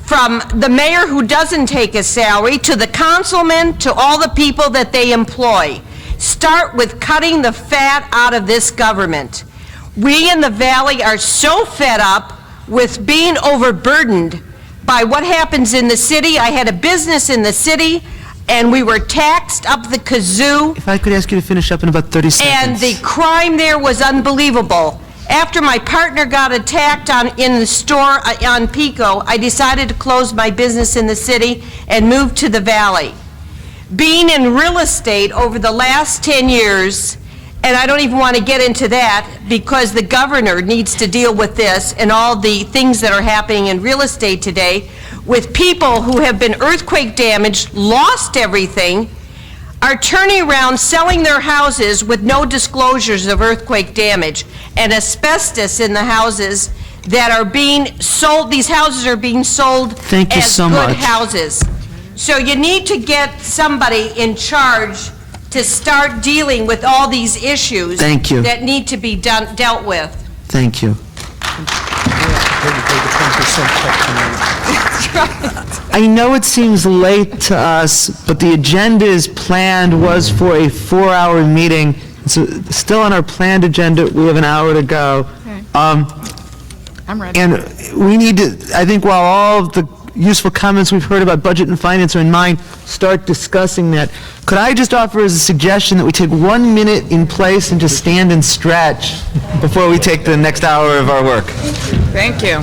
from the mayor who doesn't take a salary to the councilman to all the people that they employ. Start with cutting the fat out of this government. We in the Valley are so fed up with being overburdened by what happens in the city. I had a business in the city, and we were taxed up the kazoo. If I could ask you to finish up in about 30 seconds. And the crime there was unbelievable. After my partner got attacked in the store on Pico, I decided to close my business in the city and move to the valley. Being in real estate over the last 10 years, and I don't even want to get into that because the governor needs to deal with this and all the things that are happening in real estate today with people who have been earthquake damaged, lost everything, are turning around selling their houses with no disclosures of earthquake damage and asbestos in the houses that are being sold. These houses are being sold Thank you as so good much. houses. So you need to get somebody in charge to start dealing with all these issues Thank you. that need to be dealt with. Thank you. I know it seems late to us, but the agenda as planned was for a 4-hour meeting. So still on our planned agenda, we have an hour to go. I'm ready. And we need to, I think while all of the useful comments we've heard about budget and finance are in mind, start discussing that. Could I just offer as a suggestion that we take 1 minute in place and just stand and stretch before we take the next hour of our work? Thank you.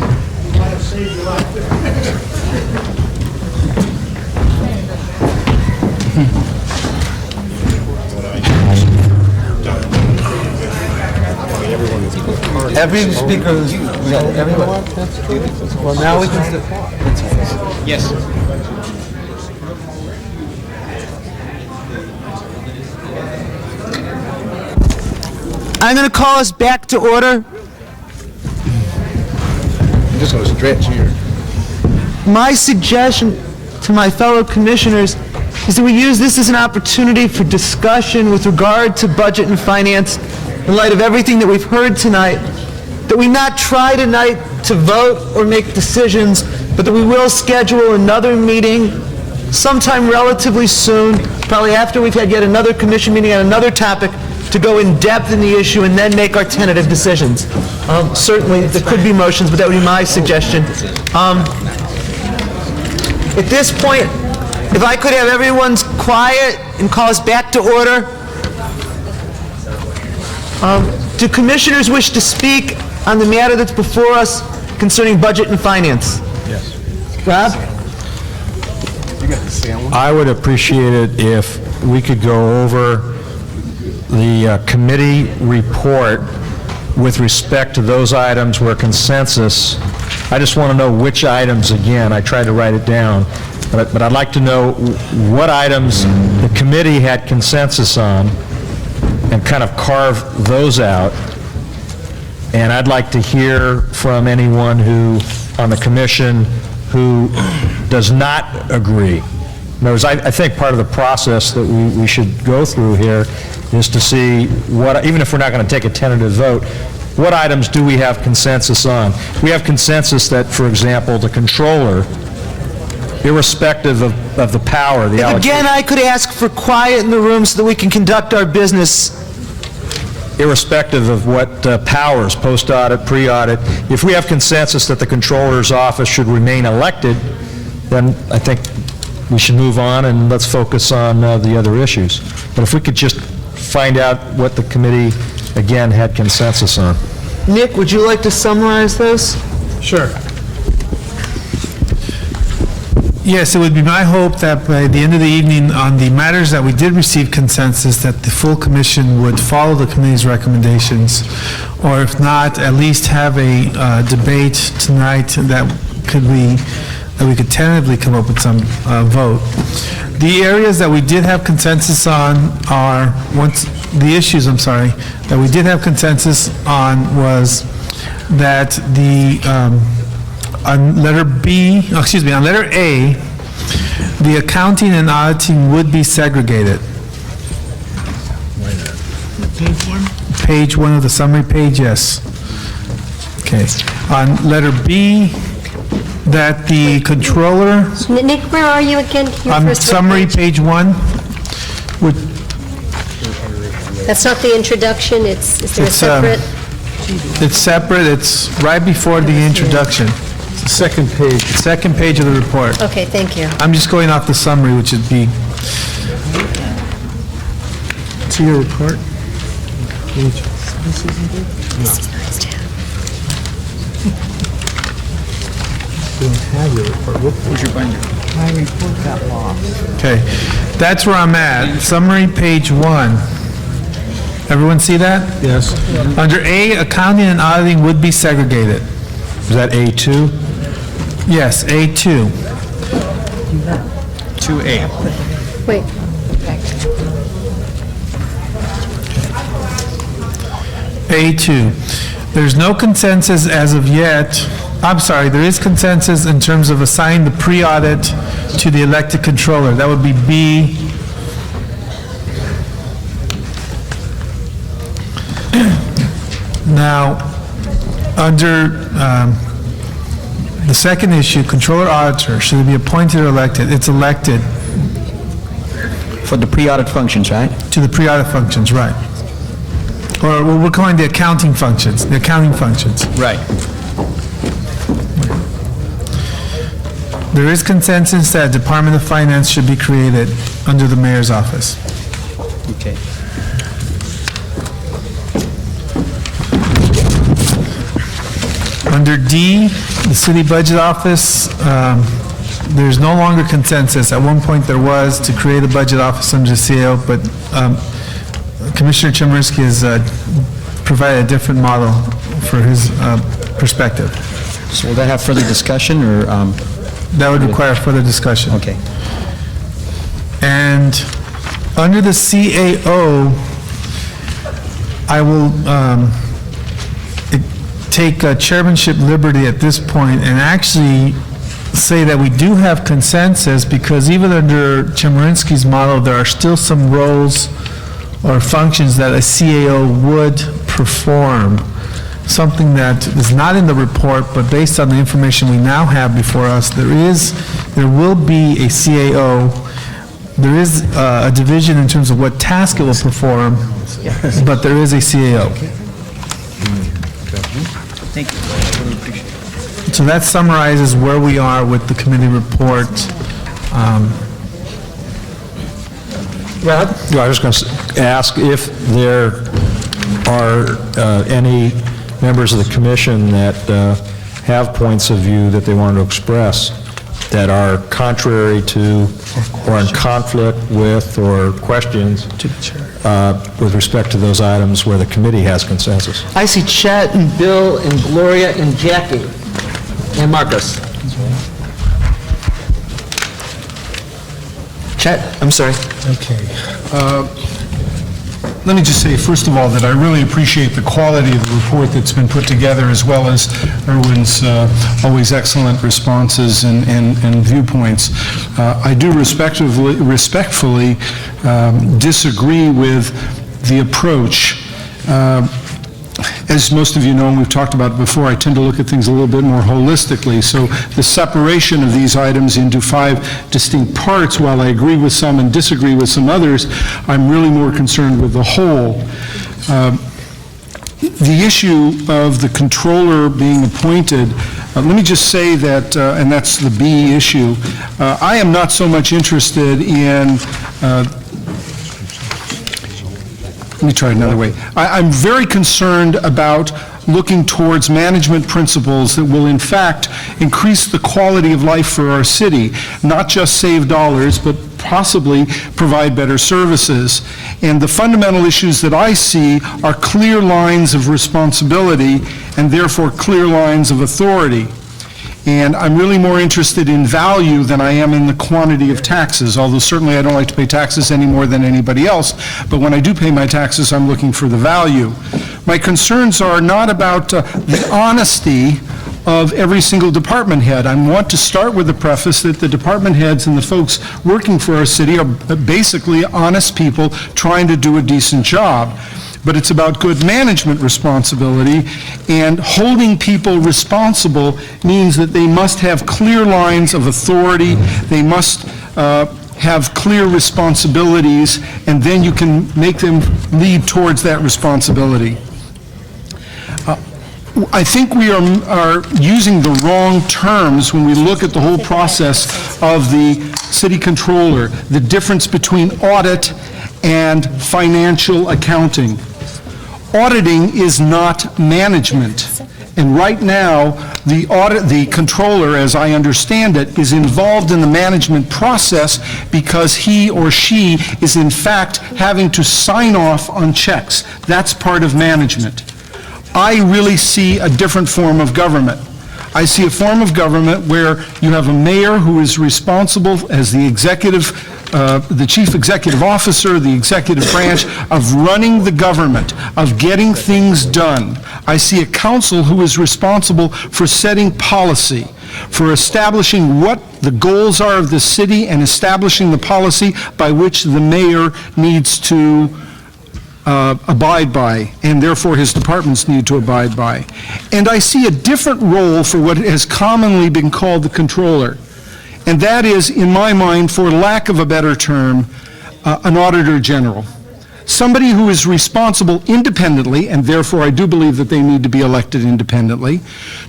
Every speaker, everyone. Well, now we can. Yes. I'm going to call us back to order. I'm just going to stretch here. My suggestion to my fellow commissioners is that we use this as an opportunity for discussion with regard to budget and finance in light of everything that we've heard tonight, that we not try tonight to vote or make decisions, but that we will schedule another meeting sometime relatively soon, probably after we've had yet another commission meeting on another topic, to go in depth in the issue and then make our tentative decisions. Certainly, there could be motions, but that would be my suggestion. At this point, if I could have everyone's quiet and call us back to order. Do commissioners wish to speak on the matter that's before us concerning budget and finance? Yes. Rob? I would appreciate it if we could go over the committee report with respect to those items where consensus, I just want to know which items again. I tried to write it down, but I'd like to know what items the committee had consensus on and kind of carve those out. And I'd like to hear from anyone who, on the commission, who does not agree. In other words, I think part of the process that we should go through here is to see what, even if we're not going to take a tentative vote, what items do we have consensus on? We have consensus that, for example, the controller, irrespective of the power, the allocation. Again, I could ask for quiet in the room so that we can conduct our business. Irrespective of what powers, post-audit, pre-audit, if we have consensus that the controller's office should remain elected, then I think we should move on and let's focus on the other issues. But if we could just find out what the committee, again, had consensus on. Nick, would you like to summarize those? Sure. Yes, it would be my hope that by the end of the evening, on the matters that we did receive consensus, that the full commission would follow the committee's recommendations, or if not, at least have a debate tonight that we could tentatively come up with some vote. The areas that we did have consensus on are, that we did have consensus on was that on letter A, the accounting and auditing would be segregated. Page 1 of the summary page, yes. Okay. On letter B, that the controller... Nick, where are you again? On summary page 1. That's not the introduction, is there a separate? It's separate, it's right before the introduction. Second page of the report. Okay, thank you. I'm just going off the summary, which would be See your report? Don't have your report. Where's your binder? My report got lost. Okay, that's where I'm at. Summary, page 1. Everyone see that? Yes. Under A, accounting and auditing would be segregated. Is that A2? Yes, A2. 2A. Wait. A2. There's no consensus as of yet. I'm sorry, there is consensus in terms of assigning the pre-audit to the elected controller. That would be B. Now, under the second issue, controller auditor, should it be appointed or elected? It's elected. For the pre-audit functions, right? To the pre-audit functions, right. Or what we're calling the accounting functions, Right. There is consensus that Department of Finance should be created under the mayor's office. Okay. Under D, the city budget office, there's no longer consensus. At one point there was to create a budget office under the CAO, but Commissioner Chemerinsky has provided a different model for his perspective. So will that have further discussion, or? That would require further discussion. Okay. And under the CAO, I will take chairmanship liberty at this point and actually say that we do have consensus, because even under Chemerinsky's model, there are still some roles or functions that a CAO would perform. Something that is not in the report, but based on the information we now have before us, there will be a CAO. There is a division in terms of what task it will perform, but there is a CAO. Thank you. So that summarizes where we are with the committee report. Rod? I was going to ask if there are any members of the commission that have points of view that they want to express that are contrary to or in conflict with or questions with respect to those items where the committee has consensus. I see Chet and Bill and Gloria and Jackie and Marcus. Chet, I'm sorry. Okay. Let me just say, first of all, that I really appreciate the quality of the report that's been put together, as well as Erwin's always excellent responses and viewpoints. I do respectfully disagree with the approach. As most of you know, and we've talked about it before, I tend to look at things a little bit more holistically. So the separation of these items into 5 distinct parts, while I agree with some and disagree with some others, I'm really more concerned with the whole. The issue of the controller being appointed, let me just say that, and that's the B issue, I am not so much interested in let me try it another way. I'm very concerned about looking towards management principles that will in fact increase the quality of life for our city, not just save dollars, but possibly provide better services. And the fundamental issues that I see are clear lines of responsibility and therefore clear lines of authority. And I'm really more interested in value than I am in the quantity of taxes, although certainly I don't like to pay taxes any more than anybody else. But when I do pay my taxes, I'm looking for the value. My concerns are not about the honesty of every single department head. I want to start with the preface that the department heads and the folks working for our city are basically honest people trying to do a decent job. But it's about good management responsibility, and holding people responsible means that they must have clear lines of authority, they must have clear responsibilities, and then you can make them lead towards that responsibility. I think we are using the wrong terms when we look at the whole process of the city controller, the difference between audit and financial accounting. Auditing is not management. And right now, the controller, as I understand it, is involved in the management process because he or she is in fact having to sign off on checks. That's part of management. I really see a different form of government. I see a form of government where you have a mayor who is responsible as the chief executive officer, the executive branch, of running the government, of getting things done. I see a council who is responsible for setting policy, for establishing what the goals are of the city and establishing the policy by which the mayor needs to abide by, and therefore his departments need to abide by. And I see a different role for what has commonly been called the controller. And that is, in my mind, for lack of a better term, an auditor general. Somebody who is responsible independently, and therefore I do believe that they need to be elected independently,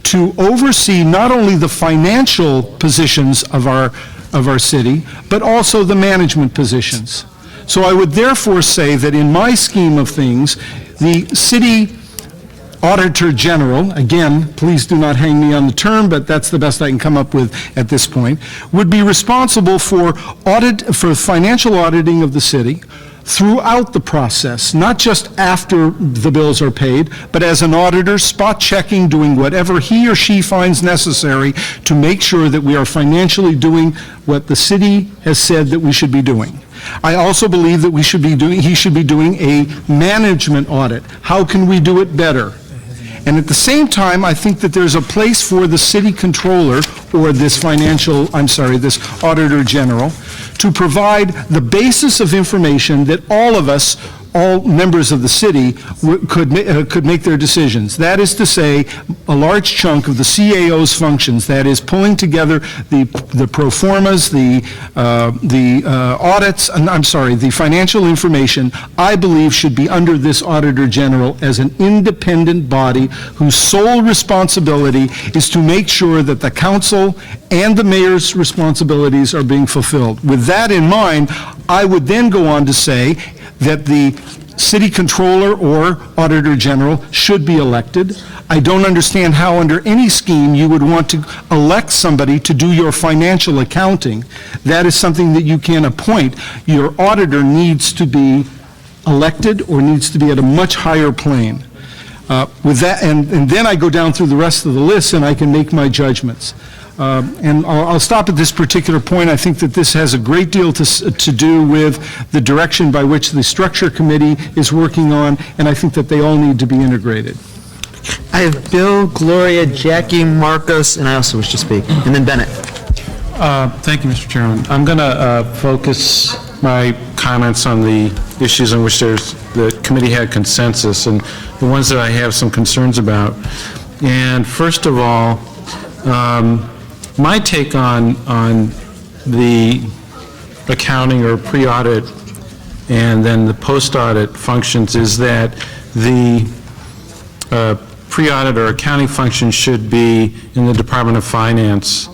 to oversee not only the financial positions of our city, but also the management positions. So I would therefore say that in my scheme of things, the city auditor general, again, please do not hang me on the term, but that's the best I can come up with at this point, would be responsible for financial auditing of the city throughout the process, not just after the bills are paid, but as an auditor, spot checking, doing whatever he or she finds necessary to make sure that we are financially doing what the city has said that we should be doing. I also believe that he should be doing a management audit. How can we do it better? And at the same time, I think that there's a place for the city controller or this this auditor general to provide the basis of information that all of us, all members of the city, could make their decisions. That is to say, a large chunk of the CAO's functions, that is pulling together the pro formas, the audits, the financial information, I believe should be under this Auditor General as an independent body whose sole responsibility is to make sure that the council and the mayor's responsibilities are being fulfilled. With that in mind, I would then go on to say that the city controller or auditor general should be elected. I don't understand how under any scheme you would want to elect somebody to do your financial accounting. That is something that you can appoint. Your auditor needs to be elected or needs to be at a much higher plane. With that, and then I go down through the rest of the list and I can make my judgments. And I'll stop at this particular point. I think that this has a great deal to do with the direction by which the structure committee is working on, and I think that they all need to be integrated. I have Bill, Gloria, Jackie, Marcos, and I also wish to speak, and then Bennett. Thank you, Mr. Chairman. I'm going to focus my comments on the issues on which the committee had consensus and the ones that I have some concerns about. And first of all, my take on the accounting or pre-audit and then the post-audit functions is that the pre-audit or accounting function should be in the Department of Finance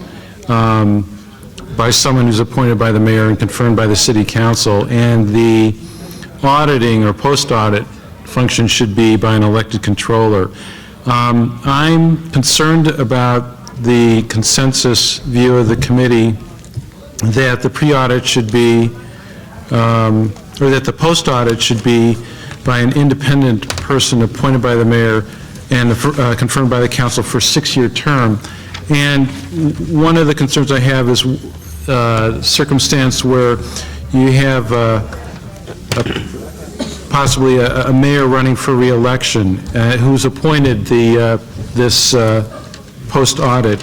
by someone who's appointed by the mayor and confirmed by the city council, and the auditing or post-audit function should be by an elected controller. I'm concerned about the consensus view of the committee that the pre-audit should be, or that the post-audit should be by an independent person appointed by the mayor and confirmed by the council for a 6-year term. And one of the concerns I have is circumstance where you have possibly a mayor running for re-election who's appointed this post-audit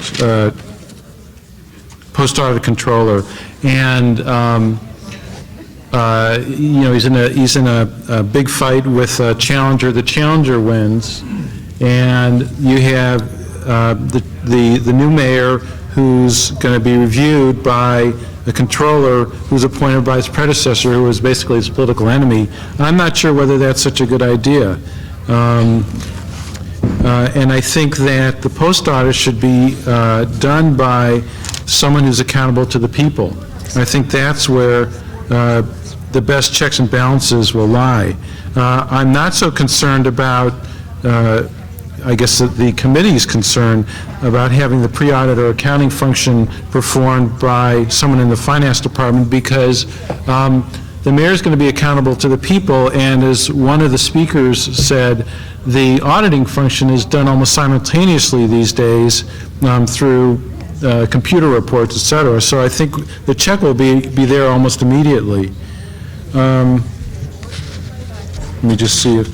controller, and he's in a big fight with a challenger. The challenger wins, and you have the new mayor who's going to be reviewed by a controller who's appointed by his predecessor, who was basically his political enemy. I'm not sure whether that's such a good idea. And I think that the post-audit should be done by someone who's accountable to the people. I think that's where the best checks and balances will lie. I'm not so concerned about, I guess the committee's concern about having the pre-audit or accounting function performed by someone in the finance department, because the mayor's going to be accountable to the people, and as one of the speakers said, the auditing function is done almost simultaneously these days through computer reports, et cetera. So I think the check will be there almost immediately. Let me just see if...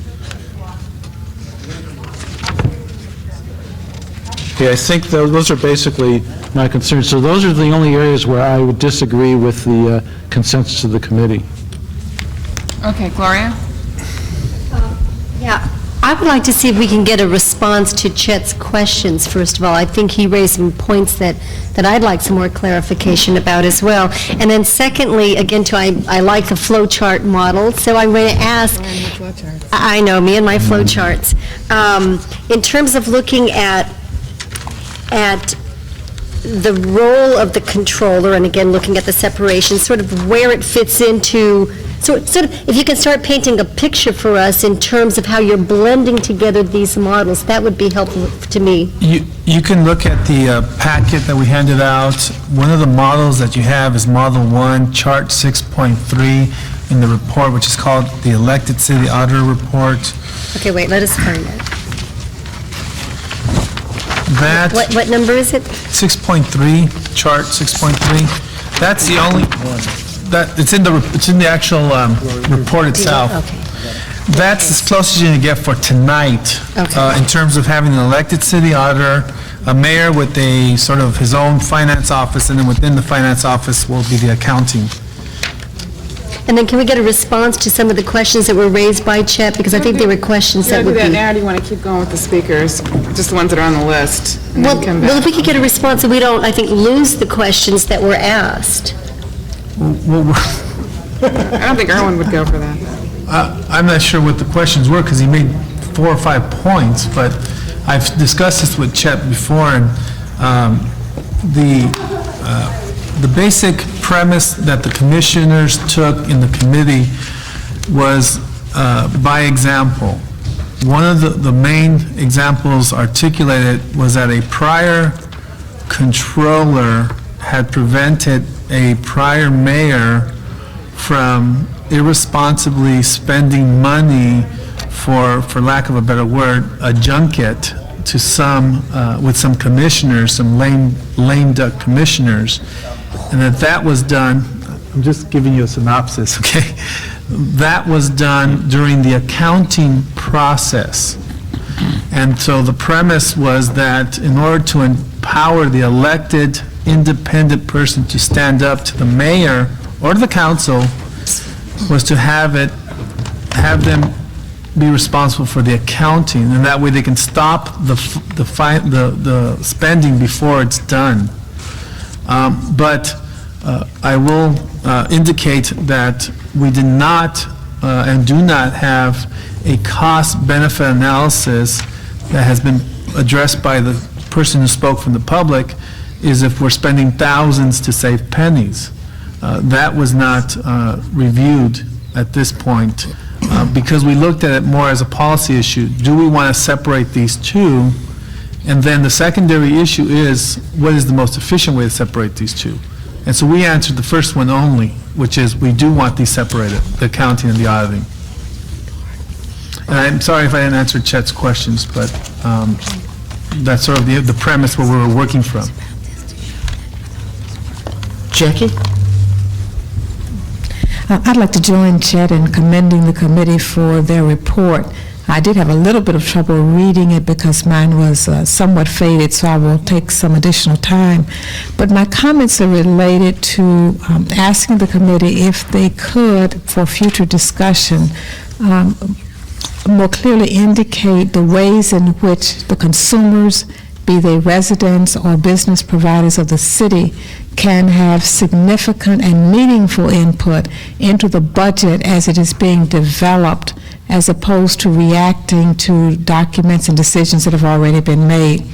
Okay, I think those are basically my concerns. So those are the only areas where I would disagree with the consensus of the committee. Okay, Gloria? Yeah, I would like to see if we can get a response to Chet's questions, first of all. I think he raised some points that I'd like some more clarification about as well. And then secondly, again, I like the flow chart model, so I'm going to ask, I know, me and my flow charts. In terms of looking at the role of the controller, and again, looking at the separation, sort of where it fits into, so sort of, if you can start painting a picture for us in terms of how you're blending together these models, that would be helpful to me. You can look at the packet that we handed out. One of the models that you have is Model 1, Chart 6.3 in the report, which is called the Elected City Auditor Report. Okay, wait, let us find it. That... What number is it? 6.3, Chart 6.3. That's the only one. It's in the actual report itself. Okay. That's as close as you're going to get for tonight in terms of having an elected city auditor, a mayor with a sort of his own finance office, and then within the finance office will be the accounting. And then can we get a response to some of the questions that were raised by Chet? Because I think there were questions that would be... Do that now, or do you want to keep going with the speakers? Just the ones that are on the list, and then come back? Well, if we could get a response so we don't, I think, lose the questions that were asked. I don't think Erwin would go for that. I'm not sure what the questions were, because he made 4 or 5 points, but I've discussed this with Chet before, and the basic premise that the commissioners took in the committee was by example. One of the main examples articulated was that a prior controller had prevented a prior mayor from irresponsibly spending money for lack of a better word, a junket to with some commissioners, some lame duck commissioners, and that was done, I'm just giving you a synopsis, okay? That was done during the accounting process. And so the premise was that in order to empower the elected independent person to stand up to the mayor or the council was to have them be responsible for the accounting, and that way they can stop the spending before it's done. But I will indicate that we did not and do not have a cost-benefit analysis that has been addressed by the person who spoke from the public, is if we're spending thousands to save pennies. That was not reviewed at this point because we looked at it more as a policy issue. Do we want to separate these two? And then the secondary issue is, what is the most efficient way to separate these two? And so we answered the first one only, which is we do want these separated, the accounting and the auditing. And I'm sorry if I didn't answer Chet's questions, but that's sort of the premise where we were working from. Jackie? I'd like to join Chet in commending the committee for their report. I did have a little bit of trouble reading it because mine was somewhat faded, so I will take some additional time. But my comments are related to asking the committee if they could, for future discussion, more clearly indicate the ways in which the consumers, be they residents or business providers of the city, can have significant and meaningful input into the budget as it is being developed as opposed to reacting to documents and decisions that have already been made.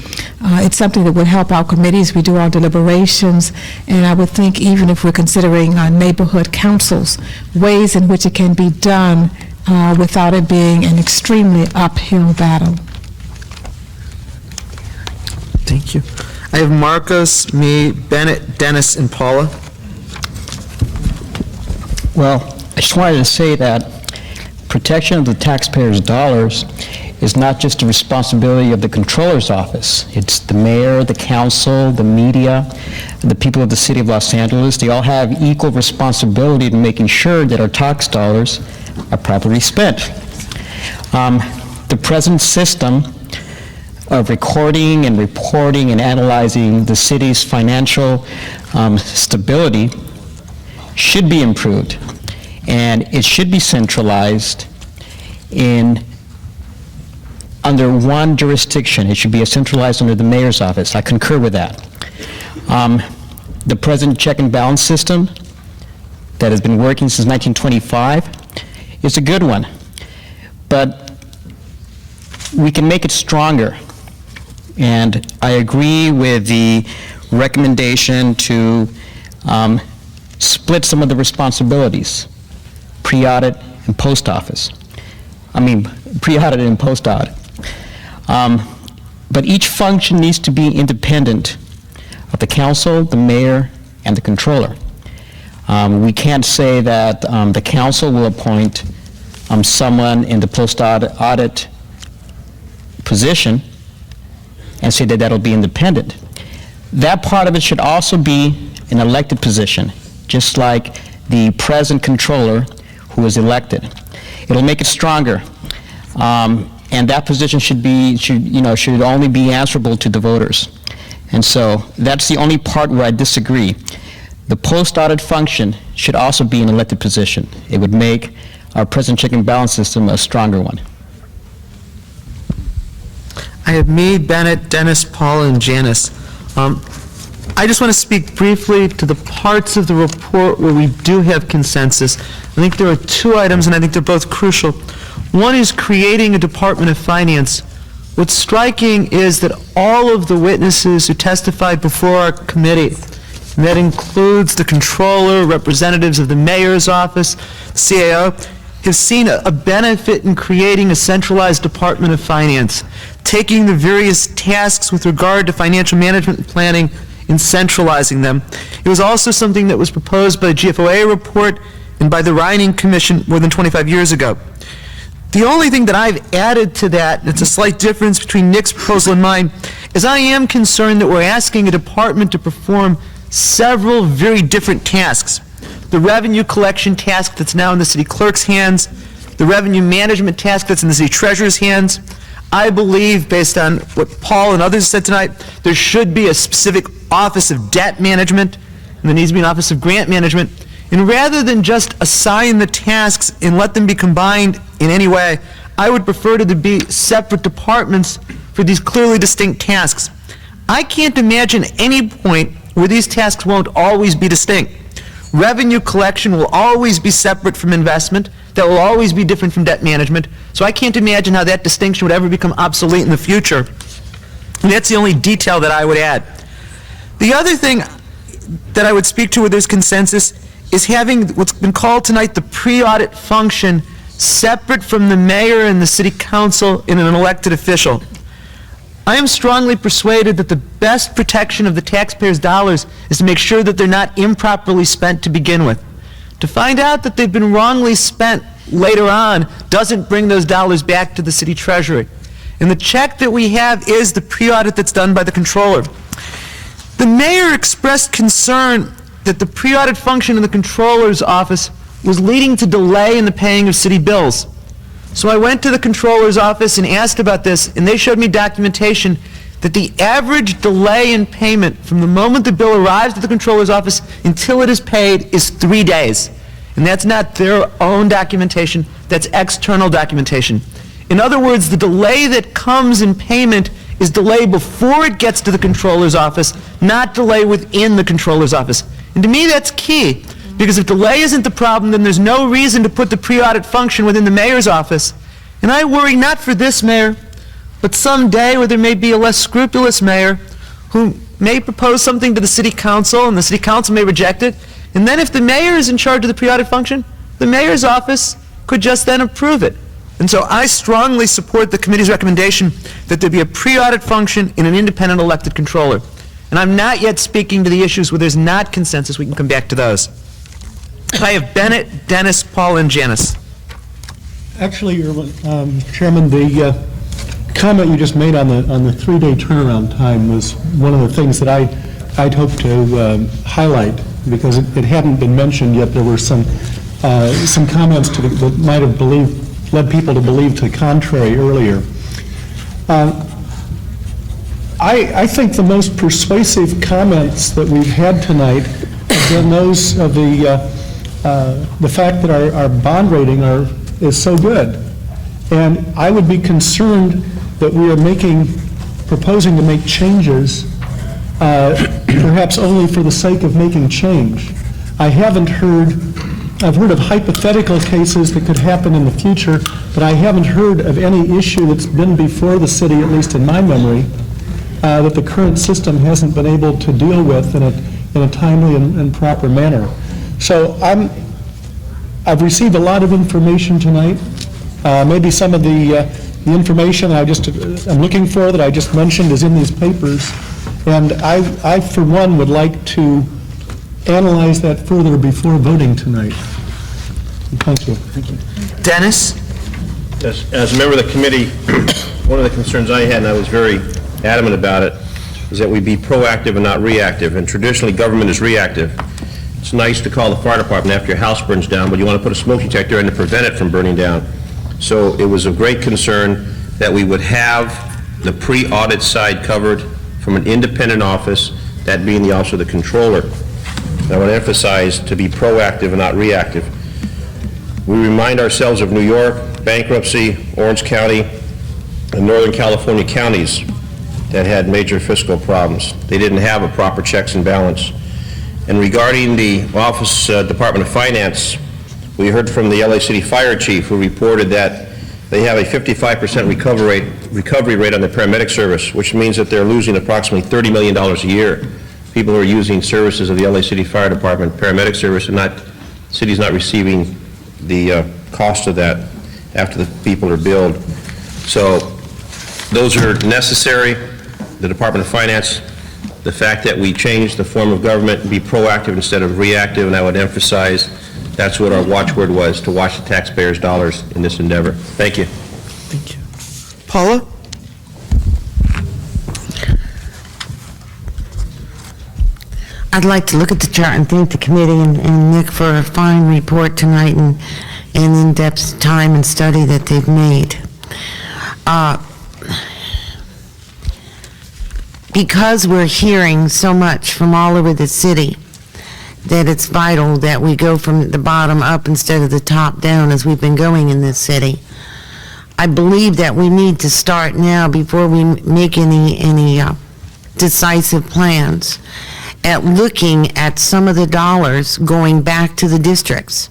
It's something that would help our committees. We do our deliberations, and I would think even if we're considering neighborhood councils, ways in which it can be done without it being an extremely uphill battle. Thank you. I have Marcos, me, Bennett, Dennis, and Paula. Well, I just wanted to say that protection of the taxpayers' dollars is not just the responsibility of the Controller's Office. It's the mayor, the council, the media, the people of the city of Los Angeles. They all have equal responsibility in making sure that our tax dollars are properly spent. The present system of recording and reporting and analyzing the city's financial stability should be improved, and it should be centralized under one jurisdiction. It should be centralized under the mayor's office. I concur with that. The present check and balance system that has been working since 1925 is a good one, but we can make it stronger. And I agree with the recommendation to split some of the responsibilities, pre-audit and post-office. Pre-audit and post-audit. But each function needs to be independent of the council, the mayor, and the controller. We can't say that the council will appoint someone in the post-audit position and say that that'll be independent. That part of it should also be an elected position, just like the present controller who is elected. It'll make it stronger. And that position should only be answerable to the voters. And so that's the only part where I disagree. The post-audit function should also be an elected position. It would make our present check and balance system a stronger one. I have me, Bennett, Dennis, Paula, and Janice. I just want to speak briefly to the parts of the report where we do have consensus. I think there are two items, and I think they're both crucial. One is creating a Department of Finance. What's striking is that all of the witnesses who testified before our committee, and that includes the controller, representatives of the mayor's office, CAO, have seen a benefit in creating a centralized Department of Finance, taking the various tasks with regard to financial management and planning and centralizing them. It was also something that was proposed by the GFOA report and by the Reining Commission more than 25 years ago. The only thing that I've added to that, it's a slight difference between Nick's proposal and mine, is I am concerned that we're asking a department to perform several very different tasks. The revenue collection task that's now in the city clerk's hands, the revenue management task that's in the city treasurer's hands. I believe, based on what Paul and others said tonight, there should be a specific Office of Debt Management, and there needs to be an Office of Grant Management. And rather than just assign the tasks and let them be combined in any way, I would prefer to be separate departments for these clearly distinct tasks. I can't imagine any point where these tasks won't always be distinct. Revenue collection will always be separate from investment. That will always be different from debt management. So I can't imagine how that distinction would ever become obsolete in the future. And that's the only detail that I would add. The other thing that I would speak to where there's consensus is having what's been called tonight the pre-audit function separate from the mayor and the city council in an elected official. I am strongly persuaded that the best protection of the taxpayers' dollars is to make sure that they're not improperly spent to begin with. To find out that they've been wrongly spent later on doesn't bring those dollars back to the city treasury. And the check that we have is the pre-audit that's done by the controller. The mayor expressed concern that the pre-audit function in the controller's office was leading to delay in the paying of city bills. So I went to the controller's office and asked about this, and they showed me documentation that the average delay in payment from the moment the bill arrives at the controller's office until it is paid is 3 days. And that's not their own documentation, that's external documentation. In other words, the delay that comes in payment is delay before it gets to the controller's office, not delay within the controller's office. And to me, that's key, because if delay isn't the problem, then there's no reason to put the pre-audit function within the mayor's office, And I worry not for this mayor, but someday where there may be a less scrupulous mayor who may propose something to the city council, and the city council may reject it. And then if the mayor is in charge of the pre-audit function, the mayor's office could just then approve it. And so I strongly support the committee's recommendation that there be a pre-audit function in an independent elected controller. And I'm not yet speaking to the issues where there's not consensus. We can come back to those. I have Bennett, Dennis, Paul, and Janice. Actually, Chairman, the comment you just made on the three-day turnaround time was one of the things that I'd hope to highlight, because it hadn't been mentioned yet. There were some comments that might have led people to believe to the contrary earlier. I think the most persuasive comments that we've had tonight have been those of the fact that our bond rating is so good. And I would be concerned that we are proposing to make changes, perhaps only for the sake of making change. I've heard of hypothetical cases that could happen in the future, but I haven't heard of any issue that's been before the city, at least in my memory, that the current system hasn't been able to deal with in a timely and proper manner. So I've received a lot of information tonight. Maybe some of the information I'm looking for that I just mentioned is in these papers, and I for one would like to analyze that further before voting tonight. Thank you. Thank you. Dennis? As a member of the committee, one of the concerns I had, and I was very adamant about it, is that we be proactive and not reactive. And traditionally, government is reactive. It's nice to call the fire department after your house burns down, but you want to put a smoke detector in to prevent it from burning down. So it was of great concern that we would have the pre-audit side covered from an independent office, that being the Office of the Controller. I want to emphasize to be proactive and not reactive. We remind ourselves of New York, bankruptcy, Orange County, and Northern California counties that had major fiscal problems. They didn't have a proper checks and balance. And regarding the Office Department of Finance, we heard from the LA City Fire Chief, who reported that they have a 55% recovery rate on the paramedic service, which means that they're losing approximately $30 million a year. People who are using services of the LA City Fire Department paramedic service, and the city's not receiving the cost of that after the people are billed. So those are necessary. The Department of Finance, the fact that we change the form of government and be proactive instead of reactive, and I would emphasize that's what our watchword was, to watch the taxpayers' dollars in this endeavor. Thank you. Thank you. Paula? I'd like to look at the chart and thank the committee and Nick for a fine report tonight and in-depth time and study that they've made. Because we're hearing so much from all over the city that it's vital that we go from the bottom up instead of the top down as we've been going in this city, I believe that we need to start now before we make any decisive plans at looking at some of the dollars going back to the districts.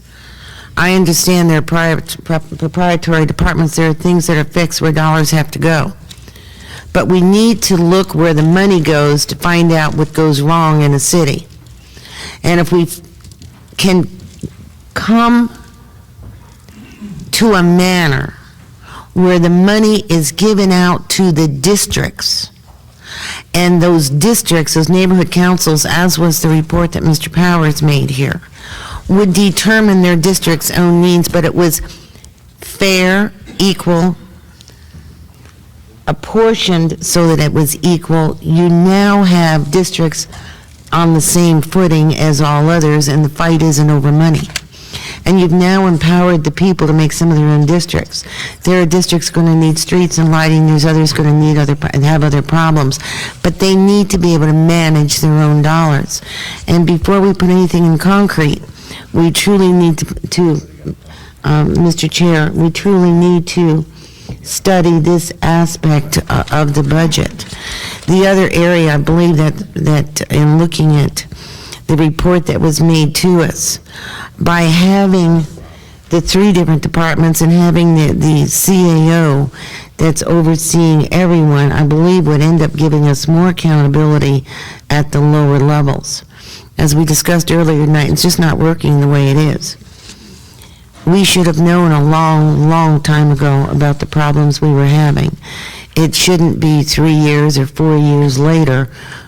I understand there are proprietary departments, there are things that are fixed where dollars have to go. But we need to look where the money goes to find out what goes wrong in a city. And if we can come to a manner where the money is given out to the districts, and those districts, those neighborhood councils, as was the report that Mr. Powers made here, would determine their district's own needs, but it was fair, equal, apportioned so that it was equal. You now have districts on the same footing as all others, and the fight isn't over money. And you've now empowered the people to make some of their own districts. There are districts going to need streets and lighting, there's others going to need have other problems, but they need to be able to manage their own dollars. And before we put anything in concrete, we truly need to Mr. Chair, we truly need to study this aspect of the budget. The other area, I believe that in looking at the report that was made to us, by having the 3 different departments and having the CAO that's overseeing everyone, I believe would end up giving us more accountability at the lower levels. As we discussed earlier tonight, it's just not working the way it is. We should have known a long, long time ago about the problems we were having. It shouldn't be 3 years or 4 years later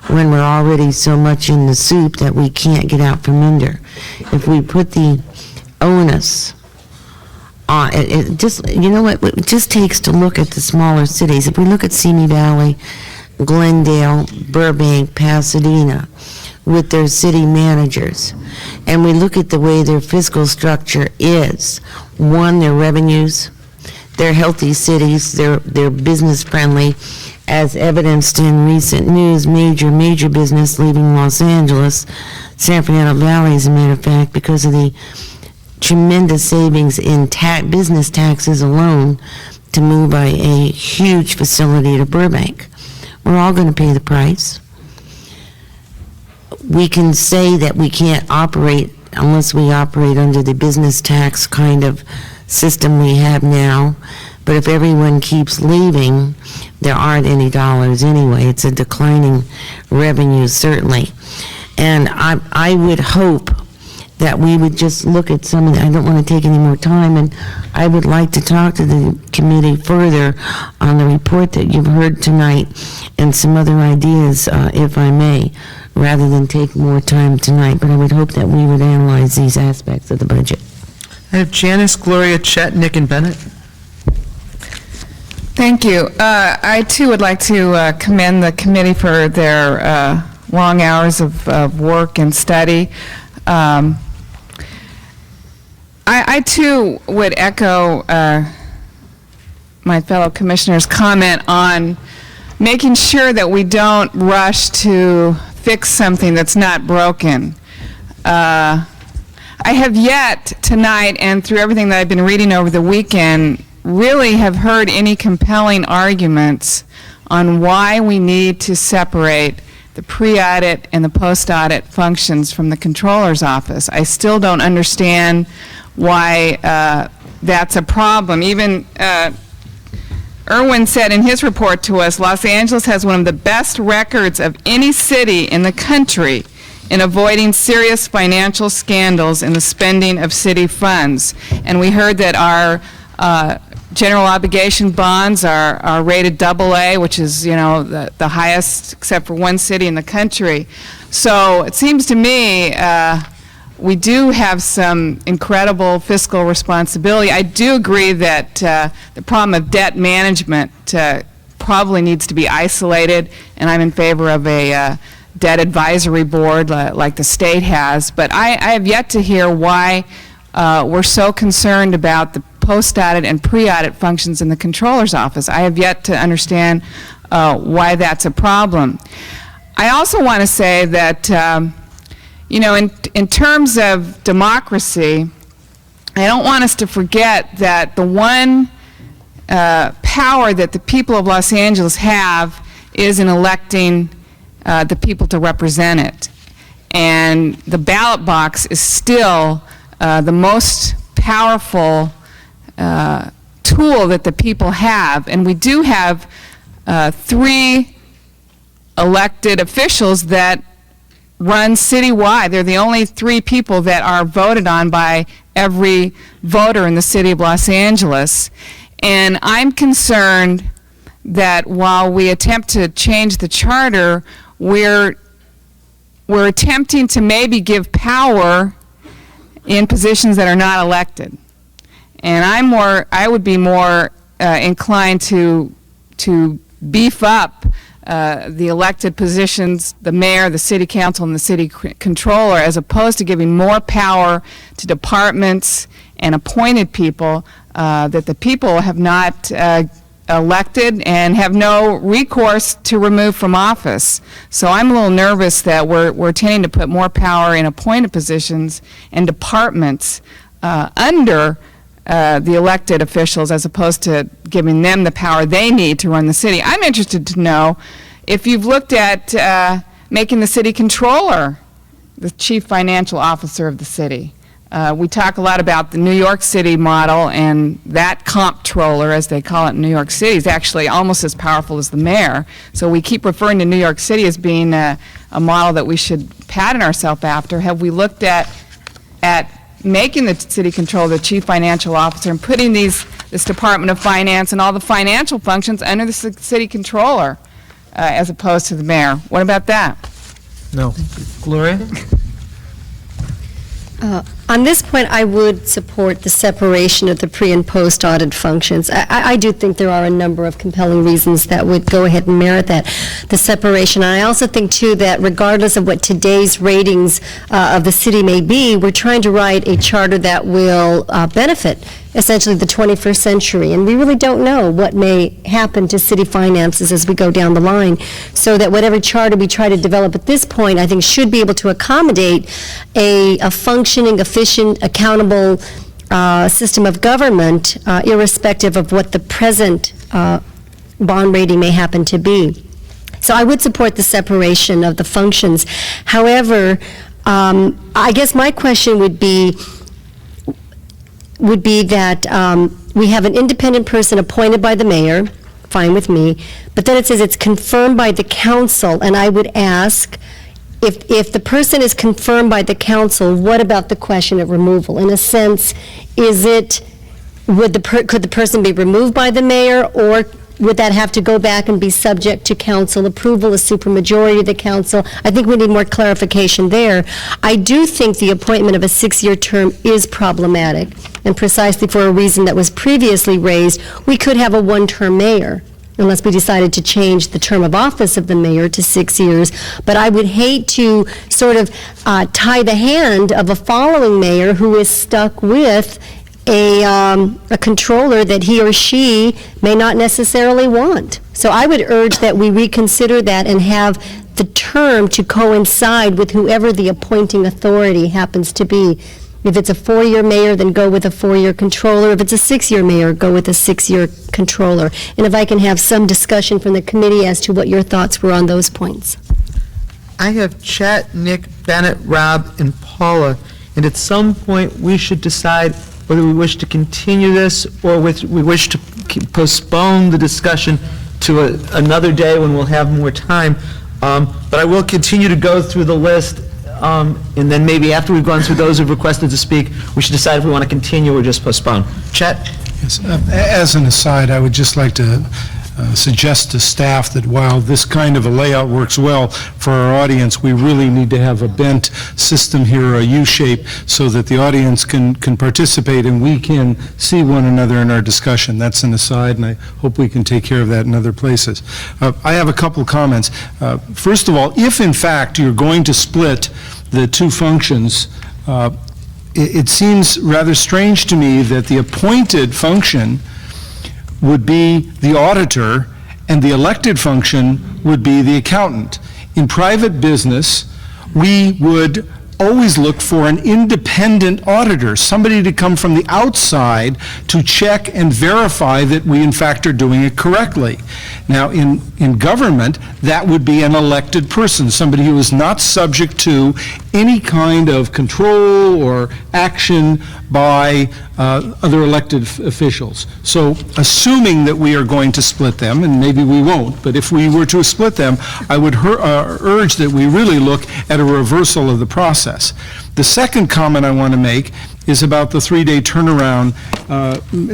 when we're already so much in the soup that we can't get out from under. If we put the onus on, it just, you know what, it just takes to look at the smaller cities. If we look at Simi Valley, Glendale, Burbank, Pasadena, with their city managers, and we look at the way their fiscal structure is, one, their revenues, they're healthy cities, they're business friendly, as evidenced in recent news, major business leaving Los Angeles, San Fernando Valley, as a matter of fact, because of the tremendous savings in business taxes alone to move a huge facility to Burbank. We're all going to pay the price. We can say that we can't operate unless we operate under the business tax kind of system we have now, but if everyone keeps leaving, there aren't any dollars anyway. It's a declining revenue, certainly. And I would hope that we would just look at some of the, I don't want to take any more time, and I would like to talk to the committee further on the report that you've heard tonight and some other ideas, if I may, rather than take more time tonight. But I would hope that we would analyze these aspects of the budget. I have Janice, Gloria, Chet, Nick, and Bennett. Thank you. I, too, would like to commend the committee for their long hours of work and study. I, too, would echo my fellow commissioners' comment on making sure that we don't rush to fix something that's not broken. I have yet tonight, and through everything that I've been reading over the weekend, really have heard any compelling arguments on why we need to separate the pre-audit and the post-audit functions from the Controller's office. I still don't understand why that's a problem. Even Irwin said in his report to us, Los Angeles has one of the best records of any city in the country in avoiding serious financial scandals in the spending of city funds. And we heard that our general obligation bonds are rated AA, which is, you know, the highest except for one city in the country. So it seems to me we do have some incredible fiscal responsibility. I do agree that the problem of debt management probably needs to be isolated, and I'm in favor of a debt advisory board like the state has. But I have yet to hear why we're so concerned about the post-audit and pre-audit functions in the Controller's office. I have yet to understand why that's a problem. I also want to say that, you know, in terms of democracy, I don't want us to forget that the one power that the people of Los Angeles have is in electing the people to represent it. And the ballot box is still the most powerful tool that the people have. And we do have 3 elected officials that run citywide. They're the only 3 people that are voted on by every voter in the city of Los Angeles. And I'm concerned that while we attempt to change the charter, we're attempting to maybe give power in positions that are not elected. And I would be more inclined to beef up the elected positions, the mayor, the city council, and the city controller, as opposed to giving more power to departments and appointed people that the people have not elected and have no recourse to remove from office. So I'm a little nervous that we're tending to put more power in appointed positions and departments under the elected officials, as opposed to giving them the power they need to run the city. I'm interested to know if you've looked at making the city controller the chief financial officer of the city. We talk a lot about the New York City model, and that comptroller, as they call it in New York City, is actually almost as powerful as the mayor. So we keep referring to New York City as being a model that we should pattern ourselves after. Have we looked at making the city controller the chief financial officer and putting this Department of Finance and all the financial functions under the city controller as opposed to the mayor? What about that? No. Gloria? On this point, I would support the separation of the pre- and post-audit functions. I do think there are a number of compelling reasons that would go ahead and merit that, the separation. I also think, too, that regardless of what today's ratings of the city may be, we're trying to write a charter that will benefit essentially the 21st century, and we really don't know what may happen to city finances as we go down the line, so that whatever charter we try to develop at this point, I think, should be able to accommodate a functioning, efficient, accountable system of government, irrespective of what the present bond rating may happen to be. So I would support the separation of the functions. However, I guess my question would be that we have an independent person appointed by the mayor, fine with me, but then it says it's confirmed by the council, and I would ask, if the person is confirmed by the council, what about the question of removal? In a sense, could the person be removed by the mayor, or would that have to go back and be subject to council approval, a supermajority of the council? I think we need more clarification there. I do think the appointment of a 6-year term is problematic, and precisely for a reason that was previously raised, we could have a 1-term mayor, unless we decided to change the term of office of the mayor to 6 years. But I would hate to sort of tie the hand of a following mayor who is stuck with a controller that he or she may not necessarily want. So I would urge that we reconsider that and have the term to coincide with whoever the appointing authority happens to be. If it's a 4-year mayor, then go with a 4-year controller. If it's a 6-year mayor, go with a 6-year controller. And if I can have some discussion from the committee as to what your thoughts were on those points. I have Chet, Nick, Bennett, Rob, and Paula, and at some point, we should decide whether we wish to continue this or we wish to postpone the discussion to another day when we'll have more time. But I will continue to go through the list, and then maybe after we've gone through those who've requested to speak, we should decide if we want to continue or just postpone. Chet? Yes, as an aside, I would just like to suggest to staff that while this kind of a layout works well for our audience, we really need to have a bent system here, a U-shape, so that the audience can participate and we can see one another in our discussion. That's an aside, and I hope we can take care of that in other places. I have a couple comments. First of all, if in fact you're going to split the two functions, it seems rather strange to me that the appointed function would be the auditor, and the elected function would be the accountant. In private business, we would always look for an independent auditor, somebody to come from the outside to check and verify that we in fact are doing it correctly. Now, in government, that would be an elected person, somebody who is not subject to any kind of control or action by other elected officials. So assuming that we are going to split them, and maybe we won't, but if we were to split them, I would urge that we really look at a reversal of the process. The second comment I want to make is about the 3-day turnaround,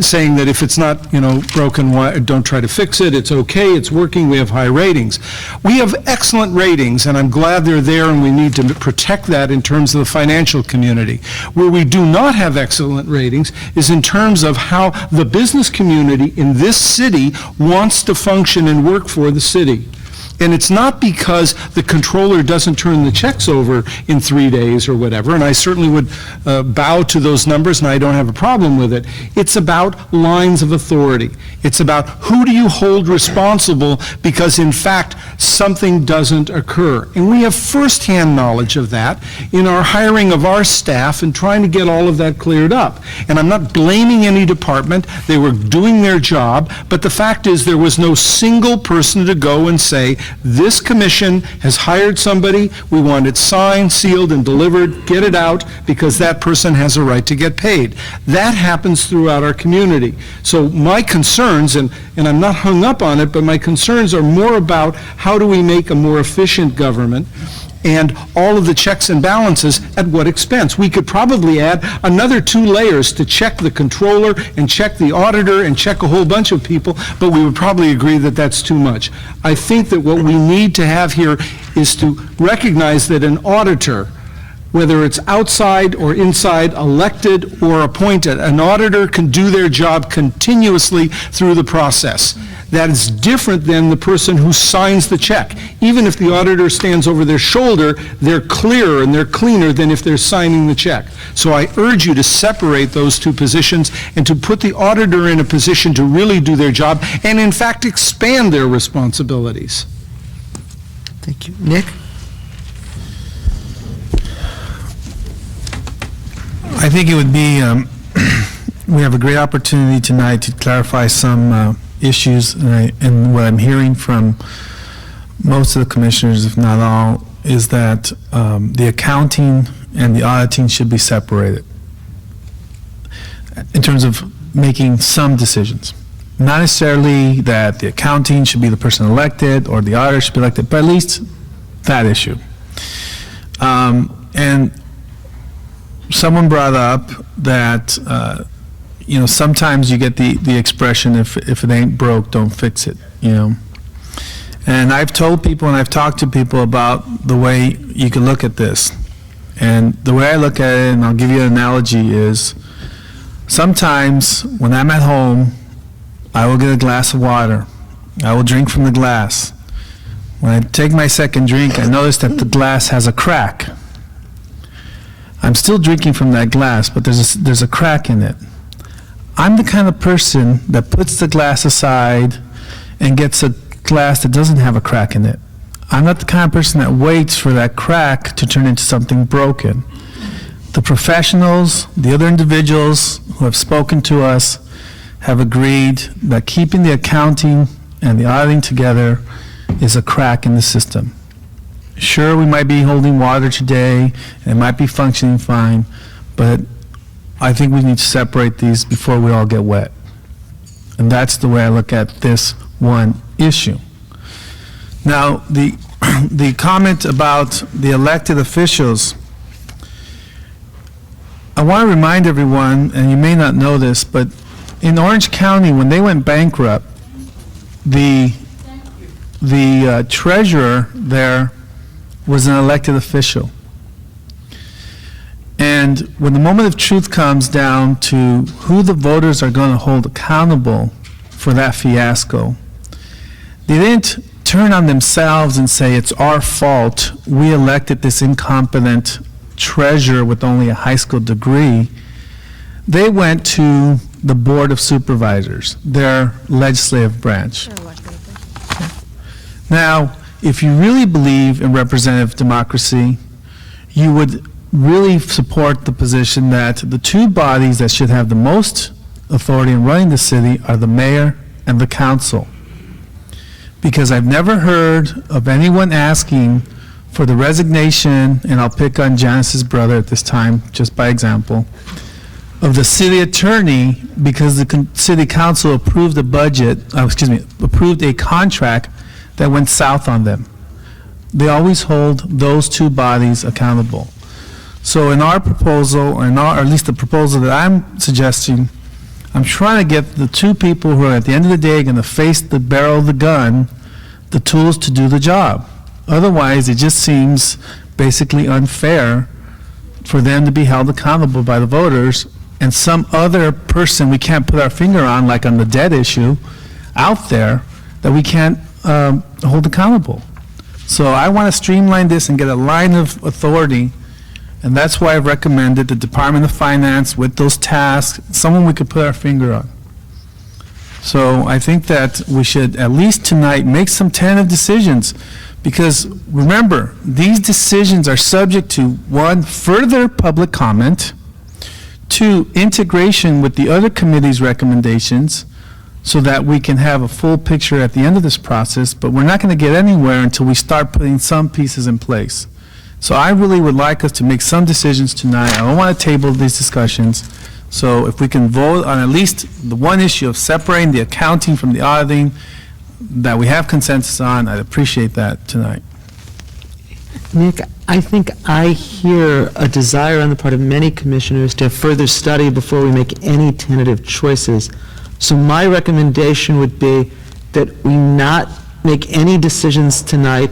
saying that if it's not, broken, don't try to fix it, it's okay, it's working, we have high ratings. We have excellent ratings, and I'm glad they're there, and we need to protect that in terms of the financial community. Where we do not have excellent ratings is in terms of how the business community in this city wants to function and work for the city. And it's not because the controller doesn't turn the checks over in 3 days or whatever, and I certainly would bow to those numbers, and I don't have a problem with it. It's about lines of authority. It's about who do you hold responsible because, in fact, something doesn't occur. And we have firsthand knowledge of that in our hiring of our staff and trying to get all of that cleared up. And I'm not blaming any department. They were doing their job, but the fact is there was no single person to go and say, This commission has hired somebody, we want it signed, sealed, and delivered, get it out, because that person has a right to get paid. That happens throughout our community. So my concerns, and I'm not hung up on it, but my concerns are more about how do we make a more efficient government, and all of the checks and balances at what expense. We could probably add another 2 layers to check the controller and check the auditor and check a whole bunch of people, but we would probably agree that that's too much. I think that what we need to have here is to recognize that an auditor, whether it's outside or inside, elected or appointed, an auditor can do their job continuously through the process. That is different than the person who signs the check. Even if the auditor stands over their shoulder, they're clearer and they're cleaner than if they're signing the check. So I urge you to separate those 2 positions and to put the auditor in a position to really do their job and in fact expand their responsibilities. Thank you. Nick? I think it would be, we have a great opportunity tonight to clarify some issues, and what I'm hearing from most of the commissioners, if not all, is that the accounting and the auditing should be separated in terms of making some decisions. Not necessarily that the accounting should be the person elected or the auditor should be elected, but at least that issue. And someone brought up that sometimes you get the expression, if it ain't broke, don't fix it, And I've told people and I've talked to people about the way you can look at this. And the way I look at it, and I'll give you an analogy, is sometimes when I'm at home, I will get a glass of water. I will drink from the glass. When I take my second drink, I notice that the glass has a crack. I'm still drinking from that glass, but there's a crack in it. I'm the kind of person that puts the glass aside and gets a glass that doesn't have a crack in it. I'm not the kind of person that waits for that crack to turn into something broken. The professionals, the other individuals who have spoken to us have agreed that keeping the accounting and the auditing together is a crack in the system. Sure, we might be holding water today, and it might be functioning fine, but I think we need to separate these before we all get wet. And that's the way I look at this one issue. Now, the comment about the elected officials, I want to remind everyone, and you may not know this, but in Orange County, when they went bankrupt, the treasurer there was an elected official. And when the moment of truth comes down to who the voters are going to hold accountable for that fiasco, they didn't turn on themselves and say, it's our fault, we elected this incompetent treasurer with only a high school degree. They went to the Board of Supervisors, their legislative branch. Now, if you really believe in representative democracy, you would really support the position that the 2 bodies that should have the most authority in running the city are the mayor and the council. Because I've never heard of anyone asking for the resignation, and I'll pick on Janice's brother at this time, just by example, of the city attorney because the city council approved a budget, approved a contract that went south on them. They always hold those 2 bodies accountable. So in our proposal, or at least the proposal that I'm suggesting, I'm trying to get the 2 people who are at the end of the day going to face the barrel of the gun the tools to do the job. Otherwise, it just seems basically unfair for them to be held accountable by the voters, and some other person we can't put our finger on, like on the debt issue, out there that we can't hold accountable. So I want to streamline this and get a line of authority, and that's why I've recommended the Department of Finance with those tasks, someone we could put our finger on. So I think that we should, at least tonight, make some tentative decisions, because remember, these decisions are subject to, 1, further public comment, 2, integration with the other committee's recommendations, so that we can have a full picture at the end of this process, but we're not going to get anywhere until we start putting some pieces in place. So I really would like us to make some decisions tonight. I don't want to table these discussions. So if we can vote on at least the one issue of separating the accounting from the auditing that we have consensus on, I'd appreciate that tonight. Nick, I think I hear a desire on the part of many commissioners to have further study before we make any tentative choices. So my recommendation would be that we not make any decisions tonight,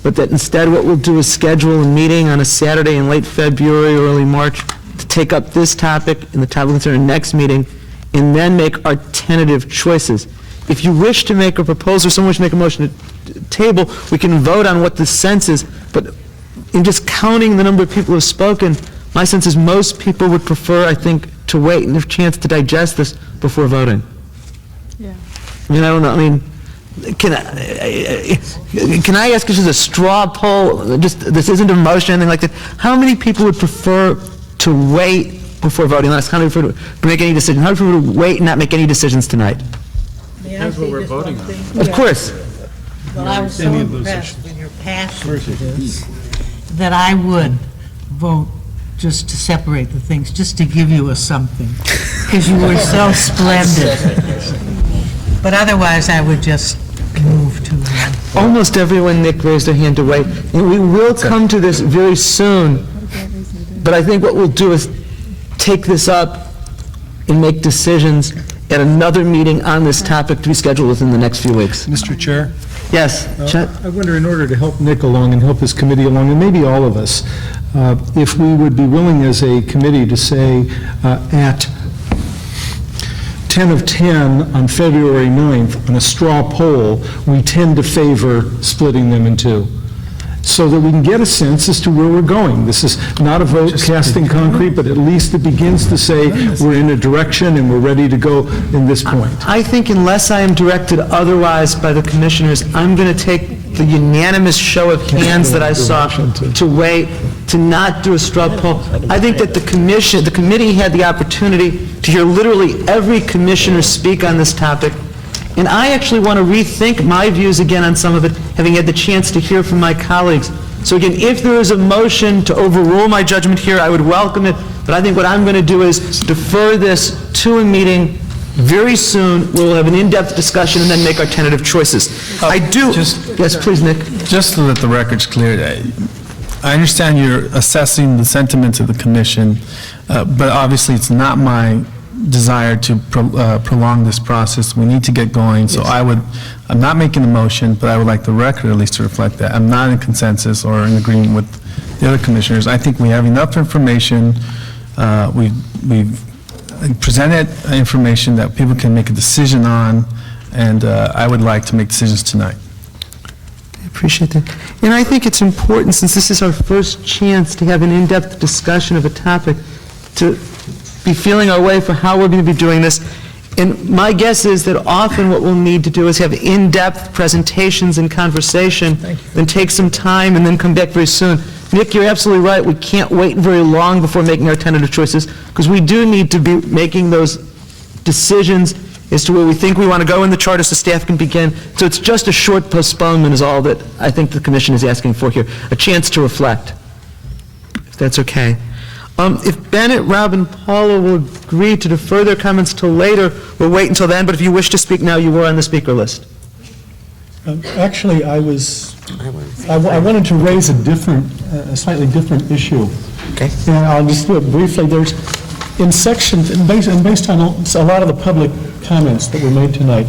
but that instead what we'll do is schedule a meeting on a Saturday in late February or early March to take up this topic and the topic concerning our next meeting, and then make our tentative choices. If you wish to make a proposal, or someone wish to make a motion to table, we can vote on what the sense is, but in just counting the number of people who have spoken, my sense is most people would prefer, I think, to wait and have a chance to digest this before voting. Yeah. I mean, I don't know, I mean, can I ask you just a straw poll, just, this isn't a motion or anything like that, how many people would prefer to wait before voting? How many prefer to make any decision? How many prefer to wait and not make any decisions tonight? Depends what we're voting on. Of course. Well, I was so impressed with your passion for this that I would vote just to separate the things, just to give you a something, because you were so splendid. But otherwise, I would just move to... Almost everyone, Nick, raised their hand to wait. And we will come to this very soon, but I think what we'll do is take this up and make decisions at another meeting on this topic to be scheduled within the next few weeks. Mr. Chair? Yes, Chet? I wonder, in order to help Nick along and help his committee along, and maybe all of us, if we would be willing as a committee to say at 10 of 10 on February 9th, on a straw poll, we tend to favor splitting them in two, so that we can get a sense as to where we're going. This is not a vote casting concrete, but at least it begins to say we're in a direction and we're ready to go in this point. I think unless I am directed otherwise by the commissioners, I'm going to take the unanimous show of hands that I saw to wait, to not do a straw poll. I think that the committee had the opportunity to hear literally every commissioner speak on this topic, and I actually want to rethink my views again on some of it, having had the chance to hear from my colleagues. So again, if there is a motion to overrule my judgment here, I would welcome it, but I think what I'm going to do is defer this to a meeting very soon. We'll have an in-depth discussion and then make our tentative choices. Yes, please, Nick. Just so that the record's clear, I understand you're assessing the sentiments of the commission, but obviously it's not my desire to prolong this process. We need to get going, so I'm not making a motion, but I would like the record at least to reflect that. I'm not in consensus or in agreement with the other commissioners. I think we have enough information. We've presented information that people can make a decision on, and I would like to make decisions tonight. I appreciate that. And I think it's important, since this is our first chance to have an in-depth discussion of a topic, to be feeling our way for how we're going to be doing this. And my guess is that often what we'll need to do is have in-depth presentations and conversation, then take some time and then come back very soon. Nick, you're absolutely right. We can't wait very long before making our tentative choices, because we do need to be making those decisions as to where we think we want to go in the charter so staff can begin. So it's just a short postponement is all that I think the commission is asking for here, a chance to reflect, if that's okay. If Bennett, Rob, and Paula will agree to defer their comments till later, we'll wait until then, but if you wish to speak now, you were on the speaker list. Actually, I wanted to raise a slightly different issue. Okay. And I'll just do it briefly. There's, in section, based on a lot of the public comments that were made tonight,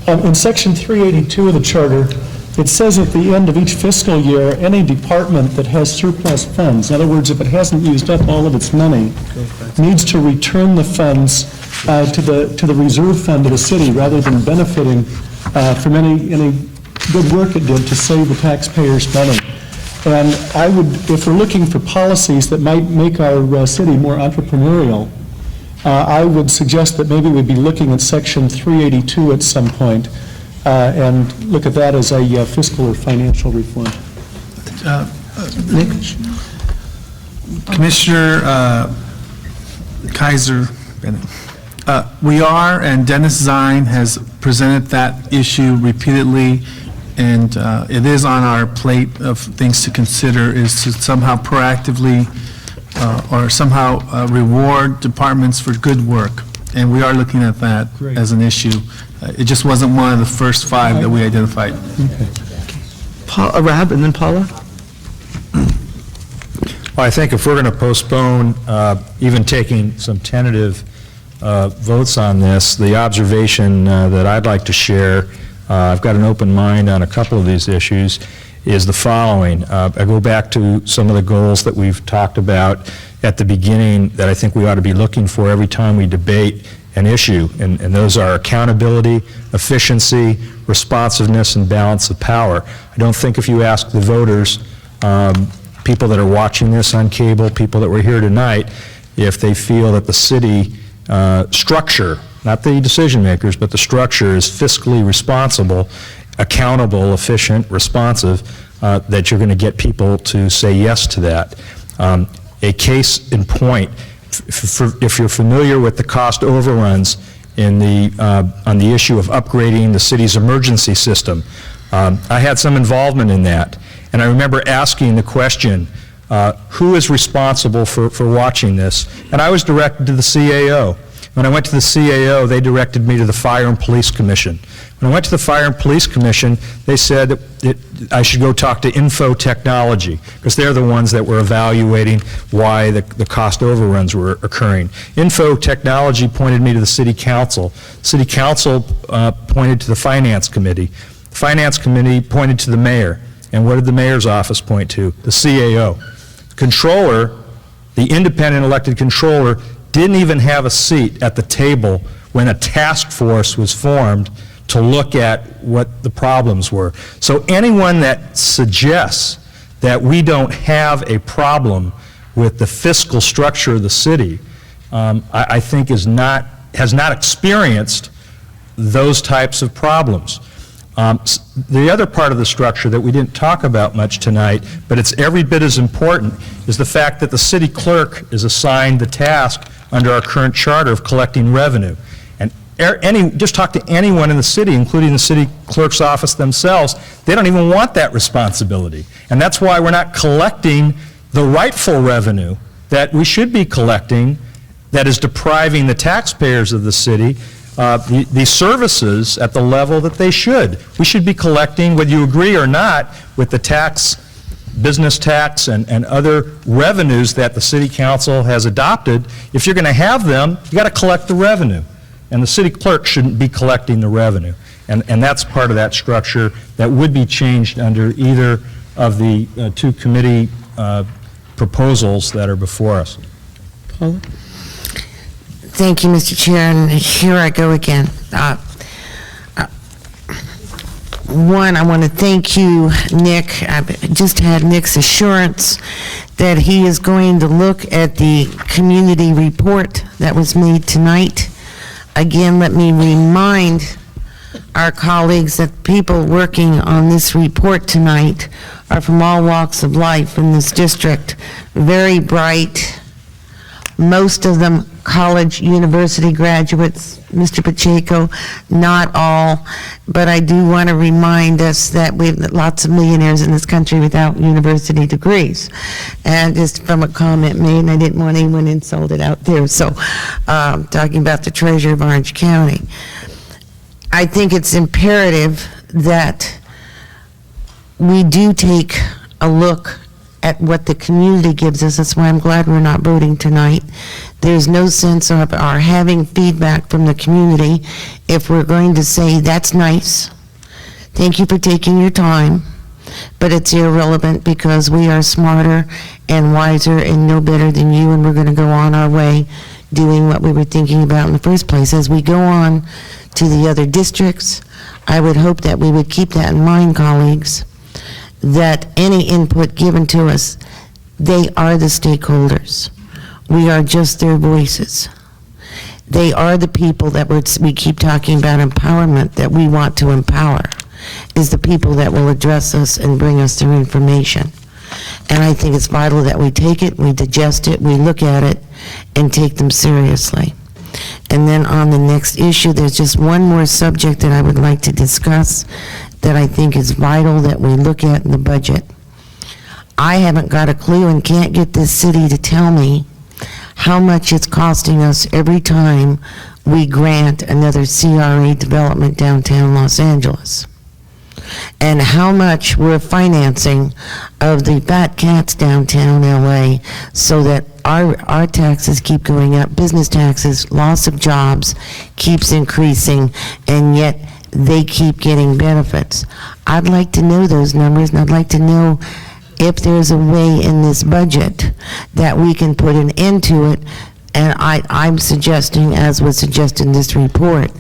in section 382 of the charter, it says at the end of each fiscal year, any department that has surplus funds, in other words, if it hasn't used up all of its money, needs to return the funds to the reserve fund of the city rather than benefiting from any good work it did to save the taxpayers' money. And I would, if we're looking for policies that might make our city more entrepreneurial, I would suggest that maybe we'd be looking at section 382 at some point, and look at that as a fiscal or financial reform. Nick? Commissioner Kaiser Bennett. We are, and Dennis Zine has presented that issue repeatedly, and it is on our plate of things to consider, is to somehow proactively or somehow reward departments for good work. And we are looking at that as an issue. It just wasn't one of the first 5 that we identified. Rab, and then Paula? Well, I think if we're going to postpone even taking some tentative votes on this, the observation that I'd like to share, I've got an open mind on a couple of these issues, is the following. I go back to some of the goals that we've talked about at the beginning that I think we ought to be looking for every time we debate an issue, and those are accountability, efficiency, responsiveness, and balance of power. I don't think if you ask the voters, people that are watching this on cable, people that were here tonight, if they feel that the city structure, not the decision makers, but the structure is fiscally responsible, accountable, efficient, responsive, that you're going to get people to say yes to that. A case in point, if you're familiar with the cost overruns in on the issue of upgrading the city's emergency system, I had some involvement in that. And I remember asking the question, who is responsible for watching this? And I was directed to the CAO. When I went to the CAO, they directed me to the Fire and Police Commission. When I went to the Fire and Police Commission, they said that I should go talk to Info Technology, because they're the ones that were evaluating why the cost overruns were occurring. Info Technology pointed me to the City Council. City Council pointed to the Finance Committee. The Finance Committee pointed to the Mayor. And what did the Mayor's office point to? The CAO. Controller, the independent elected controller, didn't even have a seat at the table when a task force was formed to look at what the problems were. So anyone that suggests that we don't have a problem with the fiscal structure of the city, I think has not experienced those types of problems. The other part of the structure that we didn't talk about much tonight, but it's every bit as important, is the fact that the city clerk is assigned the task under our current charter of collecting revenue. And just talk to anyone in the city, including the city clerk's office themselves, they don't even want that responsibility. And that's why we're not collecting the rightful revenue that we should be collecting, that is depriving the taxpayers of the city the services at the level that they should. We should be collecting, whether you agree or not, with the tax, business tax, and other revenues that the city council has adopted. If you're going to have them, you got to collect the revenue. And the city clerk shouldn't be collecting the revenue. And that's part of that structure that would be changed under either of the 2 committee proposals that are before us. Paula? Thank you, Mr. Chair, and here I go again. One, I want to thank you, Nick. I've just had Nick's assurance that he is going to look at the community report that was made tonight. Again, let me remind our colleagues that people working on this report tonight are from all walks of life in this district. Very bright, most of them college, university graduates, Mr. Pacheco, not all, but I do want to remind us that we have lots of millionaires in this country without university degrees. And just from a comment made, and I didn't want anyone insulted out there, so talking about the treasurer of Orange County. I think it's imperative that we do take a look at what the community gives us. That's why I'm glad we're not voting tonight. There's no sense of our having feedback from the community if we're going to say, that's nice, thank you for taking your time, but it's irrelevant because we are smarter and wiser and no better than you, and we're going to go on our way doing what we were thinking about in the first place. As we go on to the other districts, I would hope that we would keep that in mind, colleagues, that any input given to us, they are the stakeholders. We are just their voices. They are the people that we keep talking about empowerment, that we want to empower, is the people that will address us and bring us their information. And I think it's vital that we take it, we digest it, we look at it, and take them seriously. And then on the next issue, there's just one more subject that I would like to discuss that I think is vital that we look at in the budget. I haven't got a clue and can't get this city to tell me how much it's costing us every time we grant another CRA development downtown Los Angeles, and how much we're financing of the fat cats downtown LA, so that our taxes keep going up, business taxes, loss of jobs keeps increasing, and yet they keep getting benefits. I'd like to know those numbers, and I'd like to know if there's a way in this budget that we can put an end to it. And I'm suggesting, as was suggested in this report,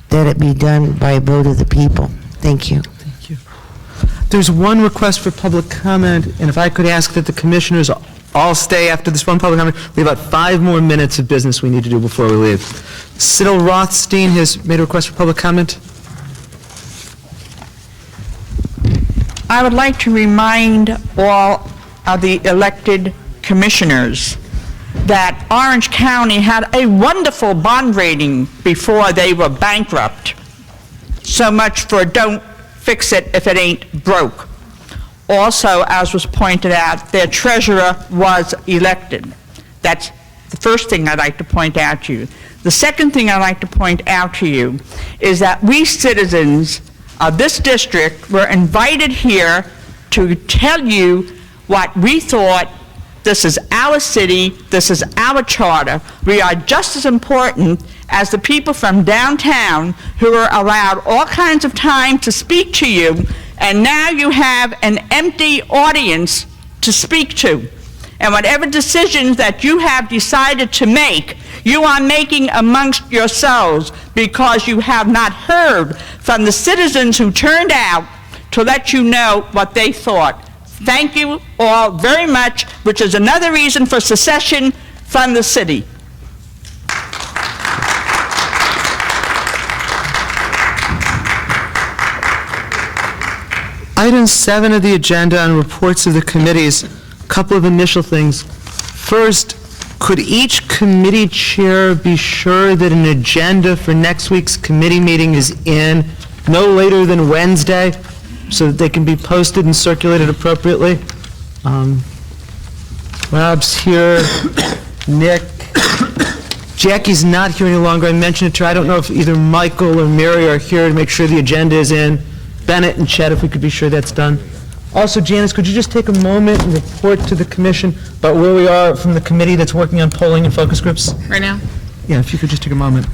that it be done by a vote of the people. Thank you. Thank you. There's one request for public comment, and if I could ask that the commissioners all stay after this one public comment. We have about 5 more minutes of business we need to do before we leave. Siddle Rothstein has made a request for public comment. I would like to remind all of the elected commissioners that Orange County had a wonderful bond rating before they were bankrupt. So much for don't fix it if it ain't broke. Also, as was pointed out, their treasurer was elected. That's the first thing I'd like to point out to you. The second thing I'd like to point out to you is that we citizens of this district were invited here to tell you what we thought. This is our city, this is our charter. We are just as important as the people from downtown who are allowed all kinds of time to speak to you, and now you have an empty audience to speak to. And whatever decisions that you have decided to make, you are making amongst yourselves because you have not heard from the citizens who turned out to let you know what they thought. Thank you all very much, which is another reason for secession from the city. Item 7 of the agenda on reports of the committees. A couple of initial things. First, could each committee chair be sure that an agenda for next week's committee meeting is in no later than Wednesday, so that they can be posted and circulated appropriately? Rob's here, Nick. Jackie's not here any longer. I mentioned it to her. I don't know if either Michael or Mary are here to make sure the agenda is in. Bennett and Chet, if we could be sure that's done. Also, Janice, could you just take a moment and report to the commission about where we are from the committee that's working on polling and focus groups? Right now? Yeah, if you could just take a moment.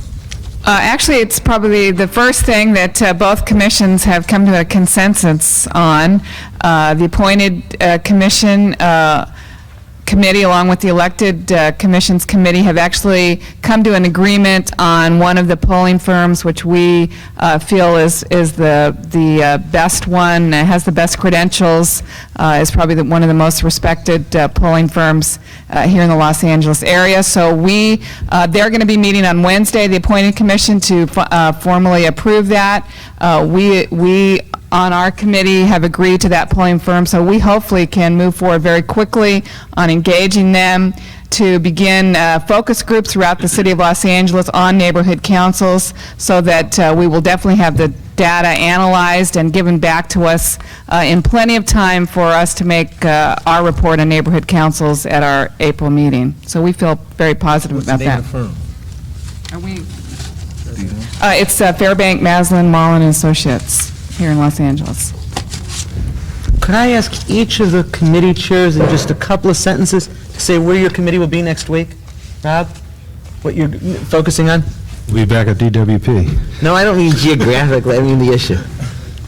Actually, it's probably the first thing that both commissions have come to a consensus on. The appointed committee, along with the elected commissions committee, have actually come to an agreement on one of the polling firms, which we feel is the best one, has the best credentials, is probably one of the most respected polling firms here in the Los Angeles area. So they're going to be meeting on Wednesday, the appointed commission, to formally approve that. We on our committee have agreed to that polling firm, so we hopefully can move forward very quickly on engaging them to begin focus groups throughout the city of Los Angeles on neighborhood councils, so that we will definitely have the data analyzed and given back to us in plenty of time for us to make our report on neighborhood councils at our April meeting. So we feel very positive about that. What's the name of the firm? Are we? It's Fairbank, Maslin, Mullen & Associates here in Los Angeles. Could I ask each of the committee chairs in just a couple of sentences to say where your committee will be next week? Rob, what you're focusing on? We'll be back at DWP. No, I don't mean geographically, I mean the issue.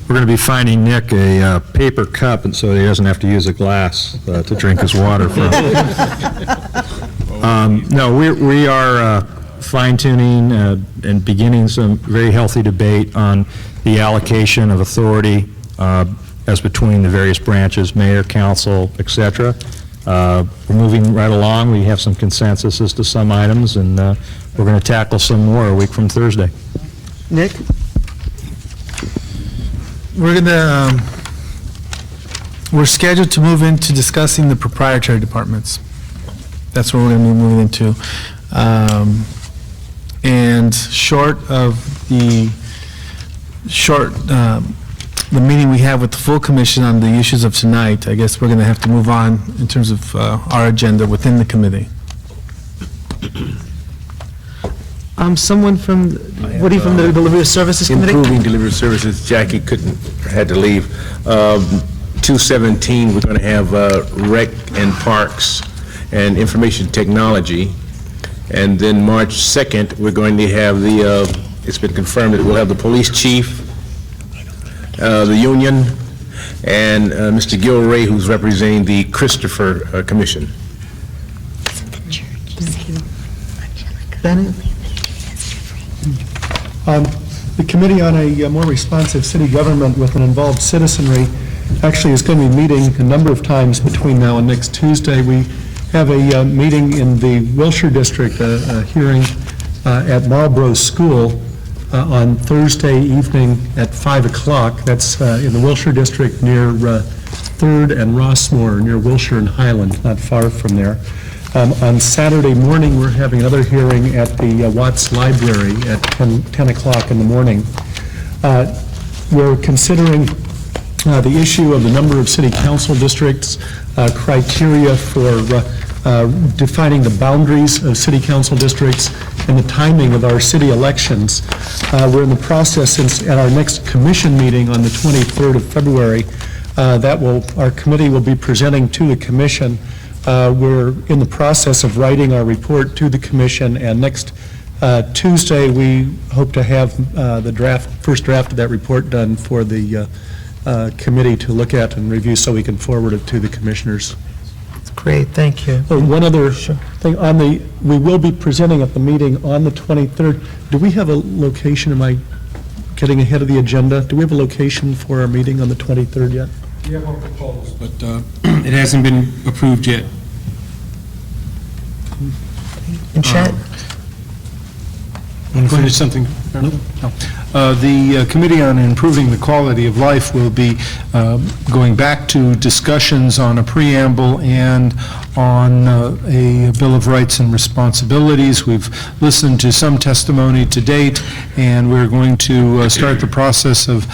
We're going to be finding Nick a paper cup, and so he doesn't have to use a glass to drink his water from. No, we are fine-tuning and beginning some very healthy debate on the allocation of authority as between the various branches, mayor, council, et cetera. We're moving right along. We have some consensus as to some items, and we're going to tackle some more a week from Thursday. Nick? We're scheduled to move into discussing the proprietary departments. That's what we're going to be moving into. And short of the meeting we have with the full commission on the issues of tonight, I guess we're going to have to move on in terms of our agenda within the committee. Someone from, what are you from the Delivery Services Committee? Improving Delivery Services, Jackie had to leave. 217, we're going to have Rec and Parks and Information Technology. And then March 2nd, we're going to have it's been confirmed that we'll have the police chief, the union, and Mr. Gilray, who's representing the Christopher Commission. The Committee on a More Responsive City Government with an Involved Citizenry actually is going to be meeting a number of times between now and next Tuesday. We have a meeting in the Wilshire District, a hearing at Marlborough School on Thursday evening at 5 o'clock. That's in the Wilshire District near 3rd and Rossmore, near Wilshire and Highland, not far from there. On Saturday morning, we're having another hearing at the Watts Library at 10 o'clock in the morning. We're considering the issue of the number of city council districts, criteria for defining the boundaries of city council districts, and the timing of our city elections. We're in the process, at our next commission meeting on the 23rd of February, our committee will be presenting to the commission. We're in the process of writing our report to the commission, and next Tuesday, we hope to have the first draft of that report done for the committee to look at and review so we can forward it to the commissioners. Great, thank you. Oh, one other thing, we will be presenting at the meeting on the 23rd. Do we have a location? Am I getting ahead of the agenda? Do we have a location for our meeting on the 23rd yet? We have one proposed, but it hasn't been approved yet. And Chet? Want to finish something? No. The Committee on Improving the Quality of Life will be going back to discussions on a preamble and on a Bill of Rights and Responsibilities. We've listened to some testimony to date, and we're going to start the process of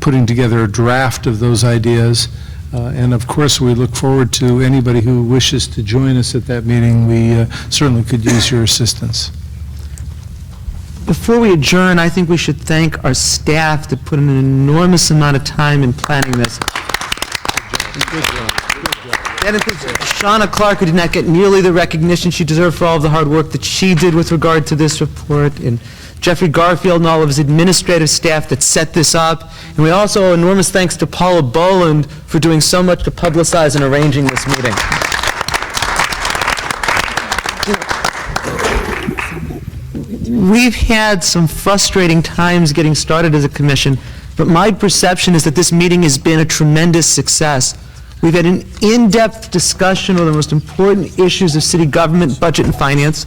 putting together a draft of those ideas. And of course, we look forward to anybody who wishes to join us at that meeting. We certainly could use your assistance. Before we adjourn, I think we should thank our staff that put in an enormous amount of time in planning this. That includes Shauna Clark, who did not get nearly the recognition she deserved for all of the hard work that she did with regard to this report, and Jeffrey Garfield and all of his administrative staff that set this up. And we also owe enormous thanks to Paula Boland for doing so much to publicize and arranging this meeting. We've had some frustrating times getting started as a commission, but my perception is that this meeting has been a tremendous success. We've had an in-depth discussion of the most important issues of city government, budget, and finance.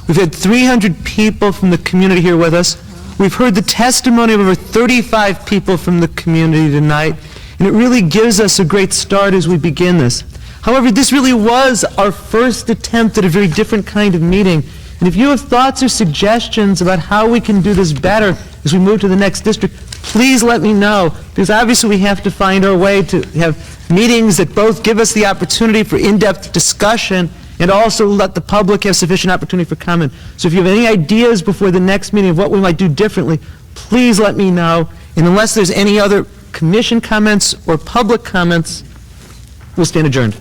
We've had 300 people from the community here with us. We've heard the testimony of over 35 people from the community tonight, and it really gives us a great start as we begin this. However, this really was our first attempt at a very different kind of meeting. And if you have thoughts or suggestions about how we can do this better as we move to the next district, please let me know, because obviously we have to find our way to have meetings that both give us the opportunity for in-depth discussion and also let the public have sufficient opportunity for comment. So if you have any ideas before the next meeting of what we might do differently, please let me know. And unless there's any other commission comments or public comments, we'll stand adjourned.